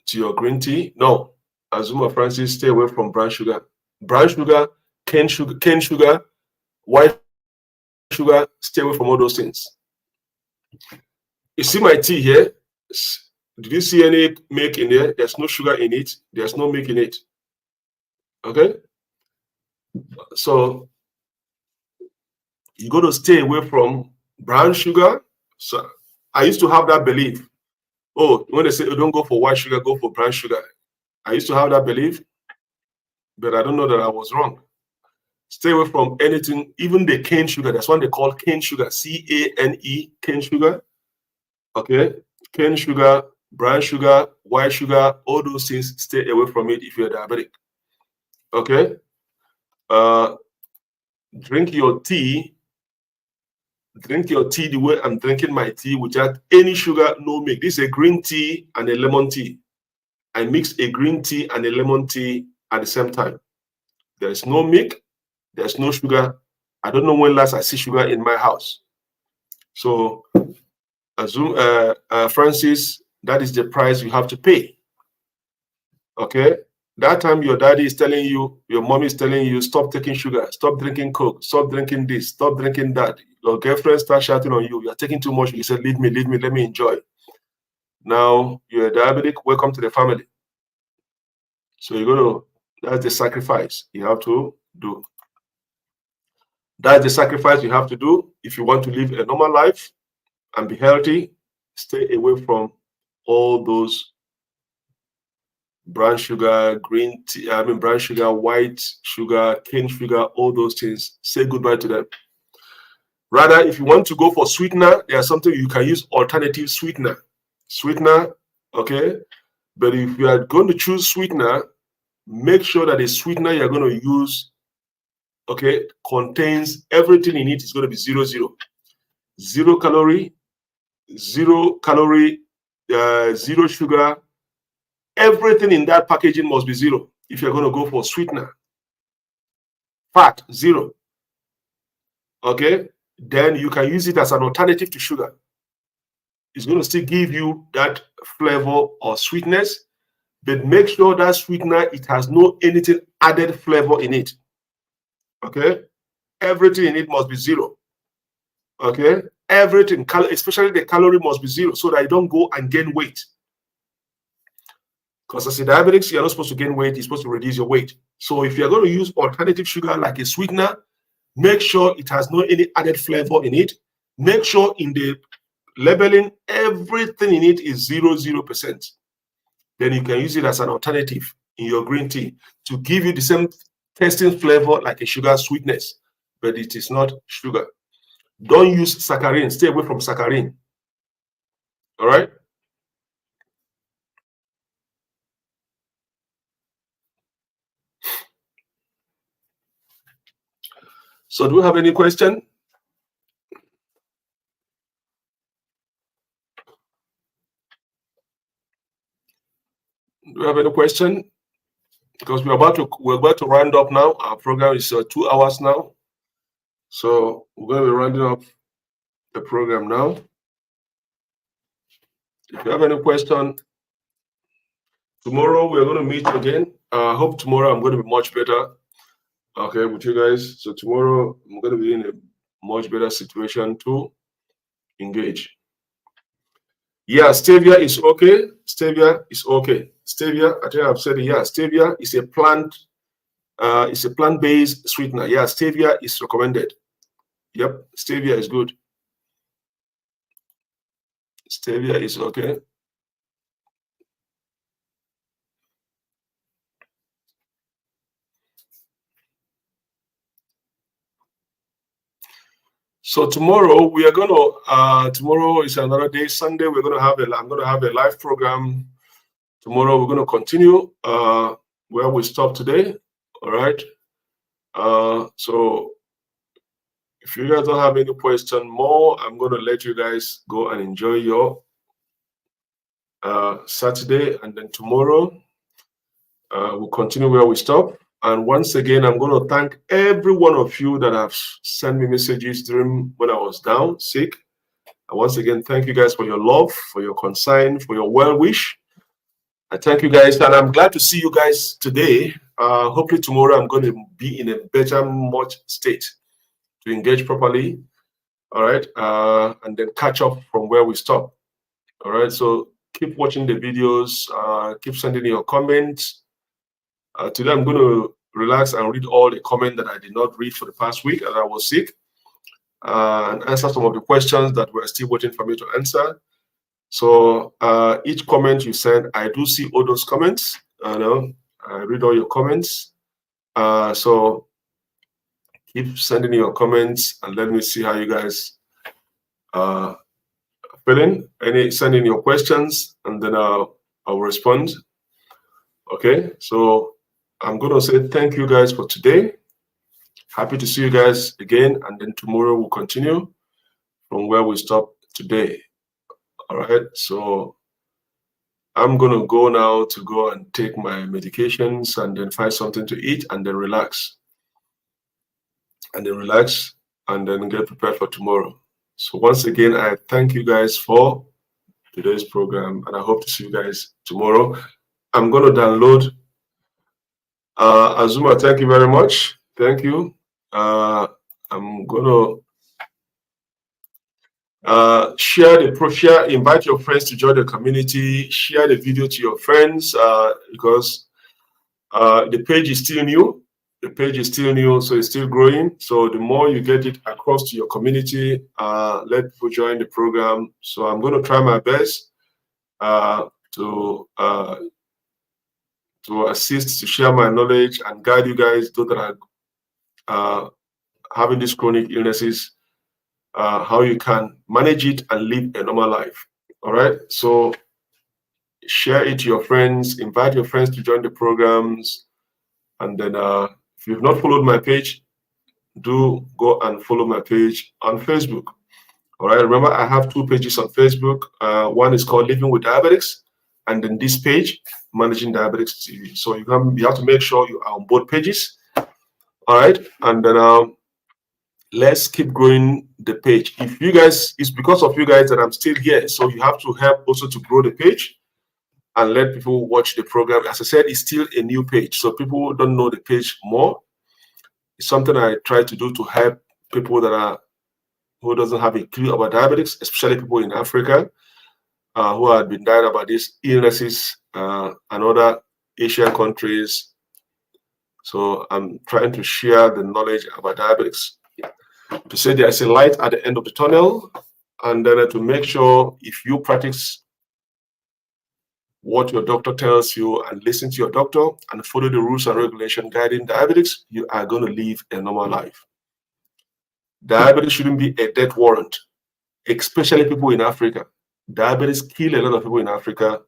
to your green tea? No. Azuma Francis, stay away from brown sugar. Brown sugar, cane sugar, white sugar, stay away from all those things. You see my tea here? Did you see any milk in there? There's no sugar in it. There's no milk in it. Okay? So you got to stay away from brown sugar. So I used to have that belief. Oh, when they say, oh, don't go for white sugar, go for brown sugar. I used to have that belief, but I don't know that I was wrong. Stay away from anything, even the cane sugar. That's what they call cane sugar, C-A-N-E, cane sugar. Okay, cane sugar, brown sugar, white sugar, all those things, stay away from it if you're diabetic. Okay, drink your tea the way I'm drinking my tea without any sugar, no milk. This is a green tea and a lemon tea. I mix a green tea and a lemon tea at the same time. There is no milk, there's no sugar. I don't know when last I see sugar in my house. So, Francis, that is the price you have to pay. Okay? That time your daddy is telling you, your mom is telling you, stop taking sugar, stop drinking Coke, stop drinking this, stop drinking that. Your girlfriend starts shouting on you, you're taking too much. You said, leave me, let me enjoy. Now you're a diabetic, welcome to the family. So that's the sacrifice you have to do. That's the sacrifice you have to do if you want to live a normal life and be healthy. Stay away from all those brown sugar, green tea, brown sugar, white sugar, cane sugar, all those things. Say goodbye to them. Rather, if you want to go for sweetener, there's something you can use, alternative sweetener. Okay? But if you are going to choose sweetener, make sure that the sweetener you're going to use, okay, contains everything in it is going to be 0, 0. 0 calorie, 0 sugar. Everything in that packaging must be 0 if you're going to go for sweetener. Fat, 0. Okay? Then you can use it as an alternative to sugar. It's going to still give you that flavor or sweetness, but make sure that sweetener, it has no anything added flavor in it. Okay? Everything in it must be 0. Okay? Everything, especially the calorie, must be 0 so that you don't go and gain weight. Because as a diabetic, you're not supposed to gain weight, you're supposed to reduce your weight. So if you're going to use alternative sugar like a sweetener, make sure it has no any added flavor in it. Make sure in the labeling, everything in it is 0%. Then you can use it as an alternative in your green tea to give you the same tasting flavor like a sugar sweetness, but it is not sugar. Don't use saccharin. Stay away from saccharin. All right? So do we have any question? Do we have any question? Because we're about to round up now. Our program is 2 hours now. So we're going to be rounding up the program now. If you have any question, tomorrow we're going to meet again. I hope tomorrow I'm going to be much better. Okay, with you guys. So tomorrow I'm going to be in a much better situation to engage. Yeah, stevia is okay. Stevia is okay. Stevia, I think I've said it. Yeah, stevia is a plant. It's a plant-based sweetener. Yeah, stevia is recommended. Yep, stevia is good. Stevia is okay. So tomorrow we are gonna. Tomorrow is another day. Sunday we're gonna have I'm gonna have a live program. Tomorrow we're gonna continue where we stopped today. All right. So if you guys don't have any question more, I'm gonna let you guys go and enjoy your Saturday, and then tomorrow we'll continue where we stop. And once again, I'm going to thank every one of you that have sent me messages during when I was down sick. And once again, thank you guys for your love, for your concern, for your well wish. I thank you guys, and I'm glad to see you guys today. Hopefully tomorrow I'm going to be in a better, much state to engage properly. All right, and then catch up from where we stop. All right, so keep watching the videos. Keep sending your comments. Today I'm going to relax and read all the comments that I did not read for the past week as I was sick, and answer some of the questions that we're still waiting for me to answer. So each comment you send, I do see all those comments. I read all your comments. So keep sending your comments and let me see how you guys feeling. Send in your questions and then I'll respond. Okay, so I'm gonna say thank you guys for today. Happy to see you guys again, and then tomorrow we'll continue from where we stopped today. All right, so I'm gonna go now to go and take my medications and then find something to eat and then relax. And then get prepared for tomorrow. So once again, I thank you guys for today's program and I hope to see you guys tomorrow. I'm gonna download Azuma, thank you very much. Thank you. I'm gonna share, invite your friends to join the community, share the video to your friends because the page is still new. The page is still new, so it's still growing. So the more you get it across to your community, let people join the program. So I'm going to try my best to assist, to share my knowledge and guide you guys, those that are having these chronic illnesses, how you can manage it and live a normal life. All right. So share it to your friends, invite your friends to join the programs, and then if you've not followed my page, do go and follow my page on Facebook. All right. Remember, I have two pages on Facebook. One is called Living with Diabetics, and then this page, Managing Diabetics TV. So you have to make sure you are on both pages. All right. And then let's keep growing the page. If you guys, it's because of you guys that I'm still here. So you have to help also to grow the page and let people watch the program. As I said, it's still a new page, so people don't know the page more. It's something I try to do to help people who doesn't have a clue about diabetics, especially people in Africa who have been dying about these illnesses and other Asian countries. So I'm trying to share the knowledge about diabetics, to say there's a light at the end of the tunnel, and then to make sure if you practice what your doctor tells you and listen to your doctor and follow the rules and regulations guiding diabetics, you are going to live a normal life. Diabetes shouldn't be a death warrant, especially people in Africa. Diabetes kill a lot of people in Africa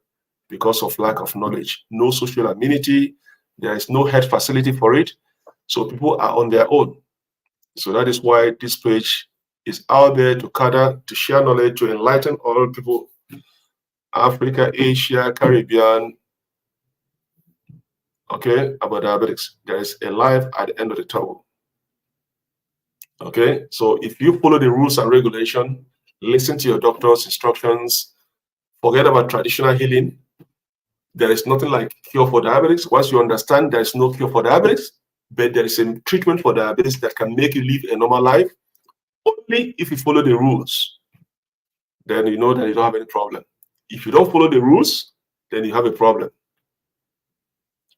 because of lack of knowledge. No social amenity, there is no health facility for it, so people are on their own. So that is why this page is out there to cater, to share knowledge, to enlighten all people, Africa, Asia, Caribbean, okay, about diabetics. There is a life at the end of the tunnel. Okay, so if you follow the rules and regulation, listen to your doctor's instructions, forget about traditional healing. There is nothing like cure for diabetics. Once you understand there is no cure for diabetics, but there is a treatment for diabetes that can make you live a normal life, only if you follow the rules, then you know that you don't have any problem. If you don't follow the rules, then you have a problem.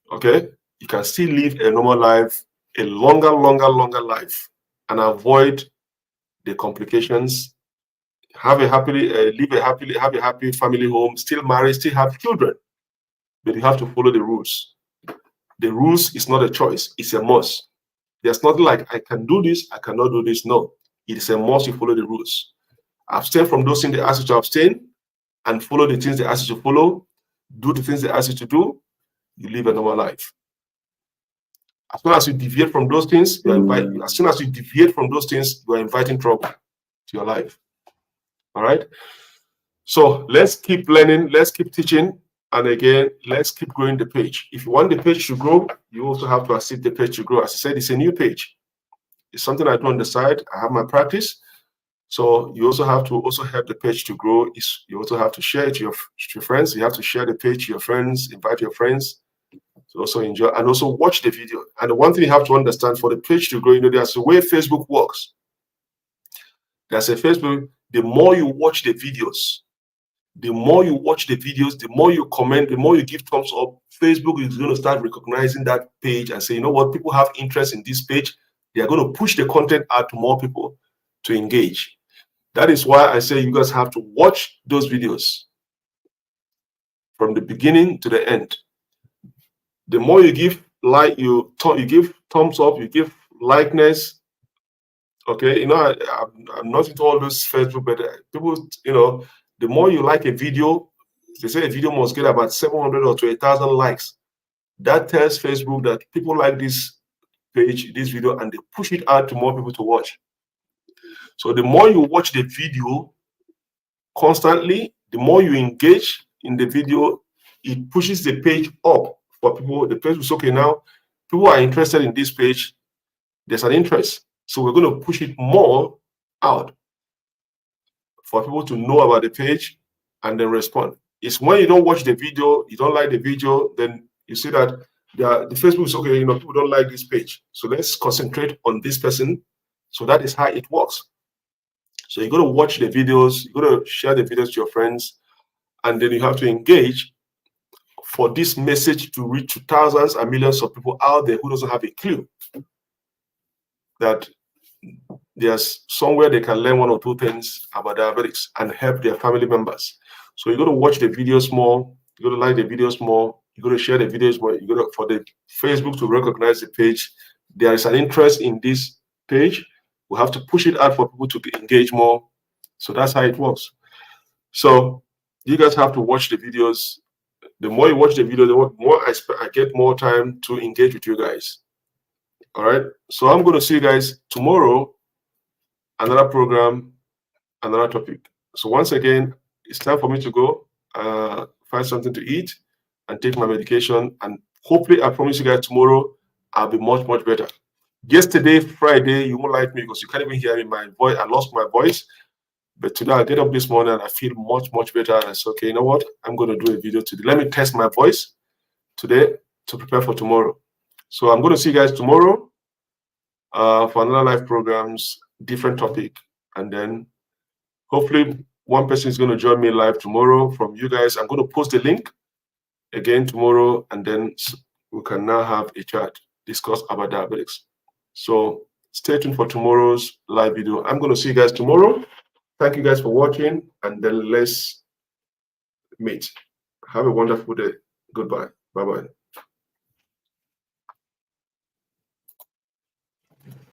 Okay, you can still live a normal life, a longer life, and avoid the complications. Have a happy family home, still marry, still have children, but you have to follow the rules. The rules is not a choice; it's a must. There's nothing like I can do this, I cannot do this. No, it is a must. You follow the rules. Abstain from those things they ask you to abstain, and follow the things they ask you to follow. Do the things they ask you to do. You live a normal life. As soon as you deviate from those things, you are inviting trouble to your life. All right. So let's keep learning, let's keep teaching, and again, let's keep growing the page. If you want the page to grow, you also have to assist the page to grow. As I said, it's a new page. It's something I do on the side. I have my practice. So you also have to help the page to grow. You also have to share it to your friends. You have to share the page to your friends, invite your friends to also enjoy and also watch the video. And the one thing you have to understand, for the page to grow, there's a way Facebook works. There's a Facebook, the more you watch the videos, the more you comment, the more you give thumbs up, Facebook is going to start recognizing that page and say, you know what, people have interest in this page. They are going to push the content out to more people to engage. That is why I say you guys have to watch those videos. from the beginning to the end. The more you give like, you give thumbs up, you give likeness. Okay, you know, I'm not into all this Facebook, but people, you know, the more you like a video, they say a video must get about 700 or to 1,000 likes. That tells Facebook that people like this page, this video, and they push it out to more people to watch. So the more you watch the video constantly, the more you engage in the video, it pushes the page up for people. The page is okay now. People are interested in this page. There's an interest. So we're going to push it more out for people to know about the page and then respond. It's when you don't watch the video, you don't like the video, then you see that the Facebook is okay, you know, people don't like this page. So let's concentrate on this person. So that is how it works. So you're going to watch the videos, you're going to share the videos to your friends, and then you have to engage for this message to reach to thousands and millions of people out there who doesn't have a clue that there's somewhere they can learn one or two things about diabetics and help their family members. So you're going to watch the videos more, you're going to like the videos more, you're going to share the videos more, you're going to, for the Facebook to recognize the page, there is an interest in this page. We have to push it out for people to engage more. So that's how it works. So you guys have to watch the videos. The more you watch the video, the more I get more time to engage with you guys. All right. So I'm going to see you guys tomorrow. Another program, another topic. So once again, it's time for me to go find something to eat and take my medication. And hopefully, I promise you guys tomorrow, I'll be much, much better. Yesterday, Friday, you won't like me because you can't even hear me. My voice, I lost my voice. But today, I get up this morning and I feel much, much better. And I said, okay, you know what? I'm going to do a video today. Let me test my voice today to prepare for tomorrow. So I'm going to see you guys tomorrow for another live programs, different topic. And then hopefully one person is going to join me live tomorrow from you guys. I'm going to post the link again tomorrow, and then we can now have a chat, discuss about diabetics. So stay tuned for tomorrow's live video. I'm going to see you guys tomorrow. Thank you guys for watching, and then let's meet. Have a wonderful day. Goodbye. Bye-bye.